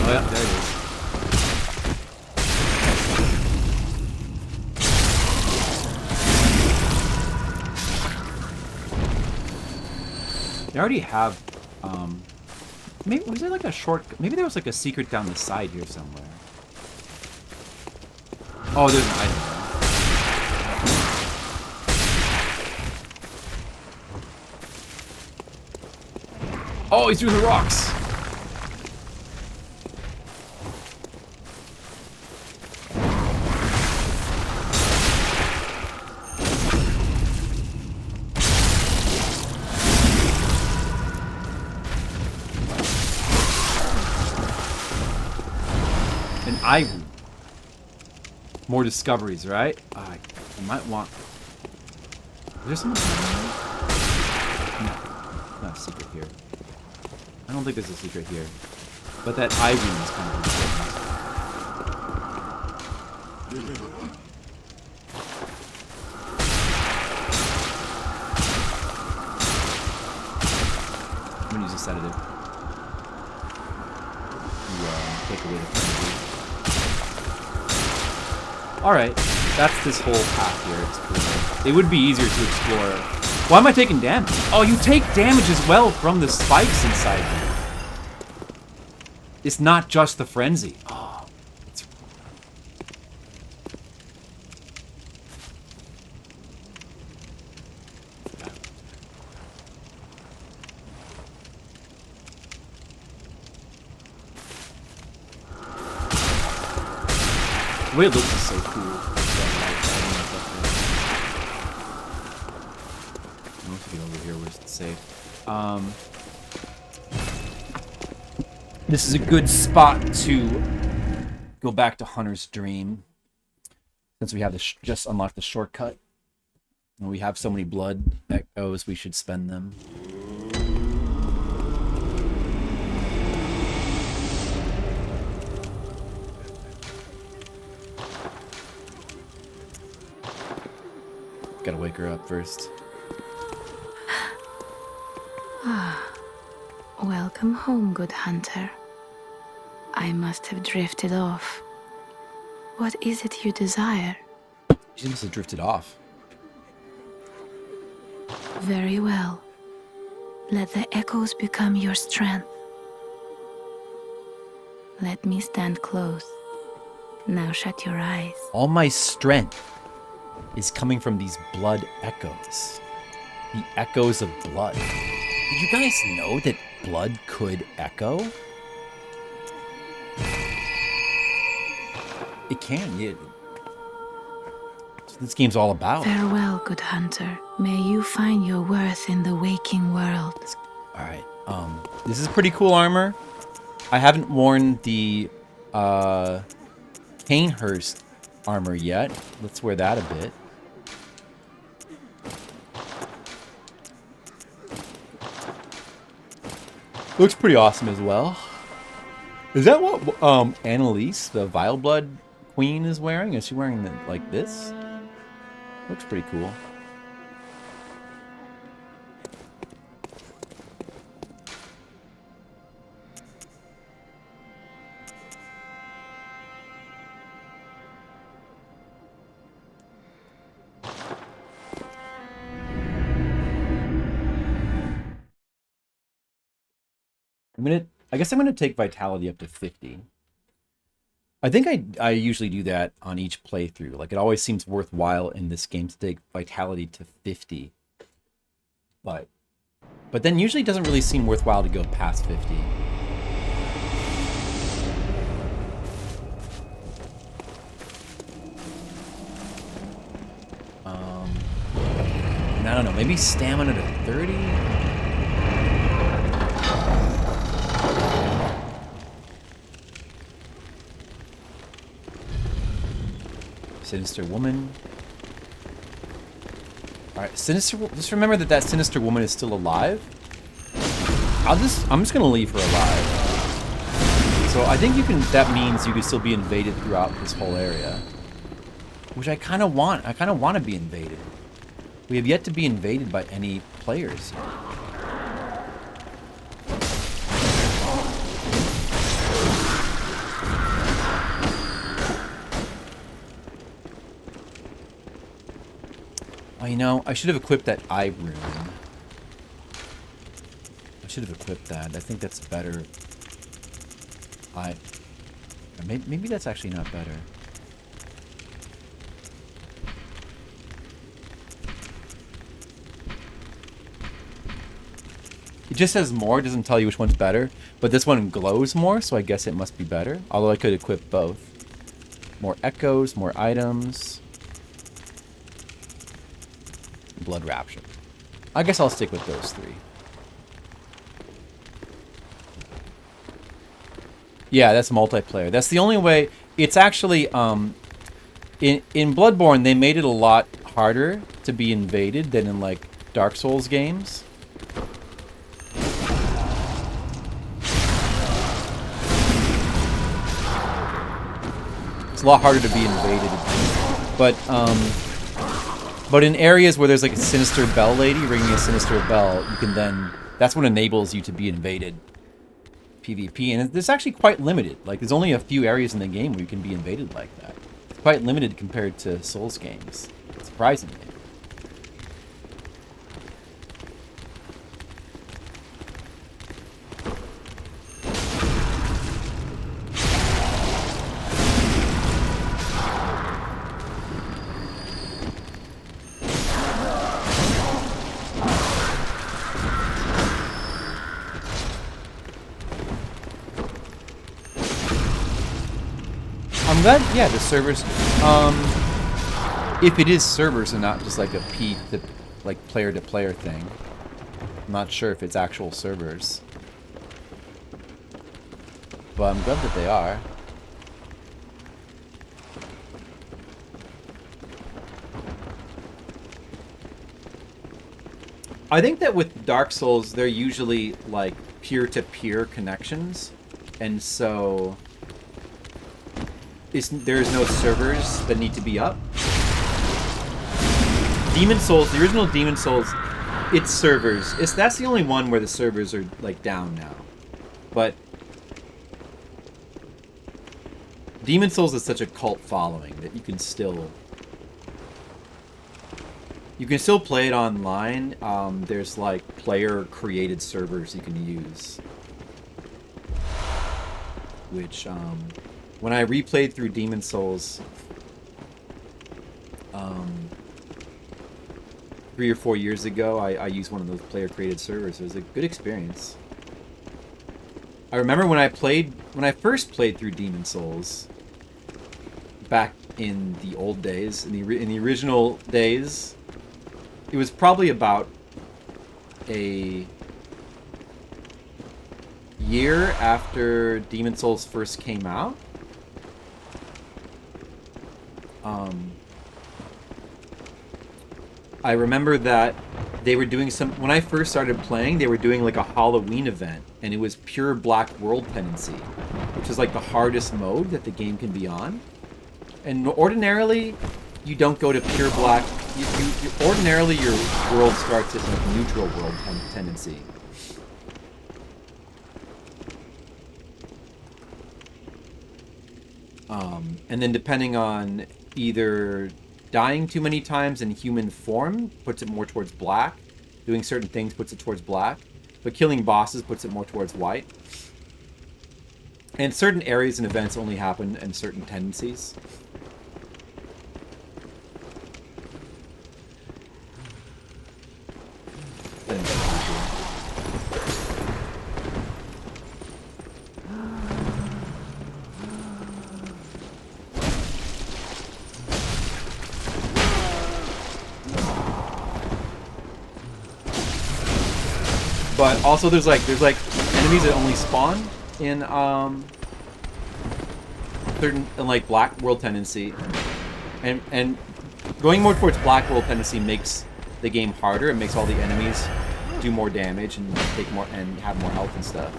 Oh yeah, there it is. They already have, maybe, was there like a short, maybe there was like a secret down the side here somewhere. Oh, there's an item there. Oh, he's through the rocks! Ivory. More discoveries, right? I might want... Is there something? No. Not a secret here. I don't think there's a secret here. But that ivory is kind of important. I'm gonna use a sedative. To take away the frenzy. Alright, that's this whole path here. It would be easier to explore. Why am I taking damage? Oh, you take damage as well from the spikes inside you. It's not just the frenzy. Oh, it's... The way it looks is so cool. I don't know if you get over here where it's safe. This is a good spot to go back to Hunter's Dream. Since we have just unlocked the shortcut. And we have so many blood echoes, we should spend them. Gotta wake her up first. Welcome home, good hunter. I must have drifted off. What is it you desire? She must have drifted off. Very well. Let the echoes become your strength. Let me stand close. Now shut your eyes. All my strength is coming from these blood echoes. The echoes of blood. Did you guys know that blood could echo? It can, yeah. That's what this game's all about. Farewell, good hunter. May you find your worth in the waking world. Alright, this is pretty cool armor. I haven't worn the, Canehurst armor yet. Let's wear that a bit. Looks pretty awesome as well. Is that what Annalise, the Vile Blood Queen, is wearing? Is she wearing the, like this? Looks pretty cool. I guess I'm gonna take vitality up to 50. I think I usually do that on each playthrough. Like, it always seems worthwhile in this game to take vitality to 50. But then usually it doesn't really seem worthwhile to go past 50. And I don't know, maybe stamina to 30? Sinister woman. Alright, just remember that sinister woman is still alive. I'm just gonna leave her alive. So I think that means you can still be invaded throughout this whole area. Which I kinda want. I kinda wanna be invaded. We have yet to be invaded by any players yet. Oh, you know, I should have equipped that eye rune. I should have equipped that. I think that's better. Maybe that's actually not better. It just says more, it doesn't tell you which one's better. But this one glows more, so I guess it must be better. Although I could equip both. More echoes, more items. Blood Rapture. I guess I'll stick with those three. Yeah, that's multiplayer. That's the only way. It's actually, in Bloodborne, they made it a lot harder to be invaded than in, like, Dark Souls games. It's a lot harder to be invaded. But in areas where there's like a sinister bell lady ringing a sinister bell, you can then... That's what enables you to be invaded PvP. And it's actually quite limited. Like, there's only a few areas in the game where you can be invaded like that. It's quite limited compared to Souls games, surprisingly. I'm glad, yeah, the servers, if it is servers and not just like a player to player thing. I'm not sure if it's actual servers. But I'm glad that they are. I think that with Dark Souls, they're usually like peer-to-peer connections, and so there's no servers that need to be up. Demon Souls, the original Demon Souls, it's servers. That's the only one where the servers are like down now. But Demon Souls is such a cult following that you can still play it online. There's like player-created servers you can use. Which, when I replayed through Demon Souls 3 or 4 years ago, I used one of those player-created servers. It was a good experience. I remember when I first played through Demon Souls, back in the old days, in the original days, it was probably about a year after Demon Souls first came out. I remember that they were doing when I first started playing, they were doing like a Halloween event, and it was pure Black World Tendency, which is like the hardest mode that the game can be on. And ordinarily, you don't go to pure Black. Ordinarily, your world starts at like neutral world tendency. And then depending on either dying too many times in human form puts it more towards black, doing certain things puts it towards black, but killing bosses puts it more towards white. And certain areas and events only happen in certain tendencies. But also there's like enemies that only spawn in certain like black world tendency, and going more towards black world tendency makes the game harder. It makes all the enemies do more damage and take more and have more health and stuff.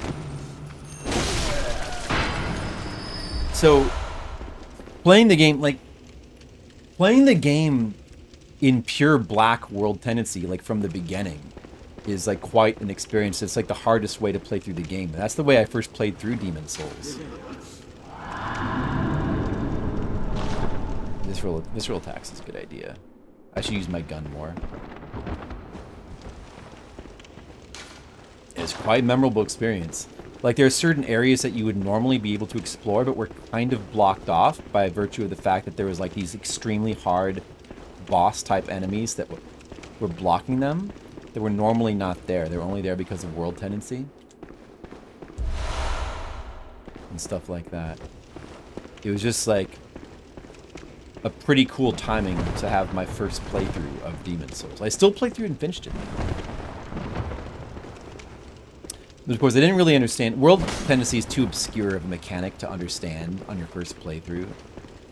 So playing the game in pure black world tendency, like from the beginning, is like quite an experience. It's like the hardest way to play through the game. That's the way I first played through Demon Souls. Visceral attacks is a good idea. I should use my gun more. It's quite a memorable experience. Like, there are certain areas that you would normally be able to explore, but were kind of blocked off by virtue of the fact that there was like these extremely hard boss type enemies that were blocking them. That were normally not there. They were only there because of world tendency. And stuff like that. It was just like a pretty cool timing to have my first playthrough of Demon Souls. I still play through and finished it. But of course, I didn't really understand. World tendency is too obscure of a mechanic to understand on your first playthrough.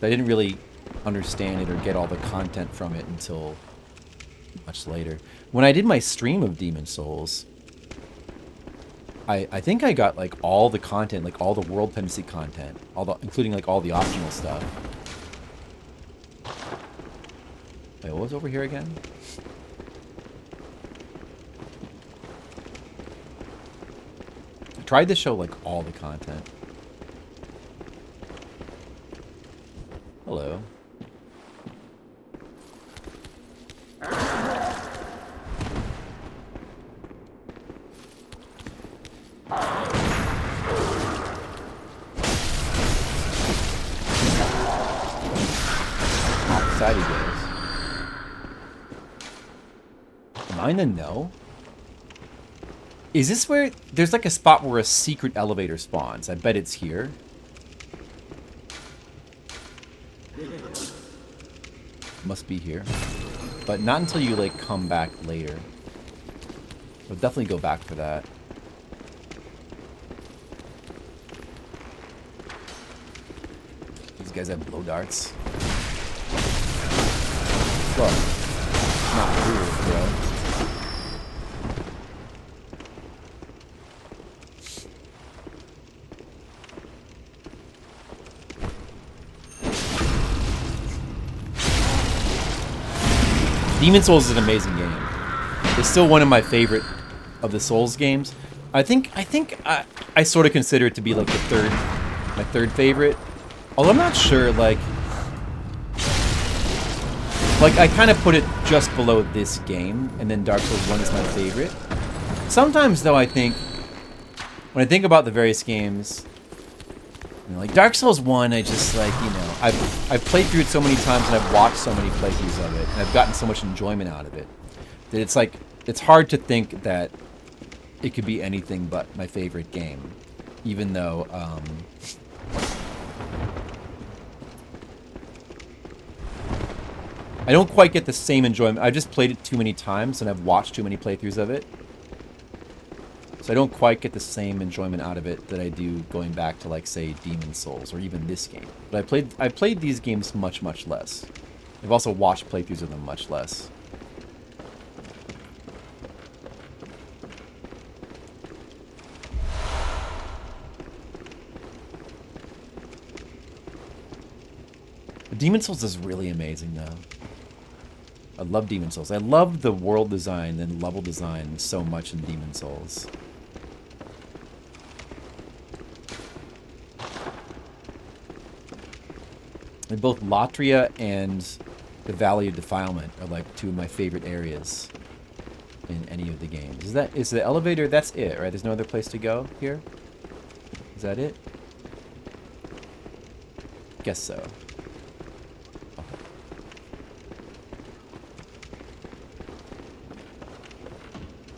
I didn't really understand it or get all the content from it until much later. When I did my stream of Demon Souls, I think I got like all the content, like all the world tendency content, including like all the optional stuff. Wait, what was over here again? I tried to show like all the content. Hello. Side he goes. Am I in the know? Is this where there's like a spot where a secret elevator spawns? I bet it's here. Must be here. But not until you like come back later. I'll definitely go back for that. These guys have blow darts. Well, not cool, bro. Demon Souls is an amazing game. It's still one of my favorite of the Souls games. I think I sort of consider it to be like my third favorite. Although I'm not sure, like I kind of put it just below this game, and then Dark Souls 1 is my favorite. Sometimes, though, I think, when I think about the various games, you know, like Dark Souls 1, I just, like, you know, I've played through it so many times, and I've watched so many playthroughs of it, and I've gotten so much enjoyment out of it, that it's like, it's hard to think that it could be anything but my favorite game, even though, I don't quite get the same enjoyment. I just played it too many times, and I've watched too many playthroughs of it. So I don't quite get the same enjoyment out of it that I do going back to, like, say, Demon Souls, or even this game. But I played these games much, much less. I've also watched playthroughs of them much less. Demon Souls is really amazing, though. I love Demon Souls. I love the world design and level design so much in Demon Souls. And both Latria and the Valley of Defilement are like two of my favorite areas. in any of the games. Is the elevator? That's it, right? There's no other place to go here. Is that it? Guess so.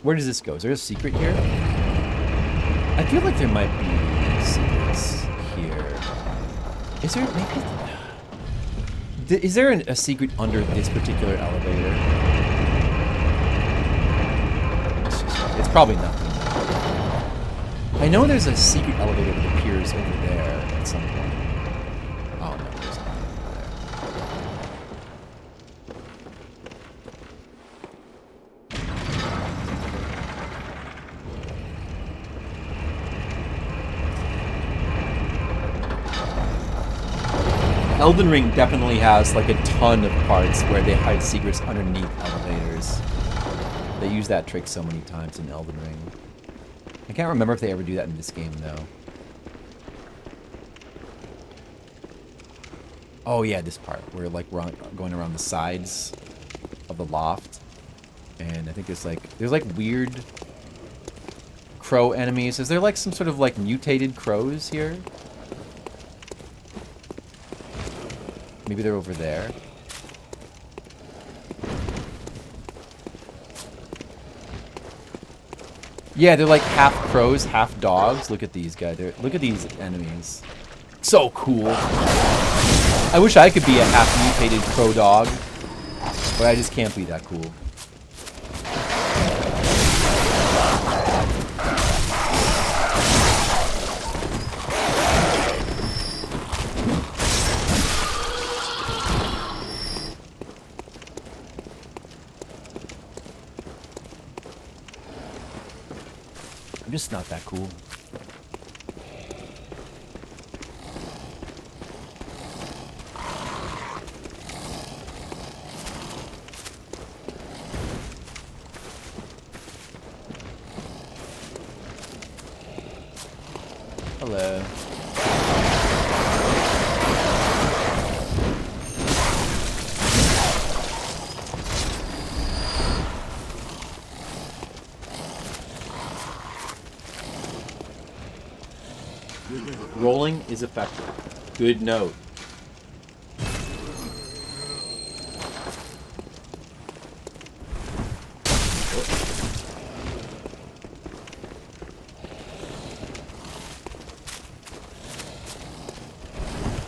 Where does this go? Is there a secret here? I feel like there might be secrets here. Is there maybe? Is there a secret under this particular elevator? It's probably nothing. I know there's a secret elevator that appears over there at some point. Oh no, there's nothing over there. Elden Ring definitely has like a ton of parts where they hide secrets underneath elevators. They use that trick so many times in Elden Ring. I can't remember if they ever do that in this game though. Oh yeah, this part where like we're going around the sides of the loft, and I think there's like weird crow enemies. Is there like some sort of like mutated crows here? Maybe they're over there. Yeah, they're like half crows, half dogs. Look at these guys. Look at these enemies. So cool. I wish I could be a half mutated crow dog, but I just can't be that cool. I'm just not that cool. Hello. Rolling is effective. Good note.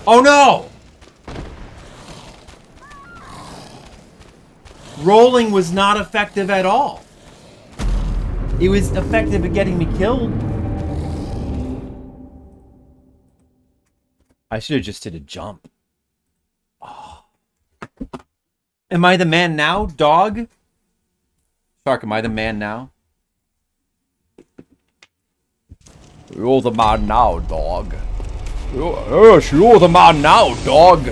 Oh no! Rolling was not effective at all. It was effective at getting me killed. I should have just did a jump. Oh. Am I the man now, dog? Shark, am I the man now? You're the man now, dog. Yes, you're the man now, dog.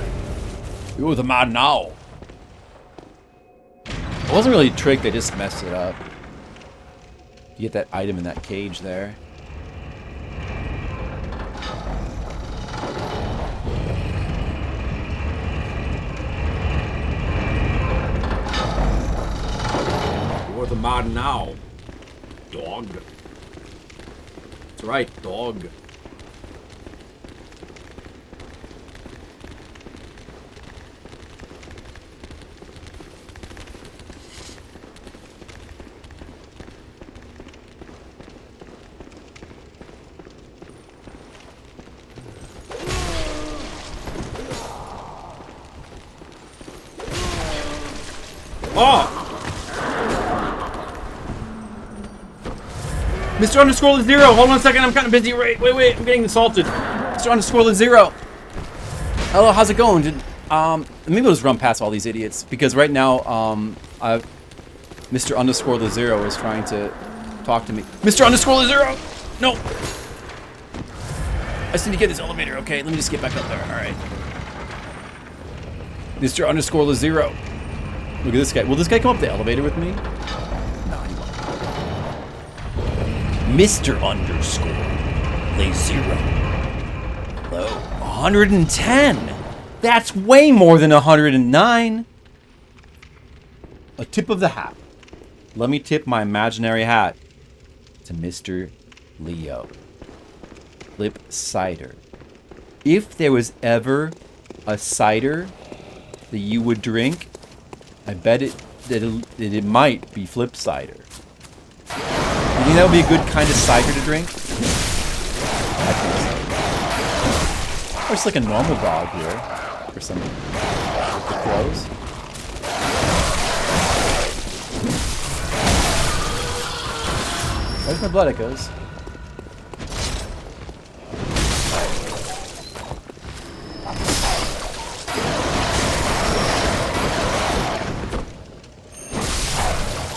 You're the man now. It wasn't really a trick, they just messed it up. You get that item in that cage there. You're the man now, dog. That's right, dog. Oh! Mr. Underscore Zero, hold on a second, I'm kind of busy. Wait, I'm getting assaulted. Mr. Underscore Zero. Hello, how's it going? Maybe we'll just run past all these idiots, because right now, Mr. Underscore Zero is trying to talk to me. Mr. Underscore Zero! No! I just need to get this elevator, okay? Let me just get back up there, alright. Mr. Underscore Zero. Look at this guy. Will this guy come up the elevator with me? No, he won't. Mr. Underscore Zero. Hello. 110. That's way more than 109. A tip of the hat. let me tip my imaginary hat to Mr. Leo. Flip cider. If there was ever a cider that you would drink, I bet that it might be flip cider. You think that would be a good kind of cider to drink? I think so. Or it's like a normal dog here. Or something. With the crows. Where's my blood echoes?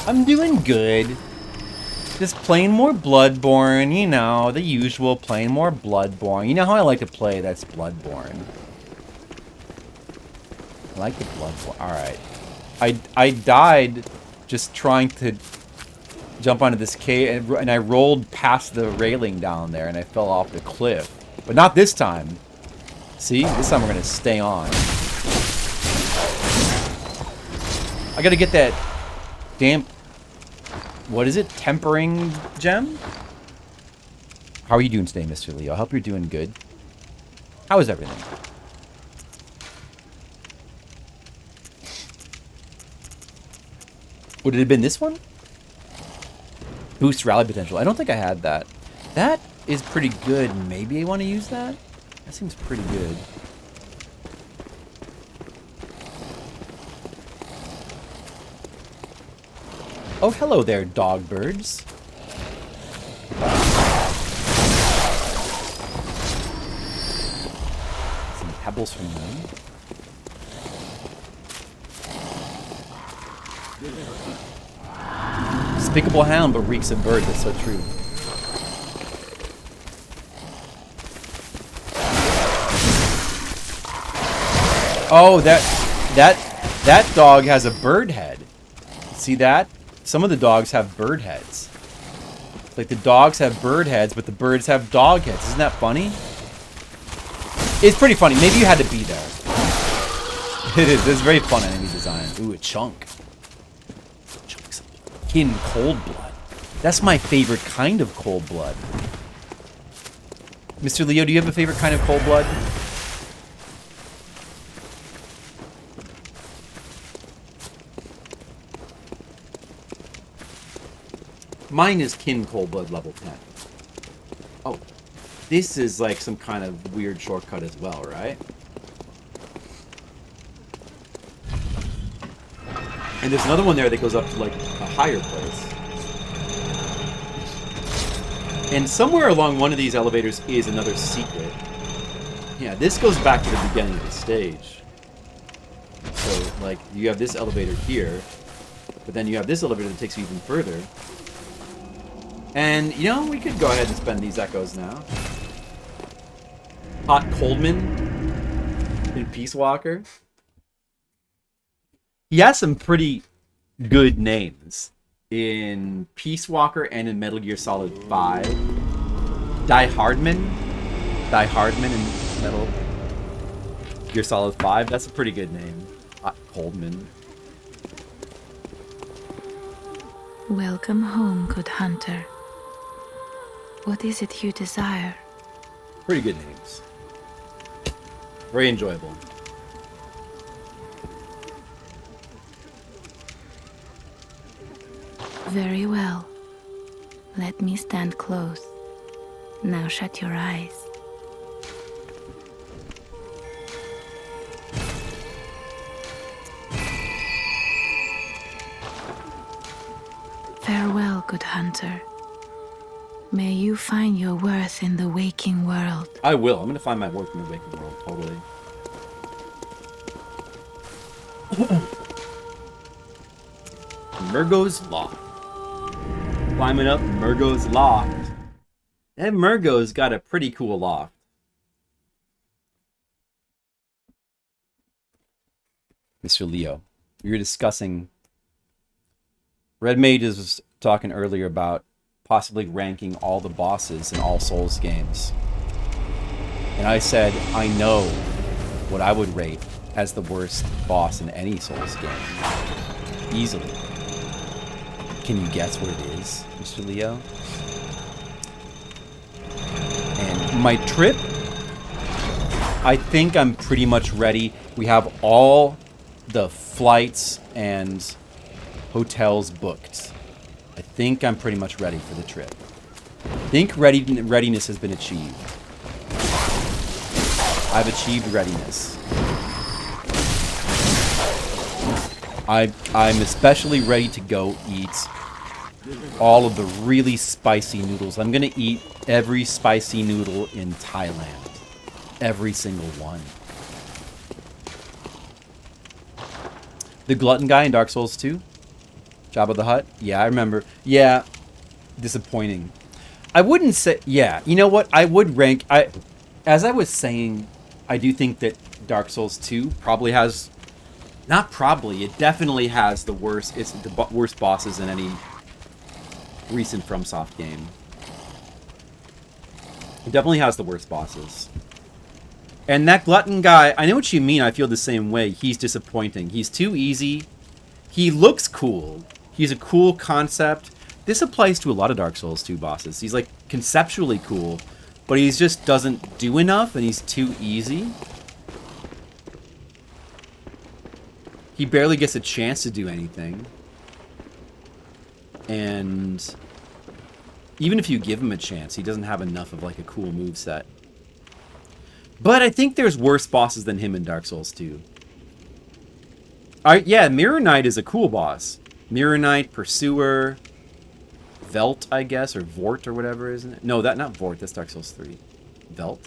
I'm doing good. Just playing more Bloodborne, you know, the usual, playing more Bloodborne. You know how I like to play, that's Bloodborne. I like the Bloodborne. Alright. I died just trying to jump onto this cave, and I rolled past the railing down there, and I fell off the cliff. But not this time. See? This time we're going to stay on. I got to get that damn... What is it? Tempering gem? How are you doing today, Mr. Leo? I hope you're doing good. How is everything? Would it have been this one? Boost rally potential. I don't think I had that. That is pretty good. Maybe I want to use that? That seems pretty good. Oh, hello there, dog birds. Some pebbles from them. Despicable hound, but reeks of bird. That's so true. Oh, that dog has a bird head. See that? Some of the dogs have bird heads. Like the dogs have bird heads, but the birds have dog heads. Isn't that funny? It's pretty funny. Maybe you had to be there. It is. It's very fun enemy design. Ooh, a chunk. Chunks of kin cold blood. That's my favorite kind of cold blood. Mr. Leo, do you have a favorite kind of cold blood? Mine is kin cold blood level 10. Oh, this is like some kind of weird shortcut as well, right? And there's another one there that goes up to like a higher place. And somewhere along one of these elevators is another secret. Yeah, this goes back to the beginning of the stage. So, like, you have this elevator here, but then you have this elevator that takes you even further. And, you know, we could go ahead and spend these echoes now. Hot Coldman in Peace Walker. He has some pretty good names in Peace Walker and in Metal Gear Solid 5. Die Hardman in Metal Gear Solid 5. That's a pretty good name. Hot Coldman. Welcome home, good hunter. What is it you desire? Pretty good names. Very enjoyable. Very well. Let me stand close. Now shut your eyes. Farewell, good hunter. May you find your worth in the waking world. I will. I'm going to find my work in the waking world, totally. Murgo's Loft. Climbing up Murgo's Loft. And Murgo's got a pretty cool loft. Mr. Leo, we were discussing... Red Mage was talking earlier about possibly ranking all the bosses in all Souls games. And I said, I know what I would rate as the worst boss in any Souls game. Easily. Can you guess what it is, Mr. Leo? And my trip, I think I'm pretty much ready. We have all the flights and hotels booked. I think I'm pretty much ready for the trip. I think readiness has been achieved. I've achieved readiness. I'm especially ready to go eat all of the really spicy noodles. I'm gonna eat every spicy noodle in Thailand. Every single one. The glutton guy in Dark Souls 2? Jabba the Hutt? Yeah, I remember. Yeah, disappointing. I wouldn't say... Yeah, you know what? I would rank... As I was saying, I do think that Dark Souls 2 probably has... Not probably. It definitely has the worst... It's the worst bosses in any recent Fromsoft game. It definitely has the worst bosses. And that glutton guy, I know what you mean. I feel the same way. He's disappointing. He's too easy. He looks cool. He's a cool concept. This applies to a lot of Dark Souls 2 bosses. He's like conceptually cool, but he just doesn't do enough, and he's too easy. He barely gets a chance to do anything. And even if you give him a chance, he doesn't have enough of like a cool moveset. But I think there's worse bosses than him in Dark Souls 2. Yeah, Mirror Knight is a cool boss. Mirror Knight, Pursuer, Velt, I guess, or Vort, or whatever, isn't it? No, not Vort, that's Dark Souls 3. Velt?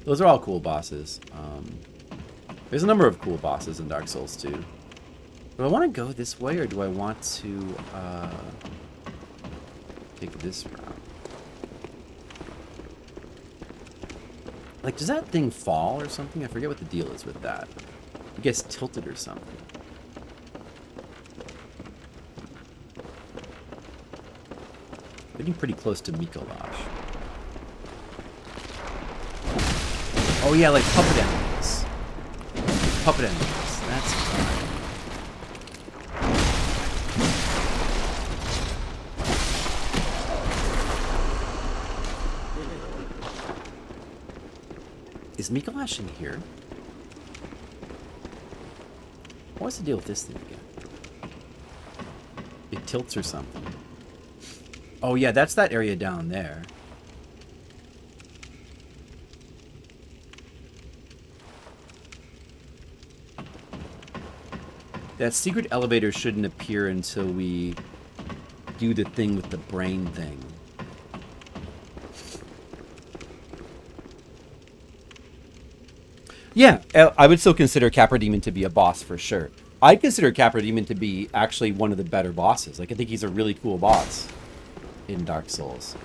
Those are all cool bosses. There's a number of cool bosses in Dark Souls 2. Do I want to go this way, or do I want to take this route? Like, does that thing fall or something? I forget what the deal is with that. It gets tilted or something. Getting pretty close to Micolash. Oh yeah, like puppet enemies. Puppet enemies. That's fine. Is Micolash in here? What's the deal with this thing again? It tilts or something. Oh yeah, that's that area down there. That secret elevator shouldn't appear until we do the thing with the brain thing. Yeah, I would still consider Capra Demon to be a boss for sure. I'd consider Capra Demon to be actually one of the better bosses. Like, I think he's a really cool boss in Dark Souls.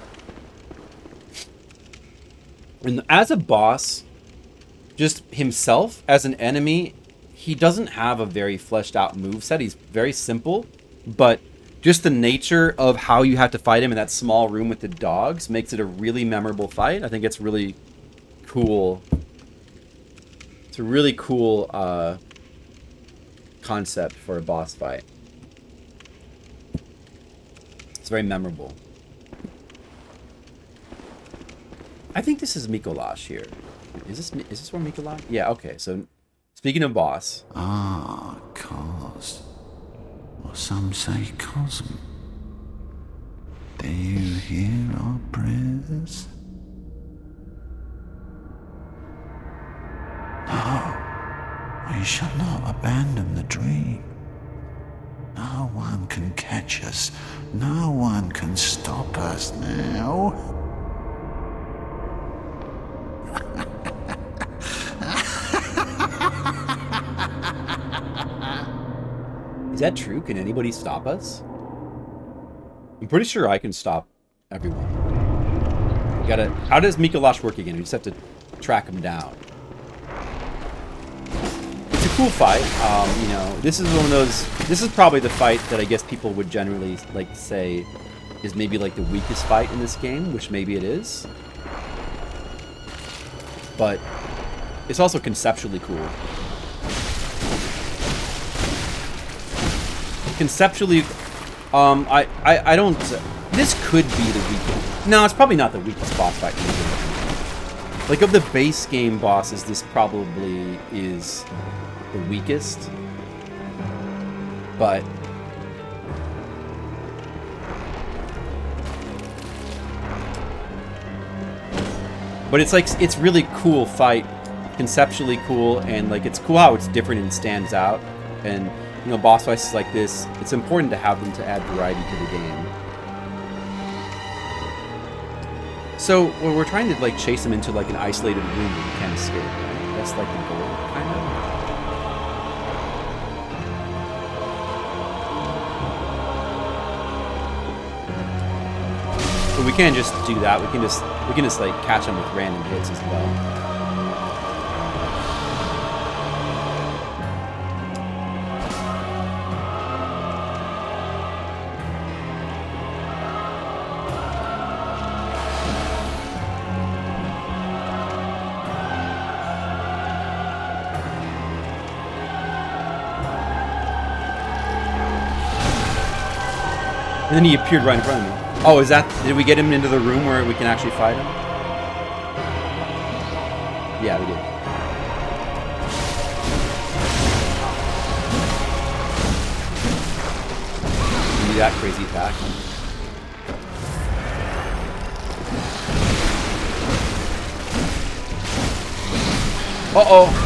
And as a boss, just himself as an enemy, he doesn't have a very fleshed out moveset. He's very simple, but just the nature of how you have to fight him in that small room with the dogs makes it a really memorable fight. I think it's really cool. It's a really cool concept for a boss fight. It's very memorable. I think this is Micolash here. Is this where Micolash? Yeah, okay. So, speaking of boss. Ah, Cos. Or some say Cosm. Do you hear our prayers? No, we shall not abandon the dream. No one can catch us. No one can stop us now. Is that true? Can anybody stop us? I'm pretty sure I can stop everyone. You gotta... How does Micolash work again? We just have to track him down. It's a cool fight. You know, this is one of those... This is probably the fight that I guess people would generally, like, say is maybe, like, the weakest fight in this game, which maybe it is. But it's also conceptually cool. conceptually, I don't. This could be the weakest. No, it's probably not the weakest boss fight in the game. Like of the base game bosses, this probably is the weakest. But it's like it's really cool fight, conceptually cool, and like it's cool how it's different and stands out. And you know, boss fights like this, it's important to have them to add variety to the game. So when we're trying to like chase them into like an isolated room that you can't escape, right? That's like the goal, kind of. But we can't just do that. We can just like catch them with random hits as well. And then he appeared right in front of me. Oh, is that... Did we get him into the room where we can actually fight him? Yeah, we did. Give me that crazy attack. Uh-oh!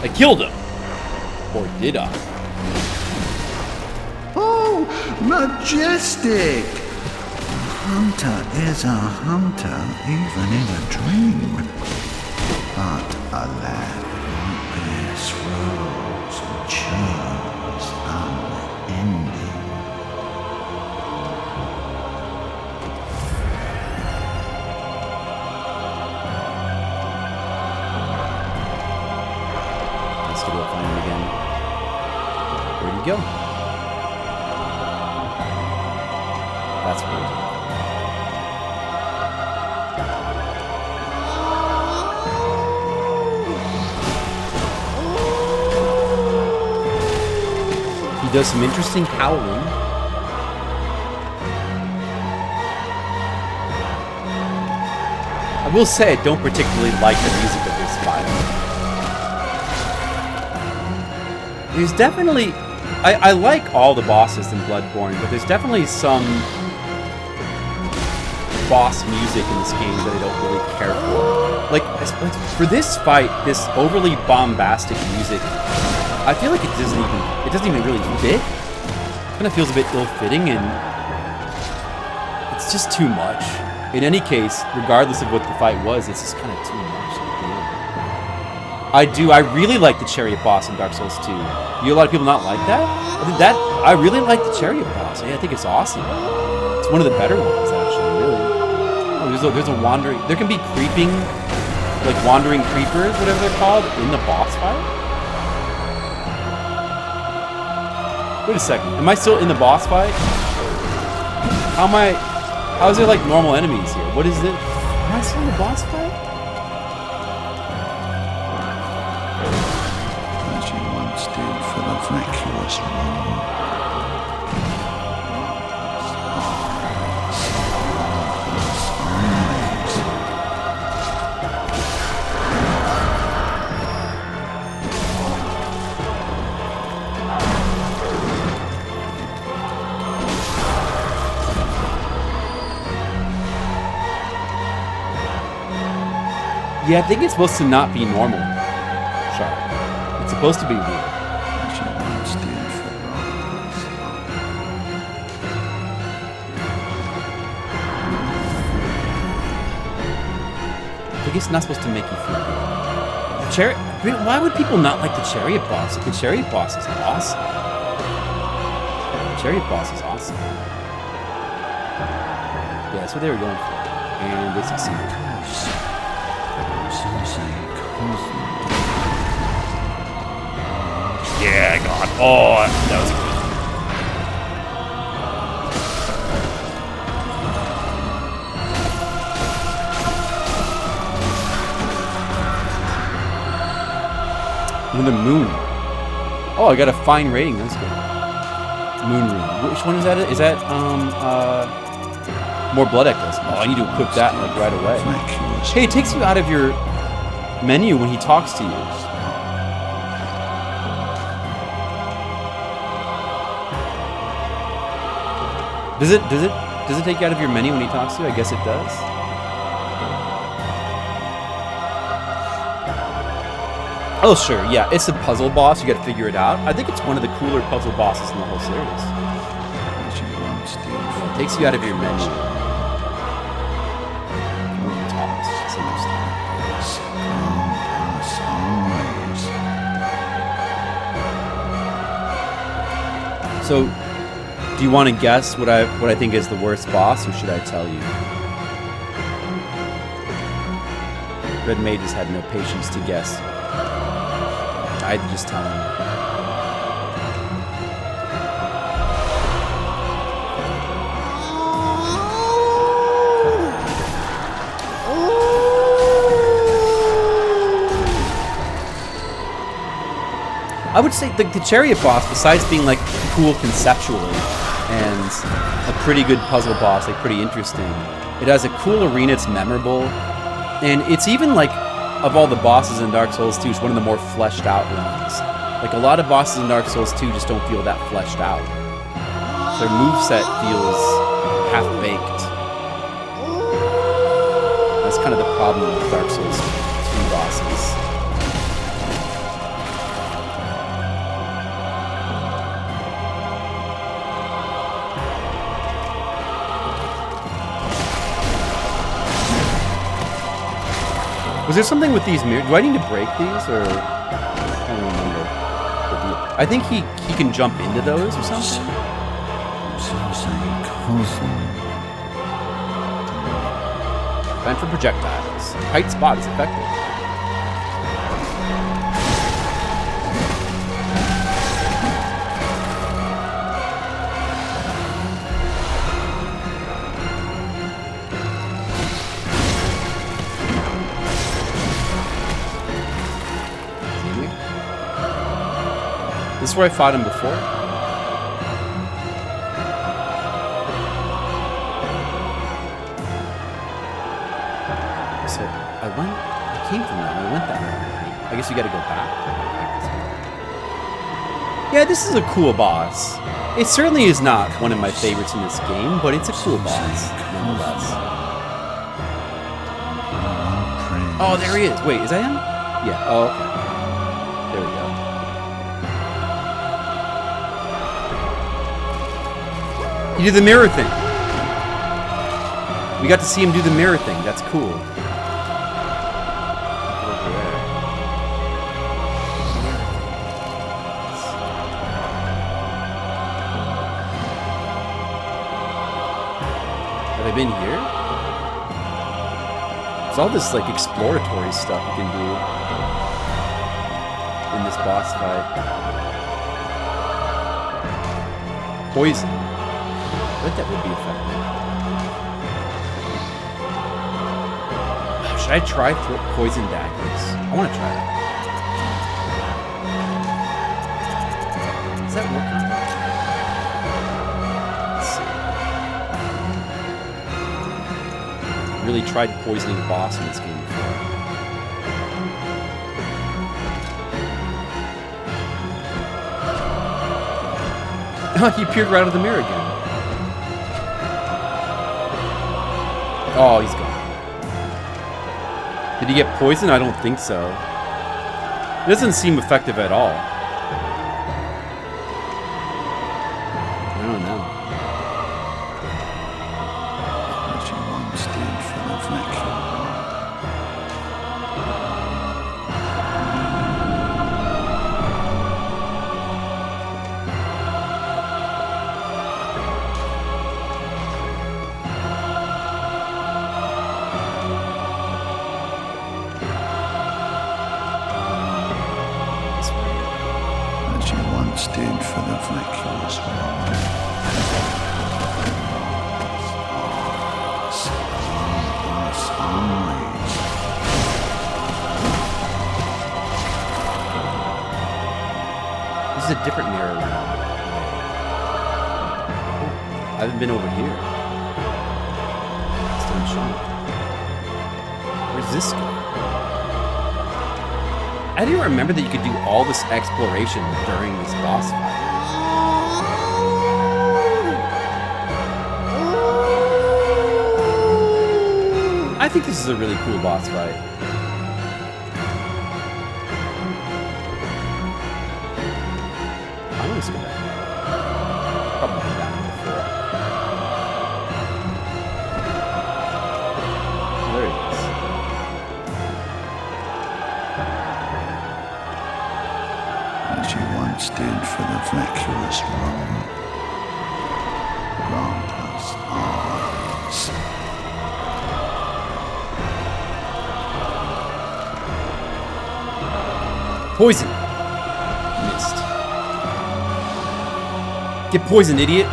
I killed him! Or did I? Oh, majestic! Hunter is a hunter even in a dream. But alas, this rose and charms unending. To go find him again. Where'd he go? That's weird. He does some interesting howling. I will say I don't particularly like the music of this file. There's definitely... I like all the bosses in Bloodborne, but there's definitely some boss music in this game that I don't really care for. Like, for this fight, this overly bombastic music, I feel like it doesn't even really fit. It kind of feels a bit ill-fitting, and it's just too much. In any case, regardless of what the fight was, it's just kind of too much. I really like the chariot boss in Dark Souls 2. A lot of people not like that? I really like the chariot boss. I think it's awesome. It's one of the better ones, actually, really. Oh, there's a wandering... There can be creeping, like wandering creepers, whatever they're called, in the boss fight? Wait a second. Am I still in the boss fight? How is there like normal enemies here? What is it? Am I still in the boss fight? For the vacuous moon. Yeah, I think it's supposed to not be normal. Sharp. It's supposed to be weird. I guess it's not supposed to make you feel good. Why would people not like the chariot boss? The chariot boss is awesome. The chariot boss is awesome. Yeah, that's what they were going for. And they succeeded. Yeah, God. Oh, that was good. Another moon. Oh, I got a fine rating. That's good. Moon rune. Which one is that? Is that more blood echoes? Oh, I need to equip that like right away. Hey, it takes you out of your menu when he talks to you. Does it take you out of your menu when he talks to you? I guess it does. Oh, sure, yeah, it's a puzzle boss. You gotta figure it out. I think it's one of the cooler puzzle bosses in the whole series. Yeah, it takes you out of your menu. So, do you want to guess what I think is the worst boss, or should I tell you? Red Mages had no patience to guess. I'd just tell him. I would say the Chariot boss, besides being like cool conceptually and a pretty good puzzle boss, like pretty interesting, it has a cool arena, it's memorable, and it's even like, of all the bosses in Dark Souls 2, it's one of the more fleshed out ones. Like a lot of bosses in Dark Souls 2 just don't feel that fleshed out. Their moveset feels half-baked. That's kind of the problem with Dark Souls 2 bosses. Was there something with these mirrors? Do I need to break these, or I don't remember. I think he can jump into those or something. Time for projectiles. Tight spot is effective. This is where I fought him before. So I came from that. I went that way. I guess you gotta go back. Yeah, this is a cool boss. It certainly is not one of my favorites in this game, but it's a cool boss, nonetheless. Oh, there he is. Wait, is that him? Yeah, oh, okay. There we go. He did the mirror thing. We got to see him do the mirror thing. That's cool. Have I been here? There's all this like exploratory stuff you can do in this boss fight. Poison. I bet that would be effective. Should I try poison daggers? I want to try that. Does that work? Let's see. Really tried poisoning a boss in this game before. He appeared right out of the mirror again. Oh, he's gone. Did he get poisoned? I don't think so. It doesn't seem effective at all. I don't know. What you once did for Lovecraftian. Did for the vacuous a different mirror room. I haven't been over here. Still shown. Where's this going? I didn't remember that you could do all this exploration during this boss fight. I think this is a really cool boss fight. I'm just gonna probably go down before. There it is. As you once did for the vacuous Rome, grant us eyes. Poison! Missed. Get poisoned, idiot!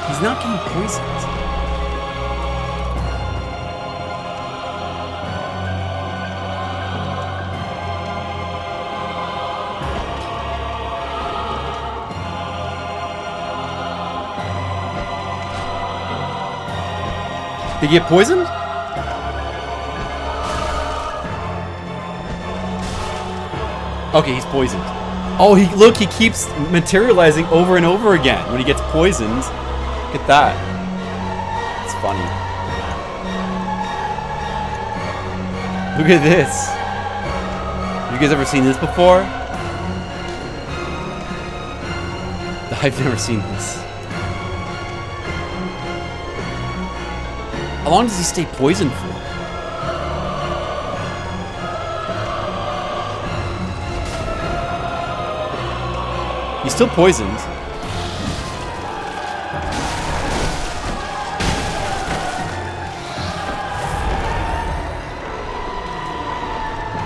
He's not getting poisoned. Did he get poisoned? Okay, he's poisoned. Oh, look, he keeps materializing over and over again when he gets poisoned. Look at that. It's funny. Look at this. You guys ever seen this before? I've never seen this. How long does he stay poisoned for? He's still poisoned.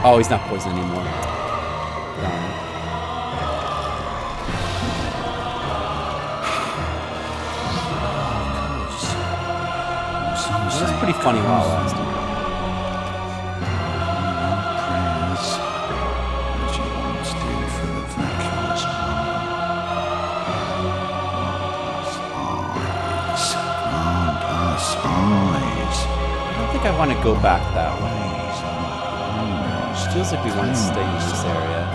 Oh, he's not poisoned anymore. Darn. It was pretty funny while it lasted. I don't think I want to go back that way. It feels like we want to stay in this area.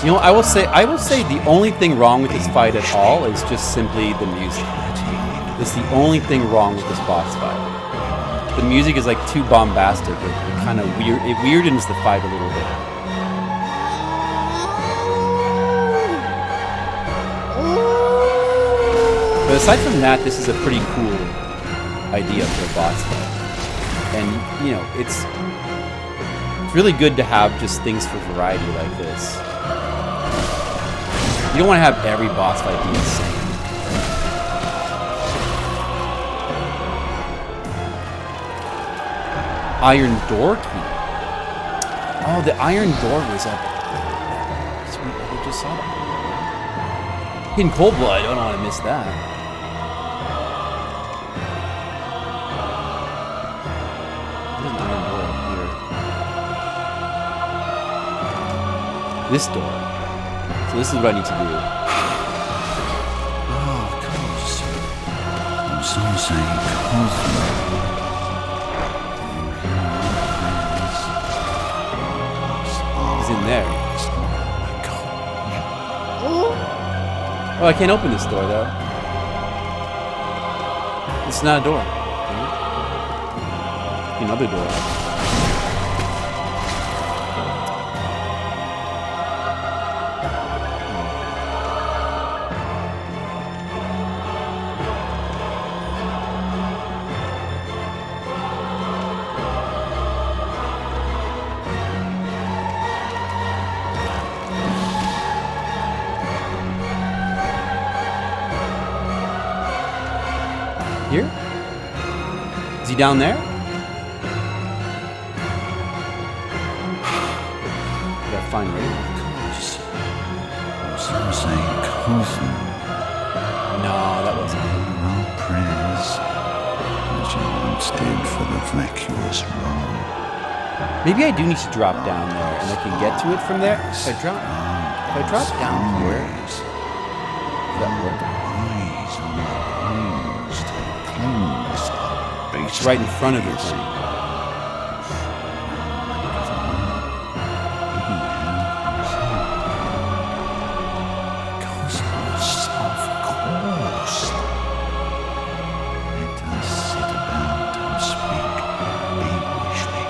You know, I will say the only thing wrong with this fight at all is just simply the music. It's the only thing wrong with this boss fight. The music is like too bombastic. It kind of weirdens the fight a little bit. But aside from that, this is a pretty cool idea for a boss fight. And, you know, it's really good to have just things for variety like this. You don't want to have every boss fight be the same. Iron door key. Oh, the iron door was up. Sweet, I just saw that. Hidden cold blood. I don't want to miss that. There's an iron door up here. This door. So this is what I need to do. Oh, of course. Some say Cosmo. He's in there. Oh, I can't open this door though. It's not a door. Another door. Here? Is he down there? fine radio. Some say cousin. No, that wasn't it. No praise, as you once did for the vacuous road. Maybe I do need to drop down there, and I can get to it from there. If I drop down here, does that work? It's right in front of the thing. Cosmos, of course. Let us sit about and speak feverishly,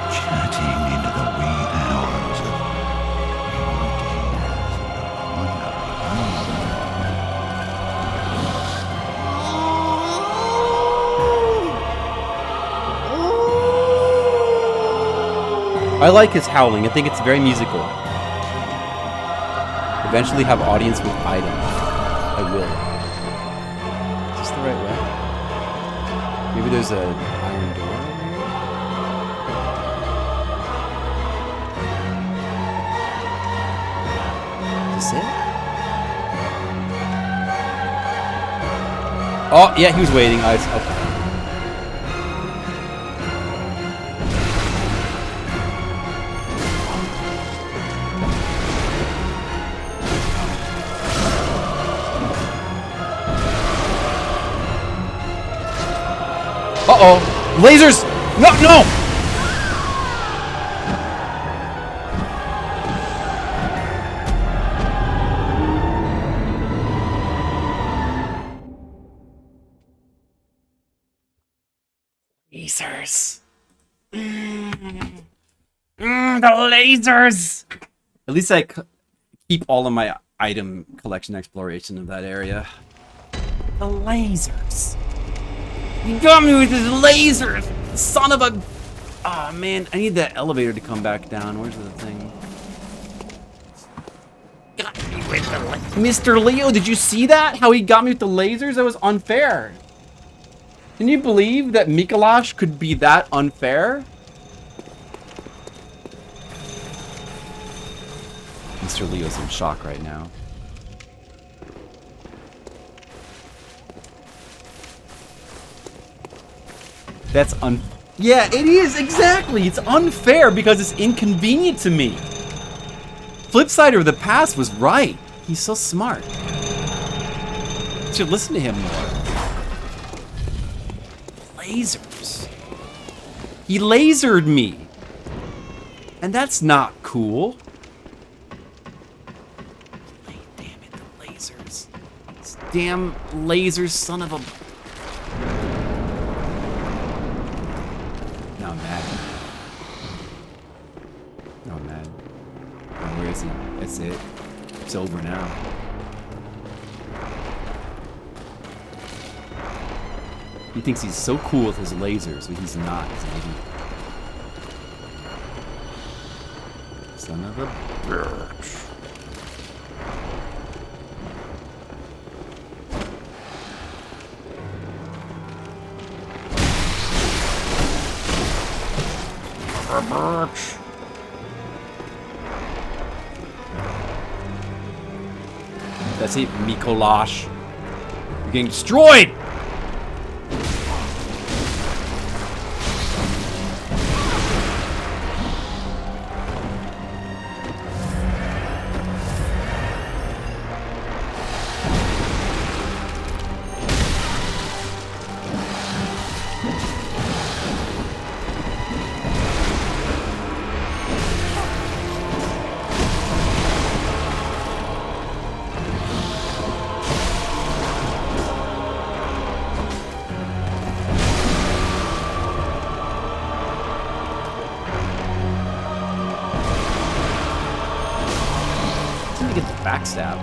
chatting into the wee hours of new ideas and the I like his howling. I think it's very musical. Eventually have audience with item. I will. Is this the right way? Maybe there's a iron door over here? Is this it? Oh, yeah, he was waiting. Okay. Uh-oh! Lasers! No, no! Lasers. The lasers! At least I keep all of my item collection exploration of that area. The lasers. You got me with his lasers! Son of a... Ah, man, I need that elevator to come back down. Where's the thing? Got me with the lasers. Mr. Leo, did you see that? How he got me with the lasers? That was unfair. Can you believe that Micolash could be that unfair? Mr. Leo's in shock right now. That's yeah, it is, exactly. It's unfair because it's inconvenient to me. Flipsider of the past was right. He's so smart. You should listen to him more. Lasers. He lasered me. And that's not cool. Damn it, the lasers. This damn lasers, son of a... Now I'm mad. Now I'm mad. Oh, where is he? That's it. It's over now. He thinks he's so cool with his lasers, but he's not. He's an idiot. Son of a bitch. That's it, Micolash. You're getting destroyed! Backstab.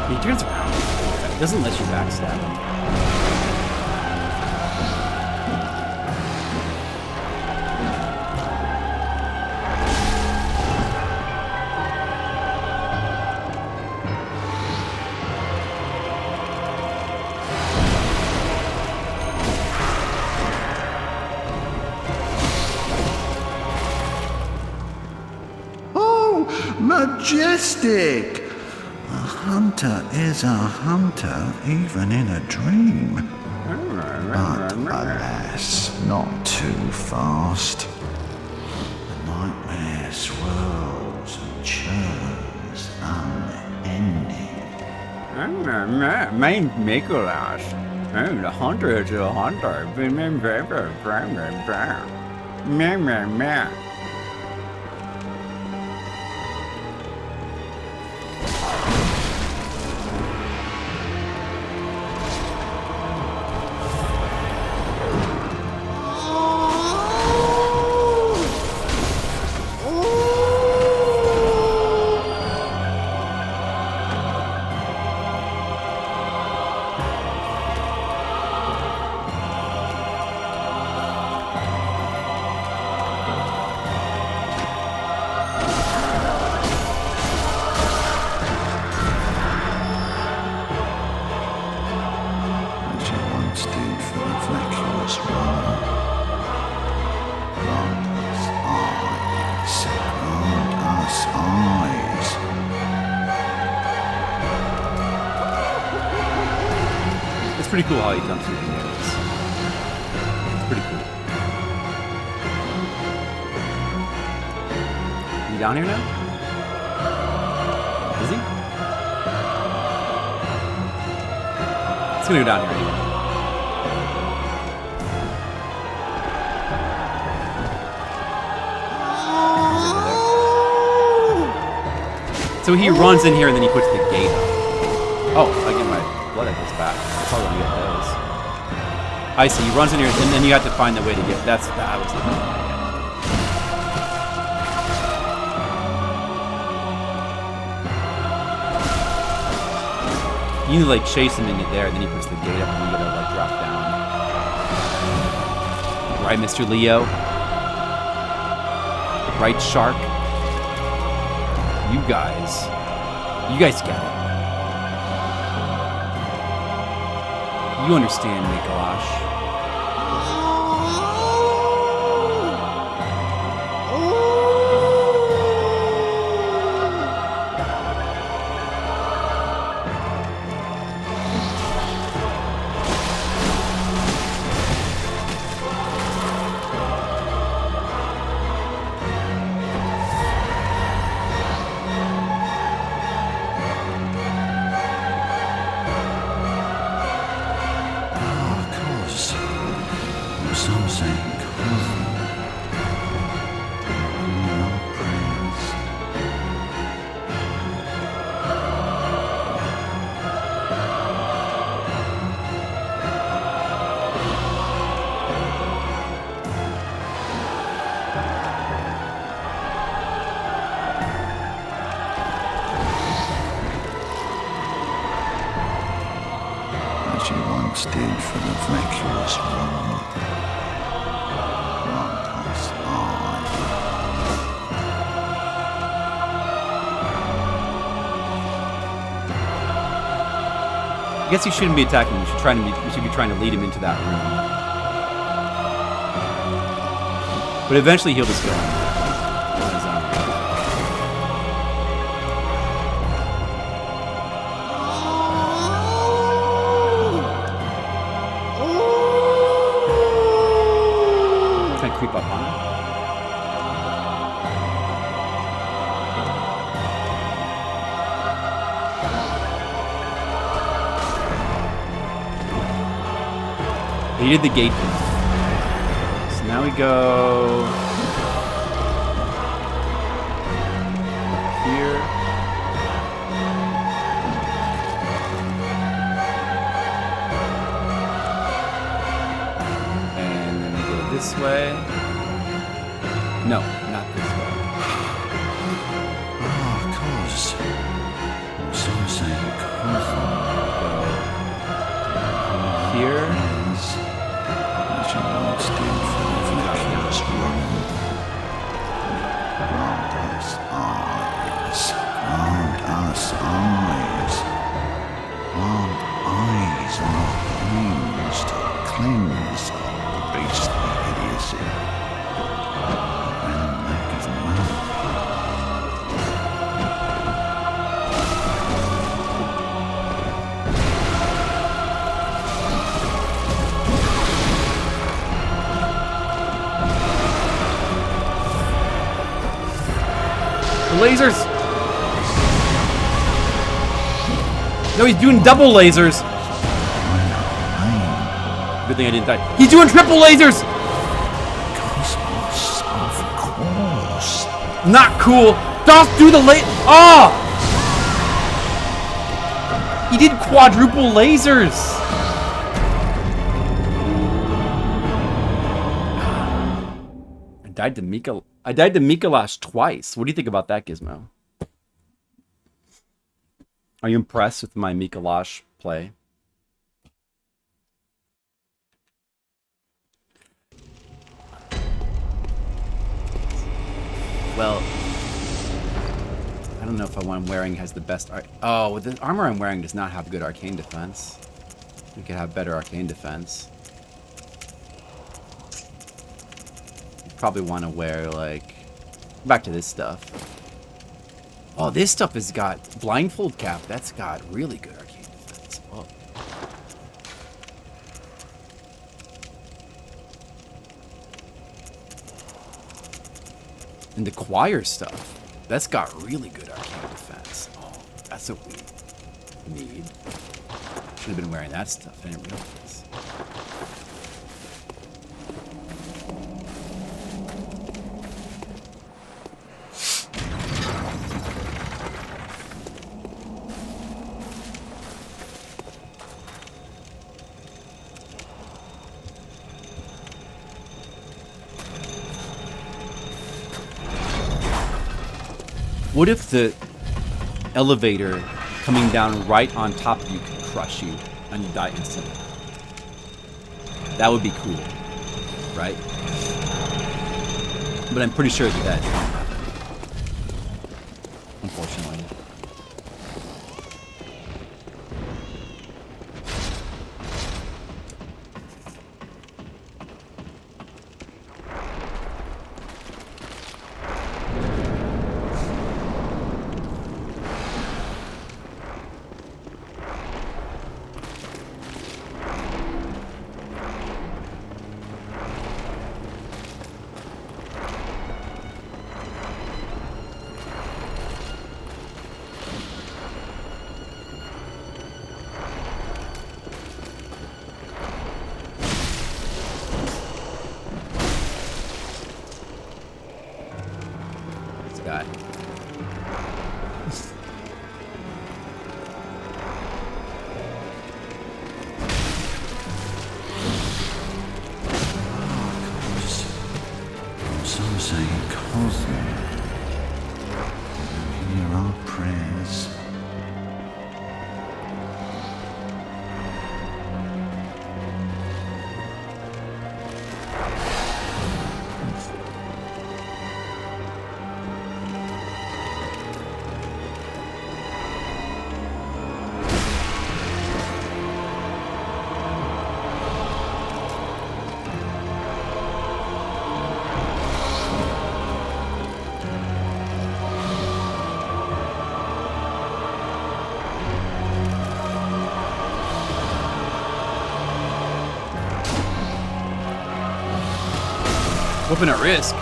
He turns around. It doesn't let you backstab him. Majestic! A hunter is a hunter even in a dream. But alas, not too fast. The nightmare swirls and churns unending. My name's Micolash. The hunter is a hunter. As you once did for the vacuous one. Grant us eyes. Grant us eyes. It's pretty cool how he jumps through the windows. It's pretty cool. You down here now? Is he? It's gonna go down here anyway. So he runs in here and then he puts the gate up. Oh, I get my blood echoes back. I'm probably gonna get those. I see. He runs in here and then you have to find the way to get. That was the one. You need to like chase him into there, and then he puts the gate up, and you gotta like drop down. Right, Mr. Leo? Right, Shark? You guys get it. You understand, Micolash. As you once did for the vacuous one. Grant us eyes. I guess you shouldn't be attacking him. You should be trying to lead him into that room. But eventually he'll just go on his own. Try to creep up on him. He did the gate thing. So now we go up here. And then we go this way. No, not this way. Ah, cause. Or some say cause. Go here. As you once did for the vacuous one. Grant us eyes. Grant us eyes. Grant eyes on our brains to cleanse the beastly idiocy. And make of man. The lasers! No, he's doing double lasers! Good thing I didn't die. He's doing triple lasers! Cosmos, of course. Not cool! Don't do the Oh! He did quadruple lasers! I died to Micolash twice. What do you think about that, Gizmo? Are you impressed with my Micolash play? Well, I don't know if the one I'm wearing has the best oh, the armor I'm wearing does not have good arcane defense. We could have better arcane defense. You probably want to wear, like... Back to this stuff. Oh, this stuff has got blindfold cap. That's got really good arcane defense. Oh. And the choir stuff, that's got really good arcane defense. Oh, that's what we need. Should have been wearing that stuff. I didn't realize. What if the elevator coming down right on top of you could crush you and you die instantly? That would be cool, right? But I'm pretty sure that that won't happen, unfortunately. Guy. Some say Cosmo. Hear our prayers. Weapon at risk.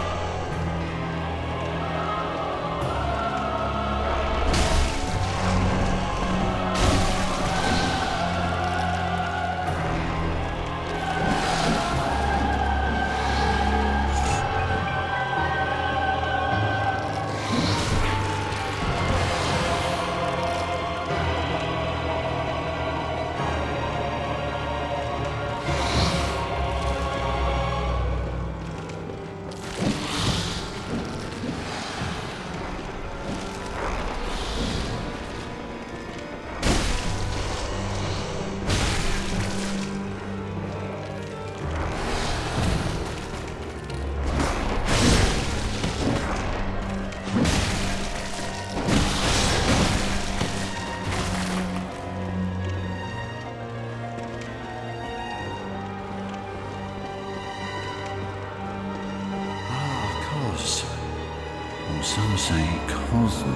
Some say Cosmo.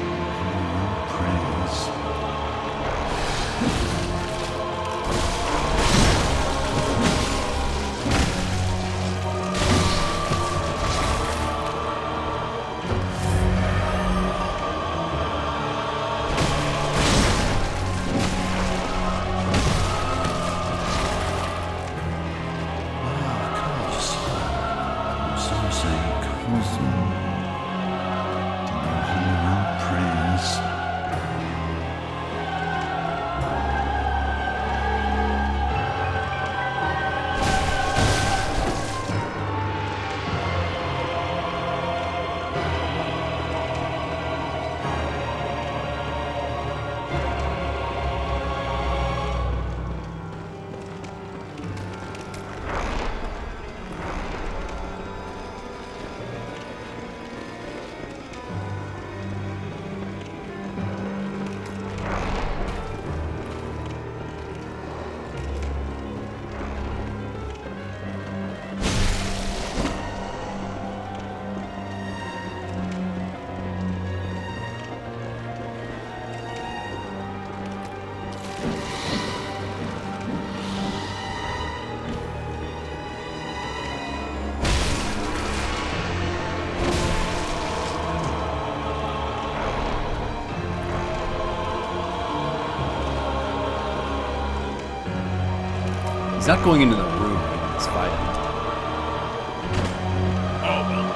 Hear our prayers. He's not going into the room like this fight. Oh, well.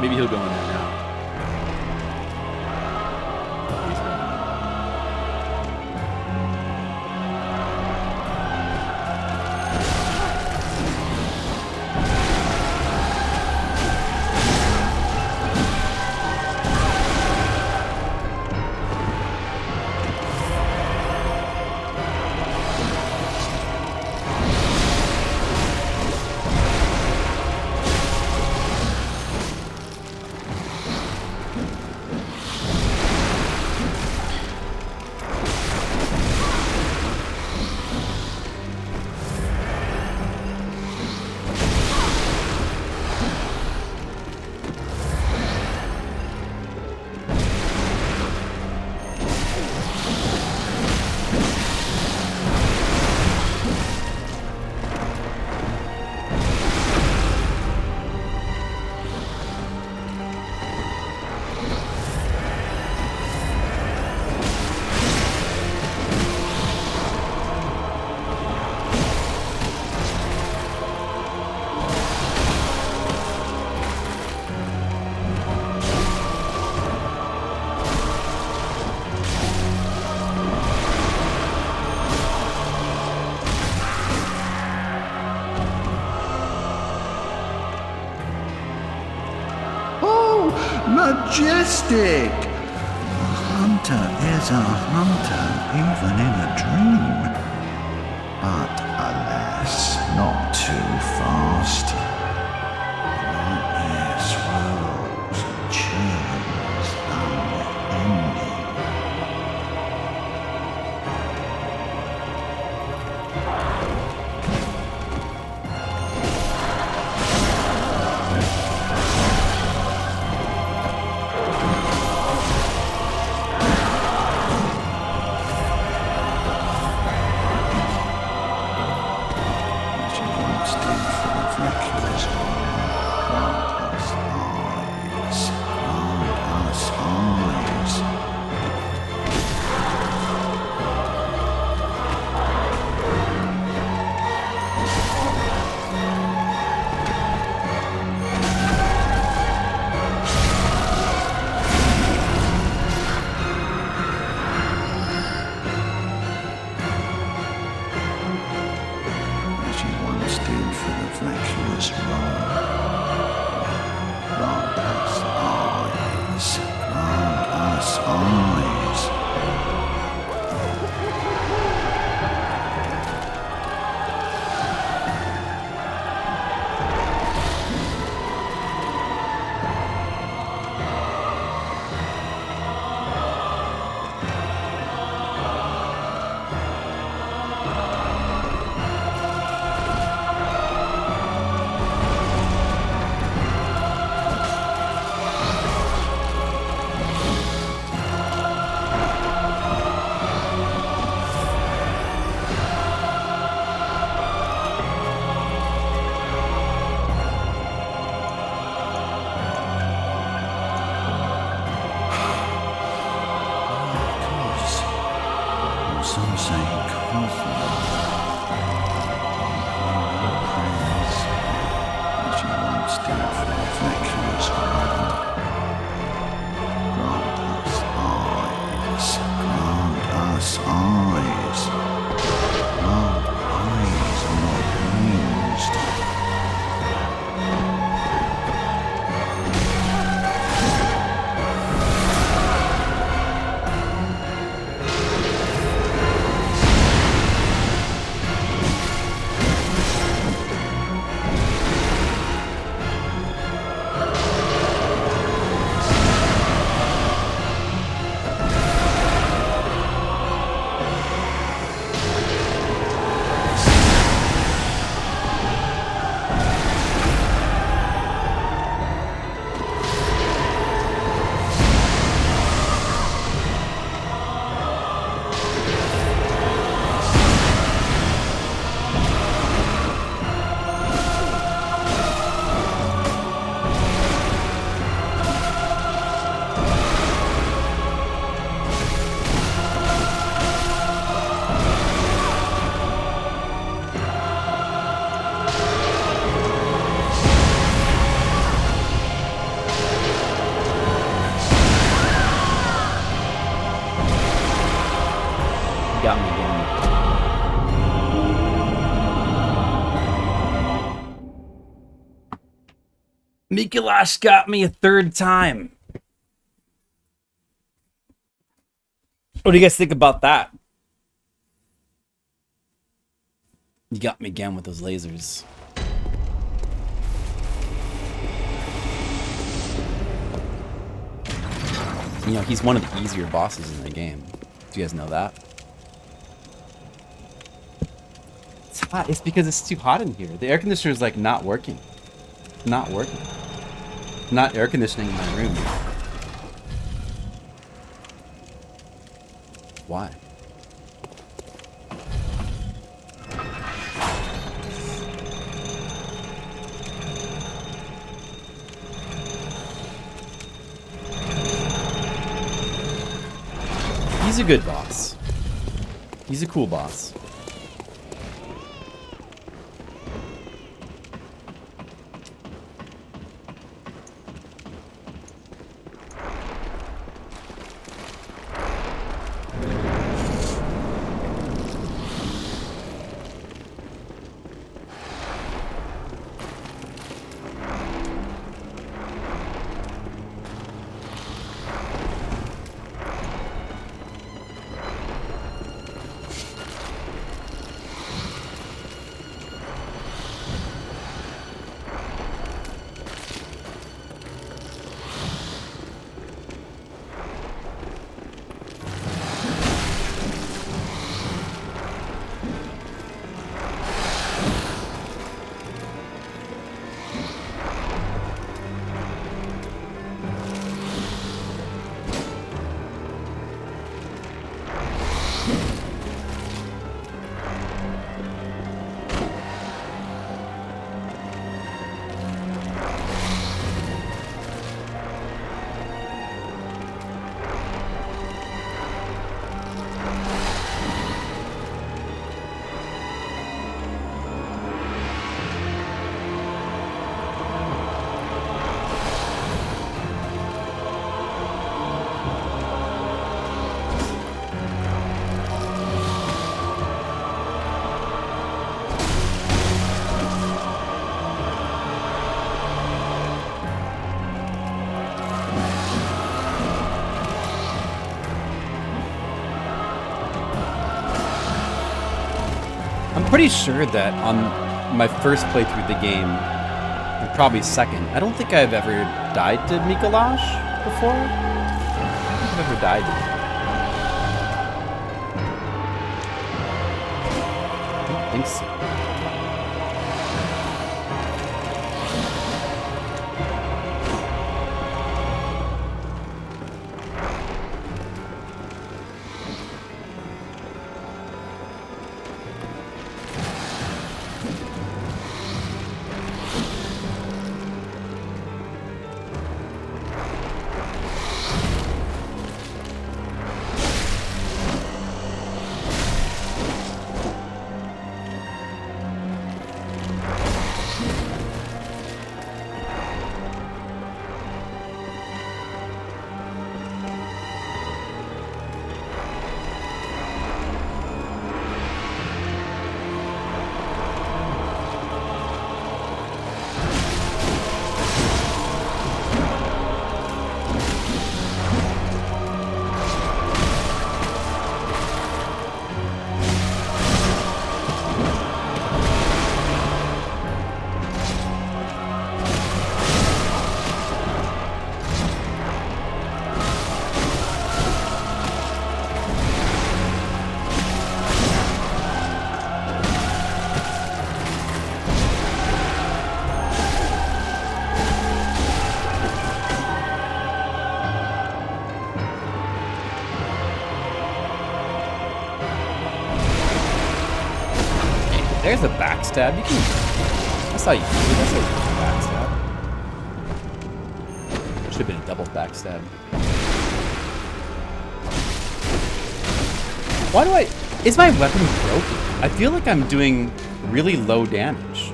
Maybe he'll go in there now. He's going. Oh, majestic! A hunter is a hunter, even in a dream. But alas, not too fast. Nightmare swirls and churns unending. Micolash got me a third time. What do you guys think about that? You got me again with those lasers. You know, he's one of the easier bosses in the game. Do you guys know that? It's hot. It's because it's too hot in here. The air conditioner is like not working. Not working. Not air conditioning in my room. Why? He's a good boss. He's a cool boss. Pretty sure that on my first playthrough of the game, and probably second, I don't think I've ever died to Micolash before. I don't think I've ever died to him. I don't think so. There's a backstab. You can. That's how you do it. That's how you do a backstab. Should have been a double backstab. Why do I? Is my weapon broken? I feel like I'm doing really low damage.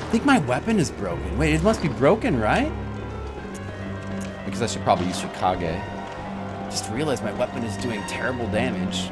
I think my weapon is broken. Wait, it must be broken, right? Because I should probably use Shikage. Just realized my weapon is doing terrible damage.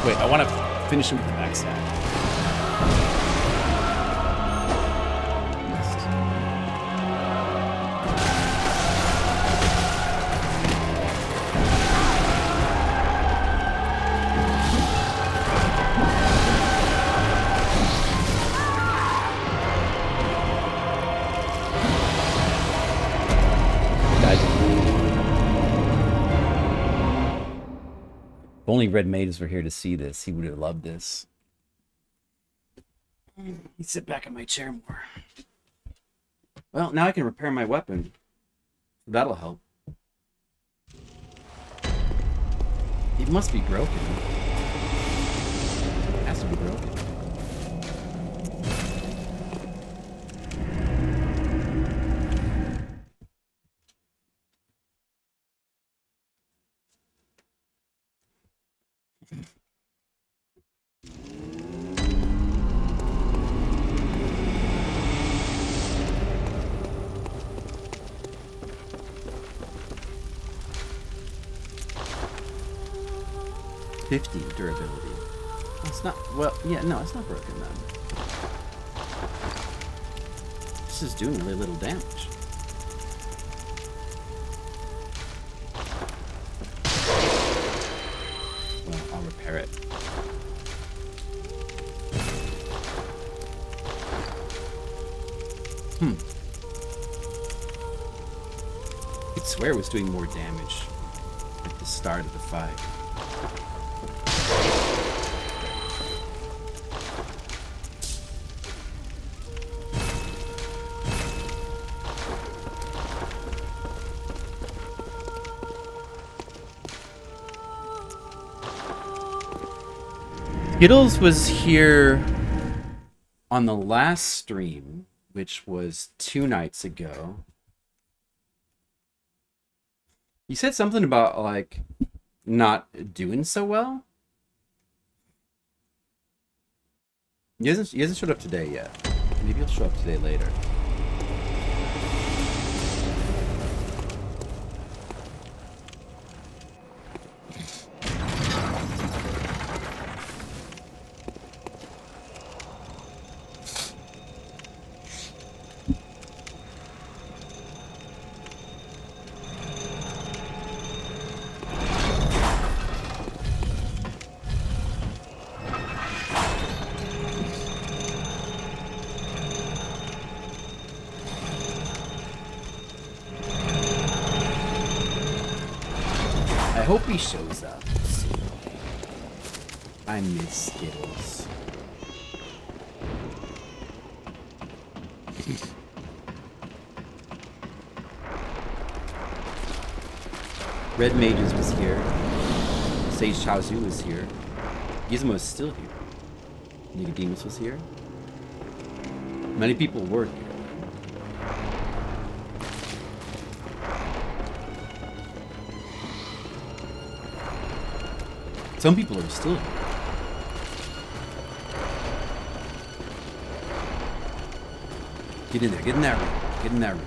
Wait, I want to finish him with the backstab. If only Red Mages were here to see this, he would have loved this. He'd sit back in my chair more. Well, now I can repair my weapon. That'll help. It must be broken. It has to be broken. Durability. It's not, well, yeah, no, it's not broken then. This is doing really little damage. Well, I'll repair it. I could swear it was doing more damage at the start of the fight. Skittles was here on the last stream, which was 2 nights ago. He said something about, like, not doing so well. He hasn't showed up today yet. Maybe he'll show up today later. I hope he shows up soon. I miss Skittles. Red Mages was here. Sage Chaozu was here. Gizmo is still here. Nicodemus was here. Many people were here. Some people are still here. Get in there. Get in that room. Get in that room.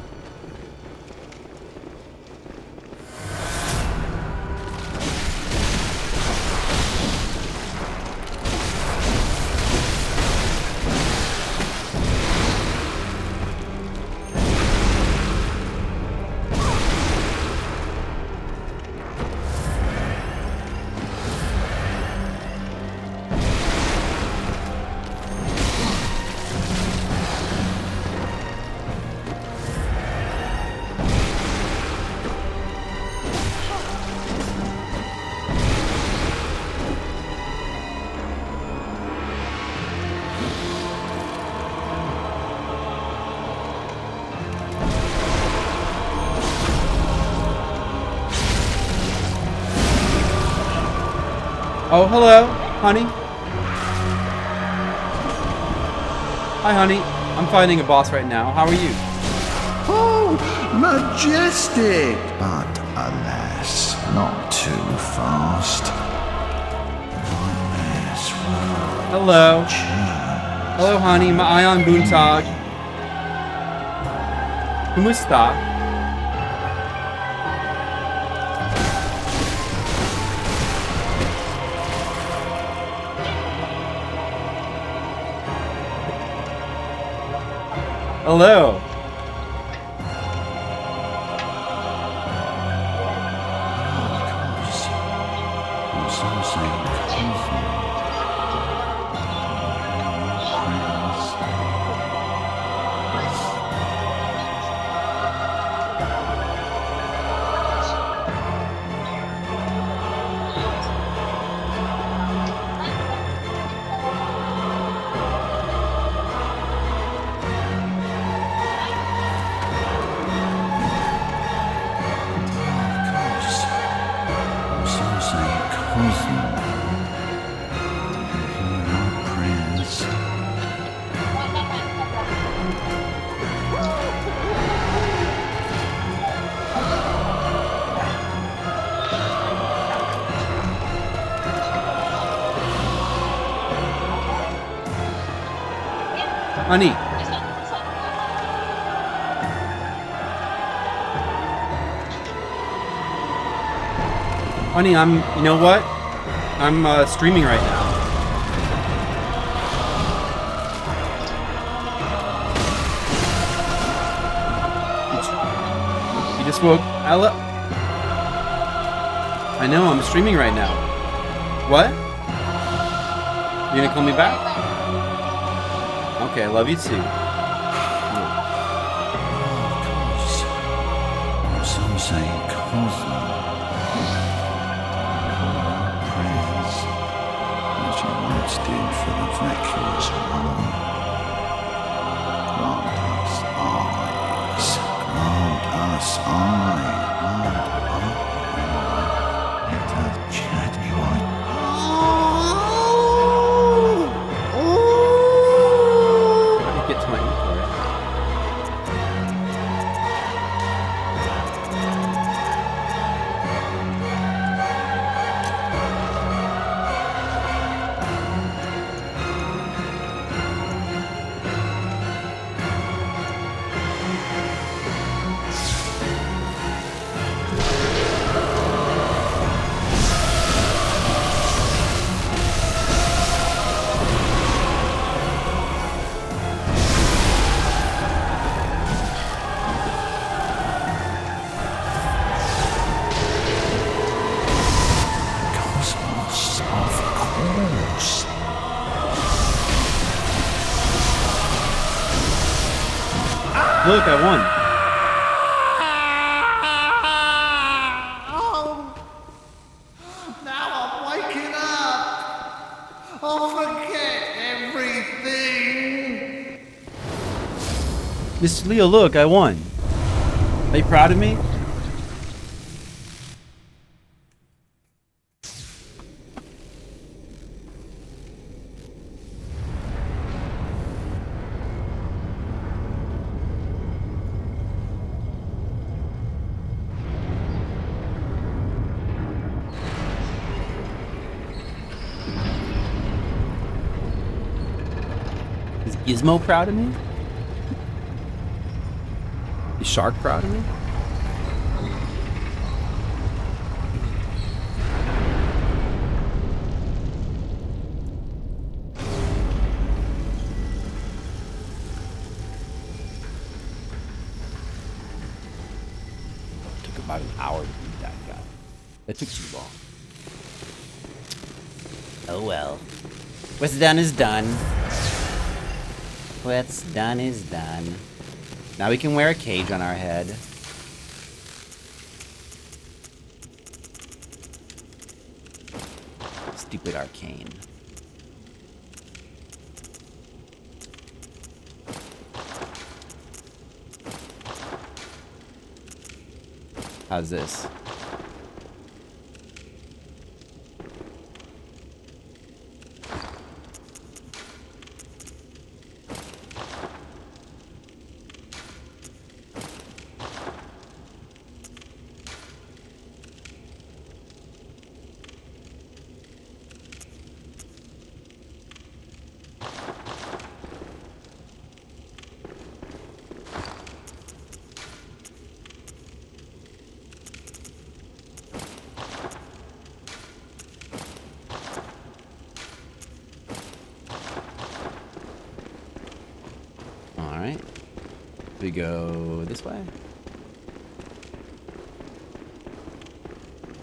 Oh, hello, honey. Hi, honey. I'm fighting a boss right now. How are you? Oh, majestic! But alas, not too fast. Nightmares will Hello. return. Hello, honey. Ma'ayan buntag. Kumusta? Hello. Some say cousin. Honey. Honey, you know what? I'm streaming right now. You just woke Ella. I know, I'm streaming right now. What? You gonna call me back? Okay, I love you too. Some say cousin. Prayers, as you once did for the vacuous one. Grant us eyes, grant us eyes, let us chatty one. Get to my inventory. Cosmos, of course. Look, I won. Now I'm waking up. I'll forget everything. Mr. Leo, look, I won. Are you proud of me? Is Gizmo proud of me? Is Shark proud of me? Took about an hour to beat that guy. That took too long. Oh well. What's done is done. What's done is done. Now we can wear a cage on our head. Stupid arcane. How's this? We go this way.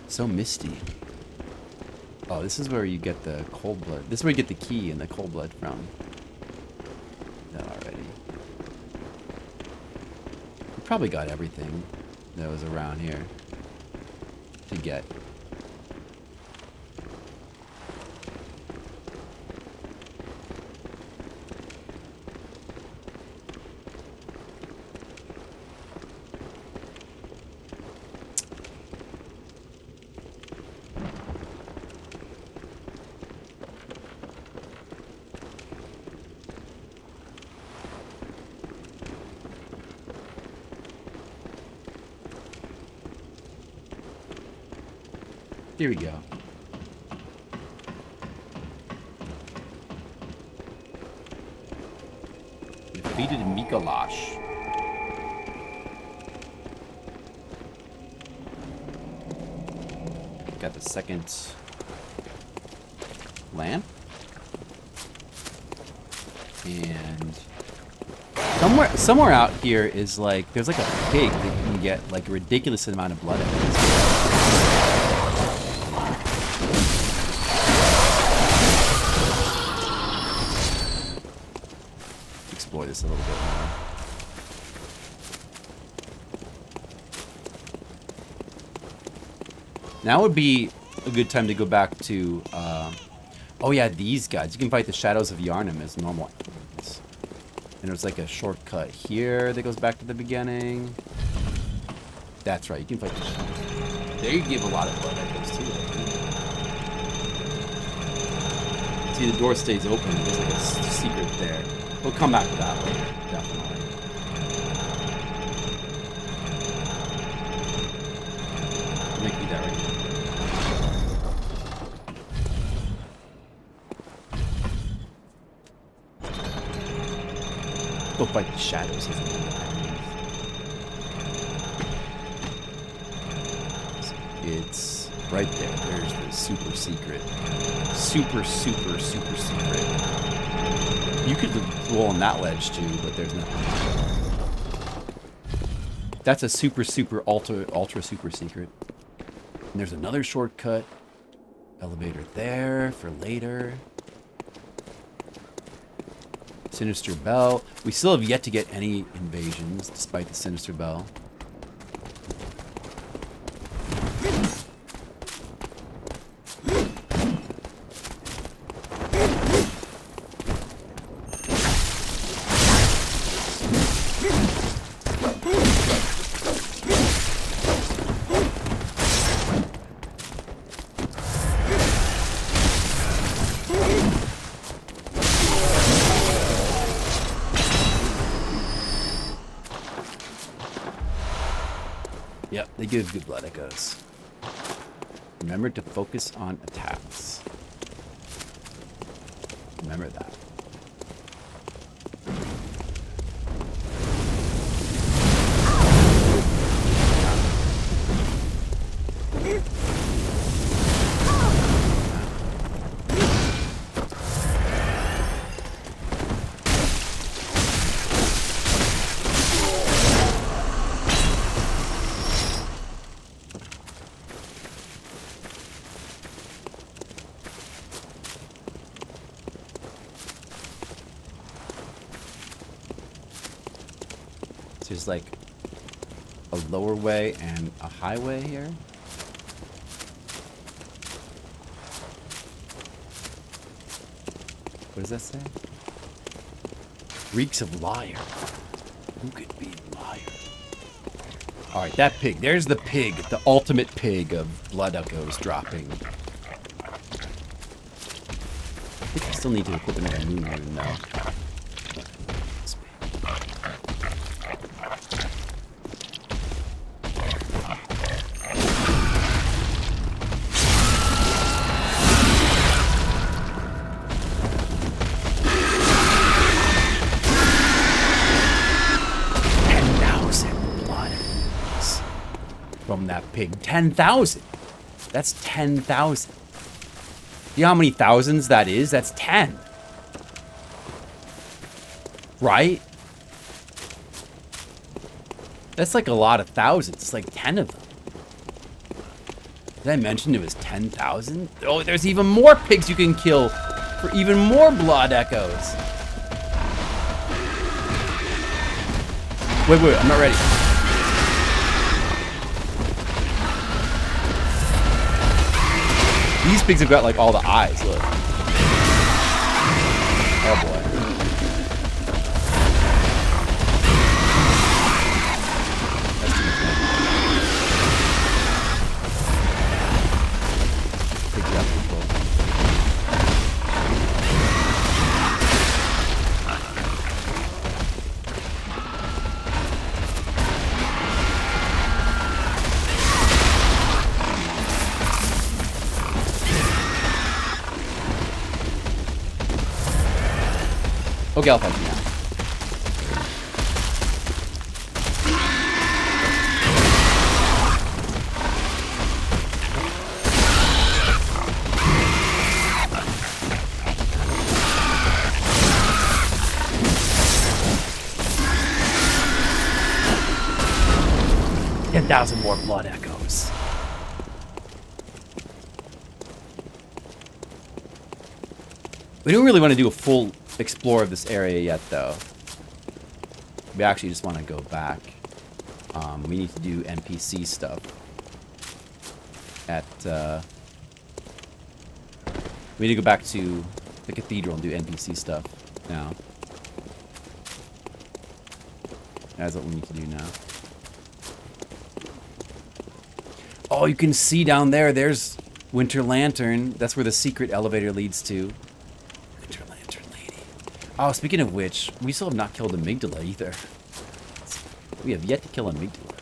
So misty. Oh, this is where you get the cold blood. This is where you get the key and the cold blood from. That already. We probably got everything that was around here to get. Here we go. Defeated Micolash. Got the second lamp. And somewhere out here is like, there's like a pig that you can get like a ridiculous amount of blood out of. Explore this a little bit more. Now would be a good time to go back to, oh yeah, these guys. You can fight the Shadows of Yharnam as normal enemies. And there's like a shortcut here that goes back to the beginning. That's right, you can fight the Shadows. They give a lot of blood echoes too. See, the door stays open. There's like a secret there. We'll come back to that later, definitely. I'm gonna do that right now. Go fight the shadows as enemies. It's right there. There's the super secret. Super secret. You could roll on that ledge too, but there's nothing. That's a super ultra super secret. And there's another shortcut. Elevator there for later. Sinister Bell. We still have yet to get any invasions, despite the Sinister Bell. Yep, they give good blood echoes. Remember to focus on attacks. Remember that. There's like a lower way and a highway here. What does that say? Reeks of liar. Who could be liar? Alright, that pig. There's the pig. The ultimate pig of blood echoes dropping. I think I still need to equip another moon rune though. From that pig. 10,000. That's 10,000. You know how many thousands that is? That's 10. Right? That's like a lot of thousands. It's like 10 of them. Did I mention it was 10,000? Oh, there's even more pigs you can kill for even more blood echoes. Wait, I'm not ready. These pigs have got like all the eyes, look. Oh boy. That's too much fun. Pigs out of control. Okay, I'll fight you now. $10,000 more blood echoes. We don't really want to do a full explore of this area yet, though. We actually just want to go back. We need to do NPC stuff at we need to go back to the cathedral and do NPC stuff now. That's what we need to do now. Oh, you can see down there, there's Winter Lantern. That's where the secret elevator leads to. Winter Lantern lady. Oh, speaking of which, we still have not killed Amygdala either. We have yet to kill Amygdala.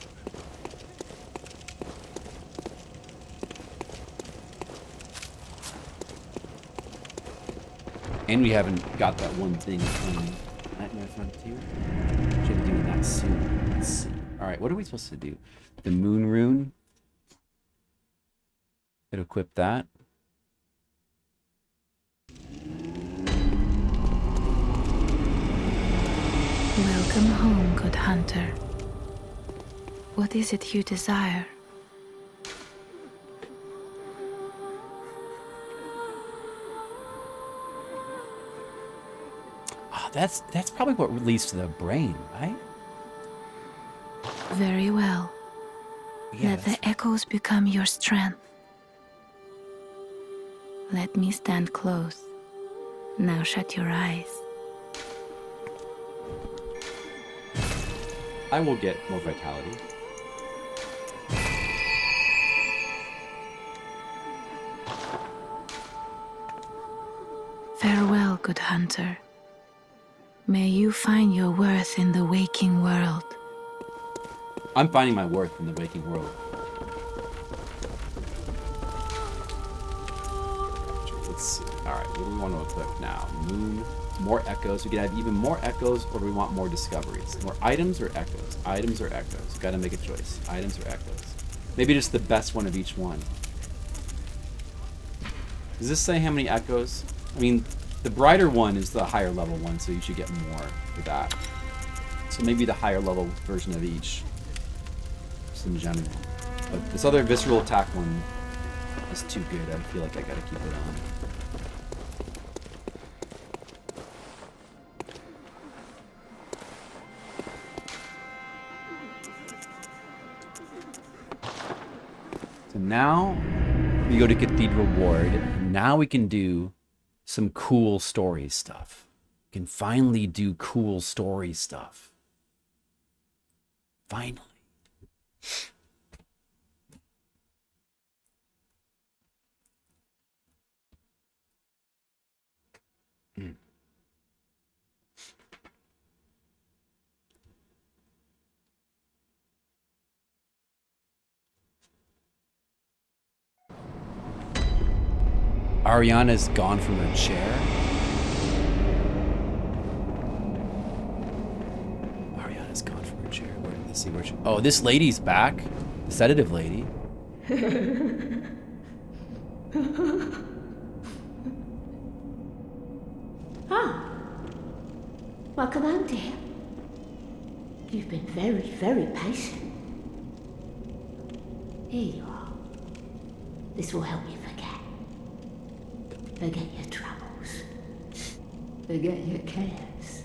And we haven't got that one thing from Nightmare Frontier. Should be doing that soon. Let's see. Alright, what are we supposed to do? The Moon Rune. Could equip that. Welcome home, good hunter. What is it you desire? Oh, that's probably what leads to the brain, right? Very well. Yeah, Let the echoes become your strength. Let me stand close. Now shut your eyes. I will get more vitality. Farewell, good hunter. May you find your worth in the waking world. I'm finding my worth in the waking world. Let's see. Alright, what do we want to equip now? Moon, more echoes. We can have even more echoes, or do we want more discoveries? More items or echoes? Items or echoes? Gotta make a choice. Items or echoes? Maybe just the best one of each one. Does this say how many echoes? I mean, the brighter one is the higher level one, so you should get more for that. So maybe the higher level version of each. Just in general. But this other visceral attack one is too good. I feel like I gotta keep it on. So now we go to Cathedral Ward, and now we can do some cool story stuff. We can finally do cool story stuff. Finally. Ariana's gone from her chair. Ariana's gone from her chair. Let's see where she... Oh, this lady's back. The sedative lady. Ah. Welcome home, dear. You've been very, very patient. Here you are. This will help you forget. Forget your troubles. Forget your cares.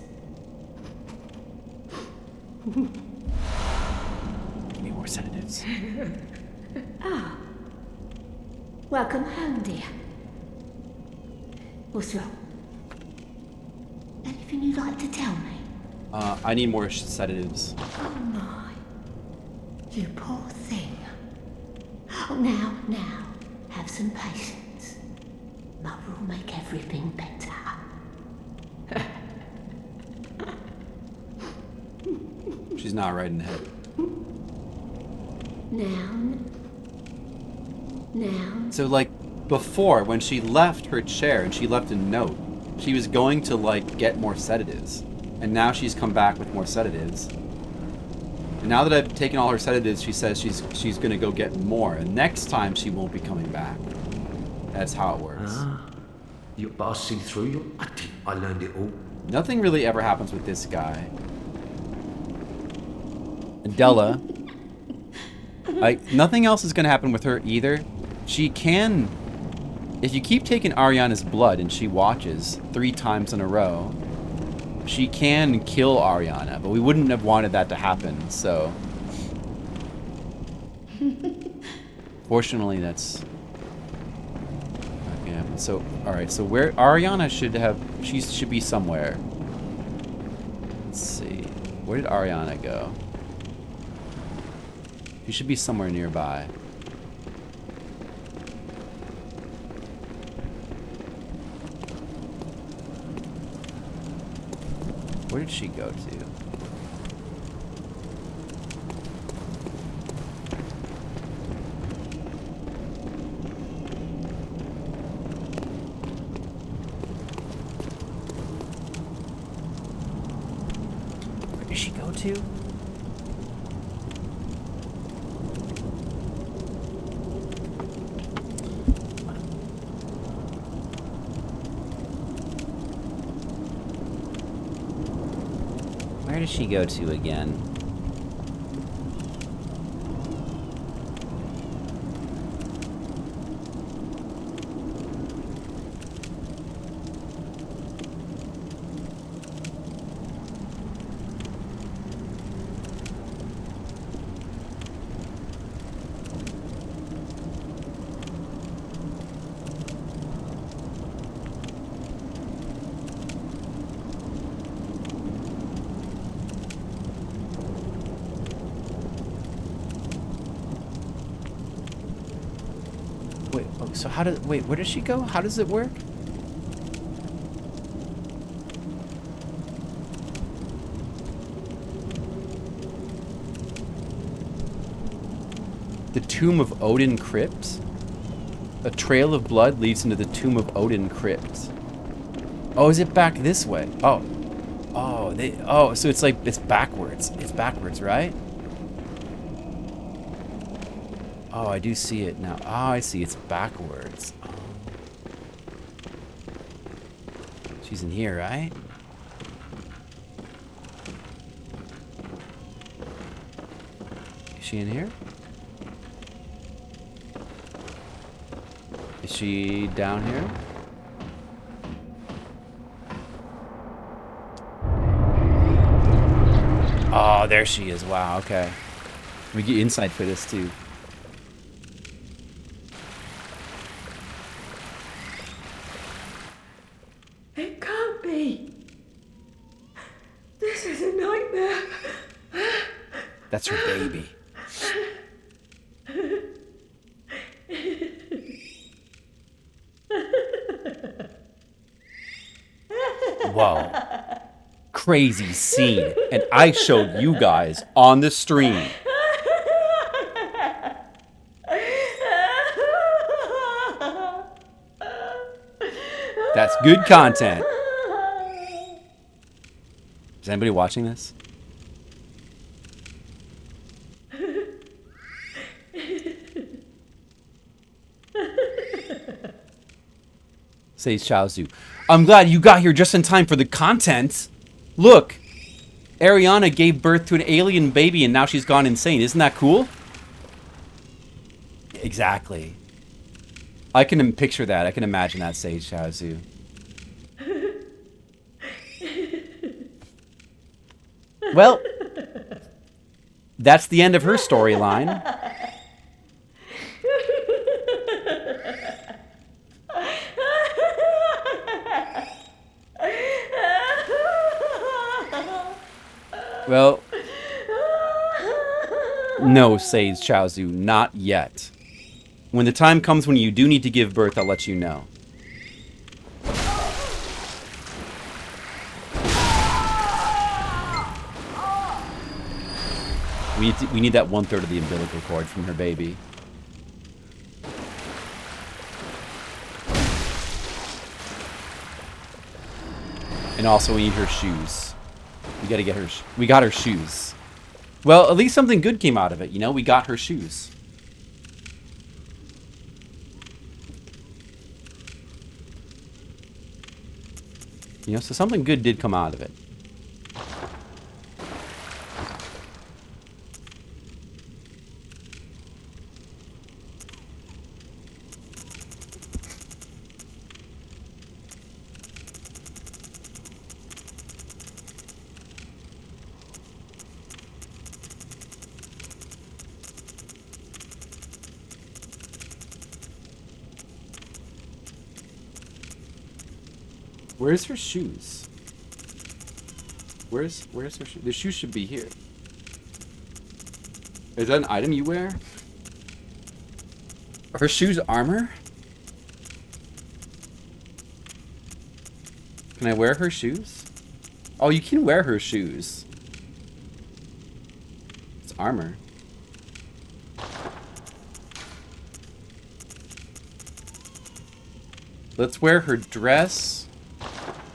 Give me more sedatives. Welcome home, dear. What's wrong? Anything you'd like to tell me? I need more sedatives. Oh my. You poor thing. Oh, now, have some patience. Mother will make everything better. She's not right in the head. Now. So, like, before, when she left her chair and she left a note, she was going to, like, get more sedatives. And now she's come back with more sedatives. And now that I've taken all her sedatives, she says she's going to go get more. And next time, she won't be coming back. That's how it works. But I see through you. I learned it all. Nothing really ever happens with this guy. Della. Nothing else is going to happen with her either. She can... If you keep taking Ariana's blood and she watches 3 times in a row, she can kill Ariana, but we wouldn't have wanted that to happen, so... Fortunately, that's... Okay, so, alright, so where... Ariana should have... She should be somewhere. Let's see. Where did Ariana go? She should be somewhere nearby. Where did she go to? Where did she go to? Where does she go to again? Wait, oh, so how did... Wait, where does she go? How does it work? The Tomb of Odin Crypt? A trail of blood leads into the Tomb of Odin Crypt. Oh, is it back this way? Oh. Oh, so it's like... It's backwards. It's backwards, right? Oh, I do see it now. Oh, I see. It's backwards. Oh. She's in here, right? Is she in here? Is she down here? Oh, there she is. Wow, okay. We get insight for this, too. It can't be. This is a nightmare. That's her baby. Whoa. Crazy scene. And I showed you guys on the stream. That's good content. Is anybody watching this? Says Chaozu. I'm glad you got here just in time for the content. Look. Ariana gave birth to an alien baby and now she's gone insane. Isn't that cool? Exactly. I can picture that. I can imagine that, Sage Shaozu. Well, that's the end of her storyline. Well, no, Sage Chaozu, not yet. When the time comes when you do need to give birth, I'll let you know. We need that 1/3 of the umbilical cord from her baby. And also we need her shoes. We gotta get her. We got her shoes. Well, at least something good came out of it. You know, we got her shoes. You know, so something good did come out of it. Where's her shoes? Where's her shoes? The shoes should be here. Is that an item you wear? Are her shoes armor? Can I wear her shoes? Oh, you can wear her shoes. It's armor. Let's wear her dress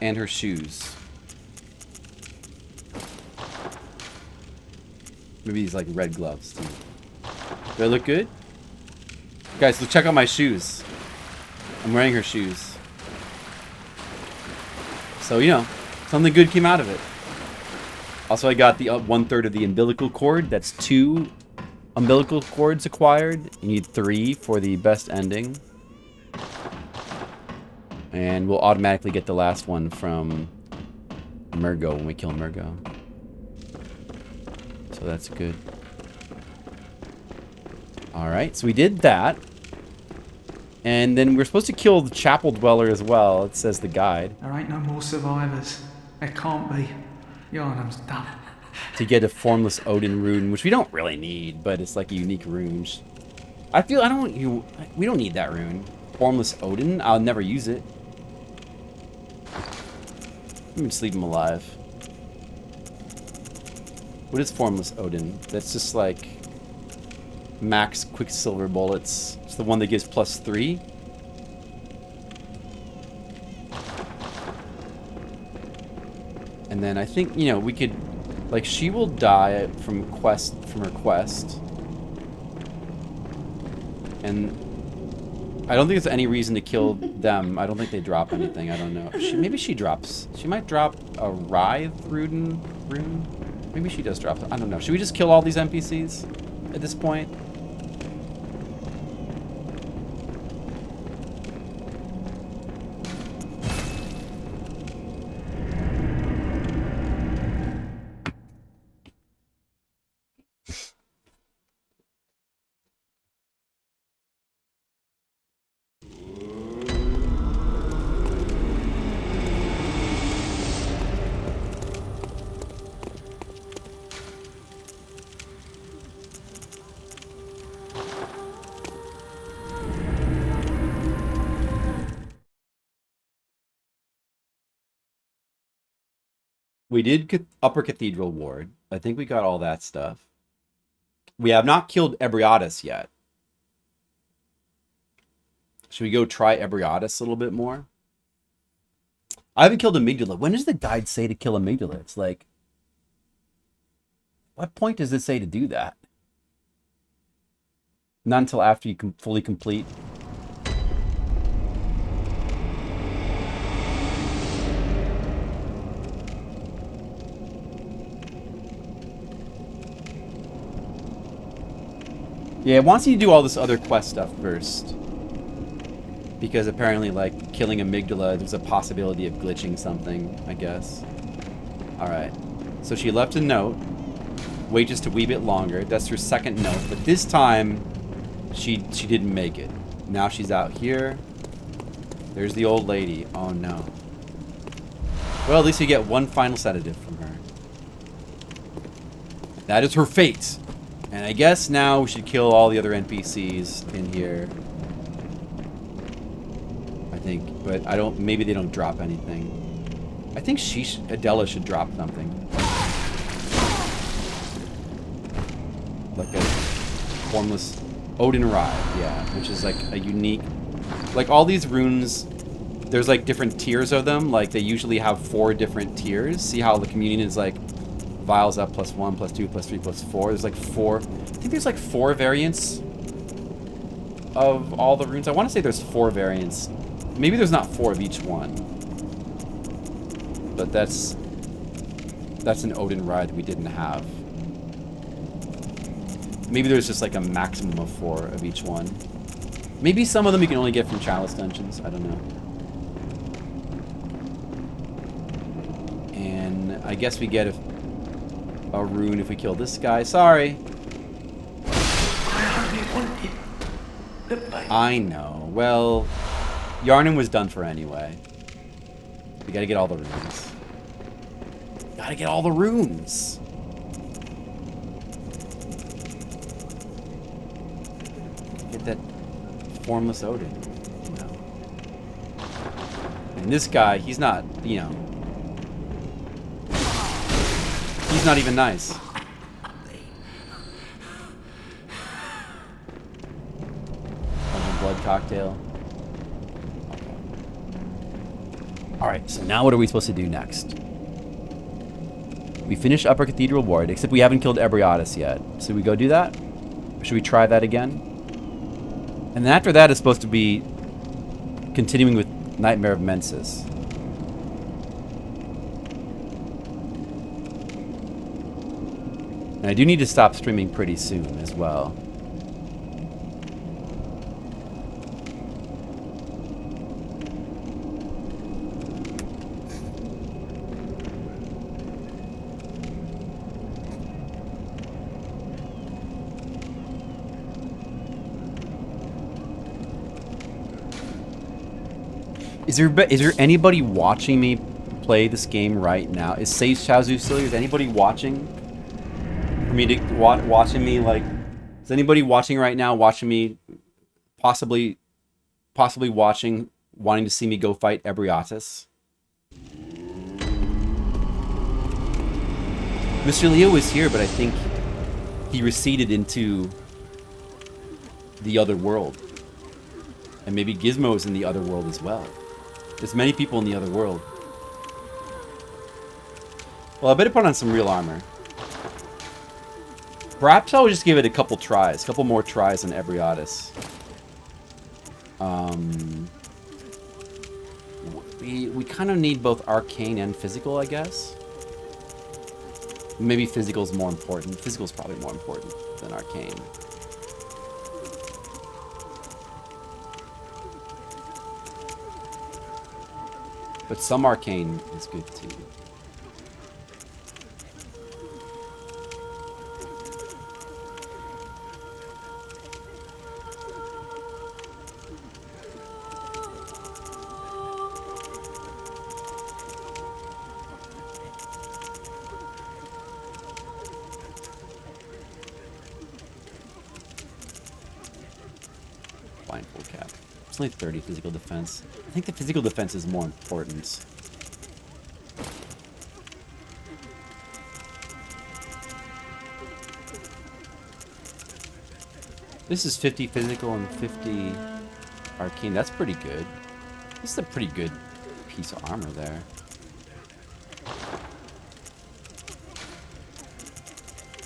and her shoes. Maybe these like red gloves too. Do I look good? Guys, let's check out my shoes. I'm wearing her shoes. So, you know, something good came out of it. Also, I got the 1/3 of the umbilical cord. That's 2 umbilical cords acquired. You need 3 for the best ending. And we'll automatically get the last one from Murgo when we kill Murgo. So that's good. Alright, so we did that. And then we're supposed to kill the chapel dweller as well, it says the guide. There ain't no more survivors. There can't be. Yharnam's done. To get a formless Odin rune, which we don't really need, but it's like a unique rune. We don't need that rune. Formless Odin, I'll never use it. Let me just leave him alive. What is Formless Odin? That's just like max Quicksilver bullets. It's the one that gives +3. And then I think, you know, we could, like, she will die from her quest. And I don't think there's any reason to kill them. I don't think they drop anything. I don't know. Maybe she drops. She might drop a Writhe rune. Maybe she does drop. I don't know. Should we just kill all these NPCs at this point? We did Upper Cathedral Ward. I think we got all that stuff. We have not killed Ebrietas yet. Should we go try Ebrietas a little bit more? I haven't killed Amygdala. When does the guide say to kill Amygdala? It's like, what point does it say to do that? Not until after you fully complete. Yeah, it wants you to do all this other quest stuff first. Because apparently, like, killing amygdala, there's a possibility of glitching something, I guess. Alright. So she left a note. Wait just a wee bit longer. That's her second note. But this time, she didn't make it. Now she's out here. There's the old lady. Oh, no. Well, at least you get one final sedative from her. That is her fate. And I guess now we should kill all the other NPCs in here. I think. But I don't... Maybe they don't drop anything. I think Adela should drop something. Like a formless Odin Ride, yeah. Which is like a unique... Like all these runes, there's like different tiers of them. Like they usually have 4 different tiers. See how the communion is like vials up +1, +2, +3, +4. There's like 4. I think there's like 4 variants of all the runes. I want to say there's 4 variants. Maybe there's not 4 of each one. But that's an Odin Ride that we didn't have. Maybe there's just like a maximum of 4 of each one. Maybe some of them you can only get from Chalice dungeons. I don't know. And I guess we get a rune if we kill this guy. Sorry. I only wanted the baby. I know. Well, Yarnan was done for anyway. We gotta get all the runes. Gotta get all the runes. Get that formless Odin. No. And this guy, he's not, you know. He's not even nice. Blood cocktail. Alright, so now what are we supposed to do next? We finished Upper Cathedral Ward, except we haven't killed Ebrietas yet. Should we go do that? Or should we try that again? And then after that is supposed to be continuing with Nightmare of Mensis. And I do need to stop streaming pretty soon as well. Is there anybody watching me play this game right now? Is Sage Chaozu still here? Is anybody watching? For me to watching me like? Is anybody watching right now? Watching me, possibly watching, wanting to see me go fight Ebrietas? Mr. Leo was here, but I think he receded into the other world, and maybe Gizmo is in the other world as well. There's many people in the other world. Well, I better put on some real armor. Perhaps I'll just give it a couple tries. A couple more tries on Ebrietas. We kind of need both arcane and physical, I guess. Maybe physical is more important. Physical is probably more important than arcane. But some arcane is good too. Blindfold cap. It's only 30 physical defense. I think the physical defense is more important. This is 50 physical and 50 arcane. That's pretty good. This is a pretty good piece of armor there.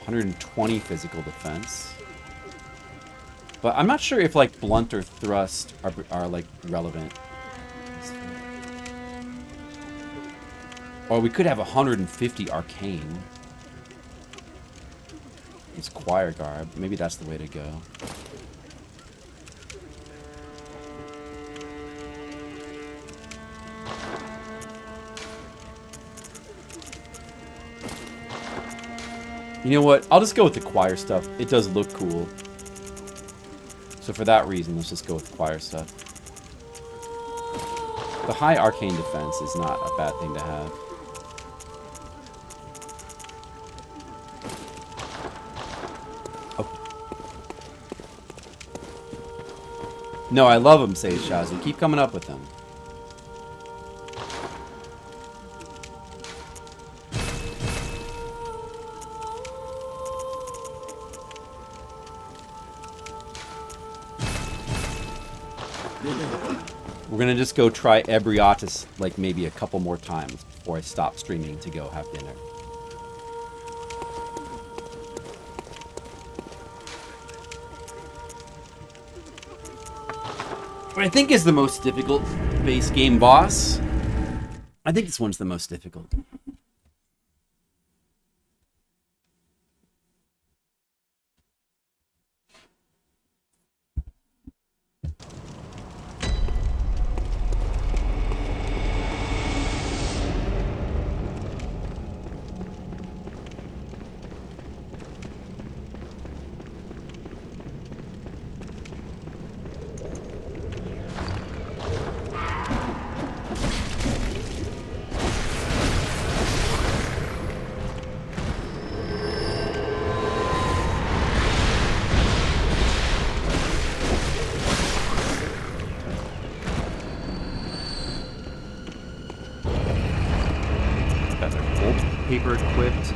$120 physical defense. But I'm not sure if like blunt or thrust are like relevant. Or we could have 150 arcane. It's choir garb. Maybe that's the way to go. You know what? I'll just go with the choir stuff. It does look cool. So for that reason, let's just go with the choir stuff. The high arcane defense is not a bad thing to have. No, I love him, says Shazi. Keep coming up with him. We're gonna just go try Ebrietas like maybe a couple more times before I stop streaming to go have dinner. What I think is the most difficult base game boss. I think this one's the most difficult. Paper equipped.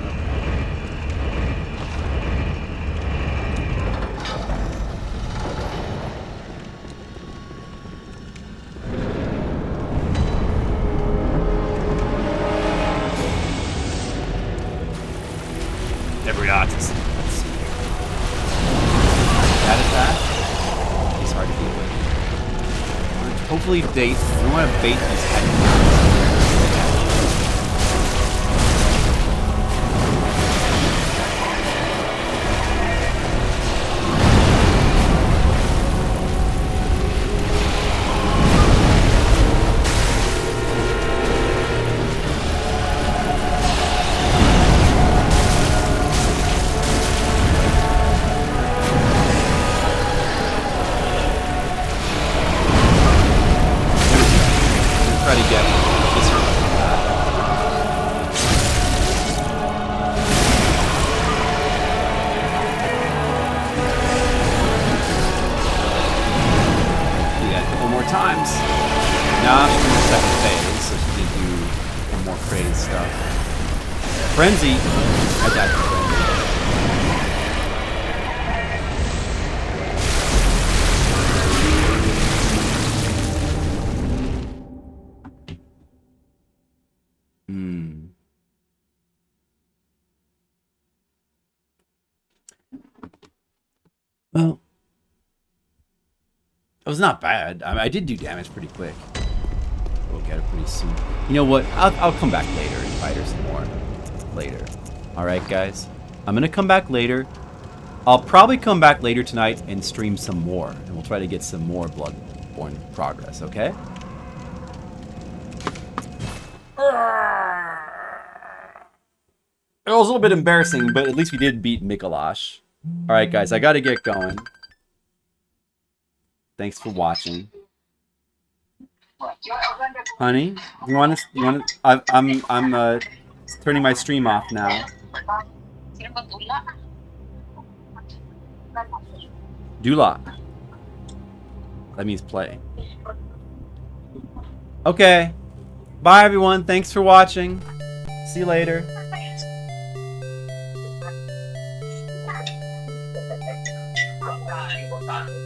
Ebrietas. Let's see. That attack is hard to deal with. Hopefully we want to bait these head. Frenzy. I died from frenzy. Well, it was not bad. I did do damage pretty quick. We'll get it pretty soon. You know what? I'll come back later and fight her some more. Later. Alright, guys. I'm gonna come back later. I'll probably come back later tonight and stream some more. And we'll try to get some more Bloodborne progress, okay? It was a little bit embarrassing, but at least we did beat Micolash. Alright, guys. I gotta get going. Thanks for watching. Honey, you want to? I'm turning my stream off now. Dula. That means play. Okay. Bye, everyone. Thanks for watching. See you later. Bye.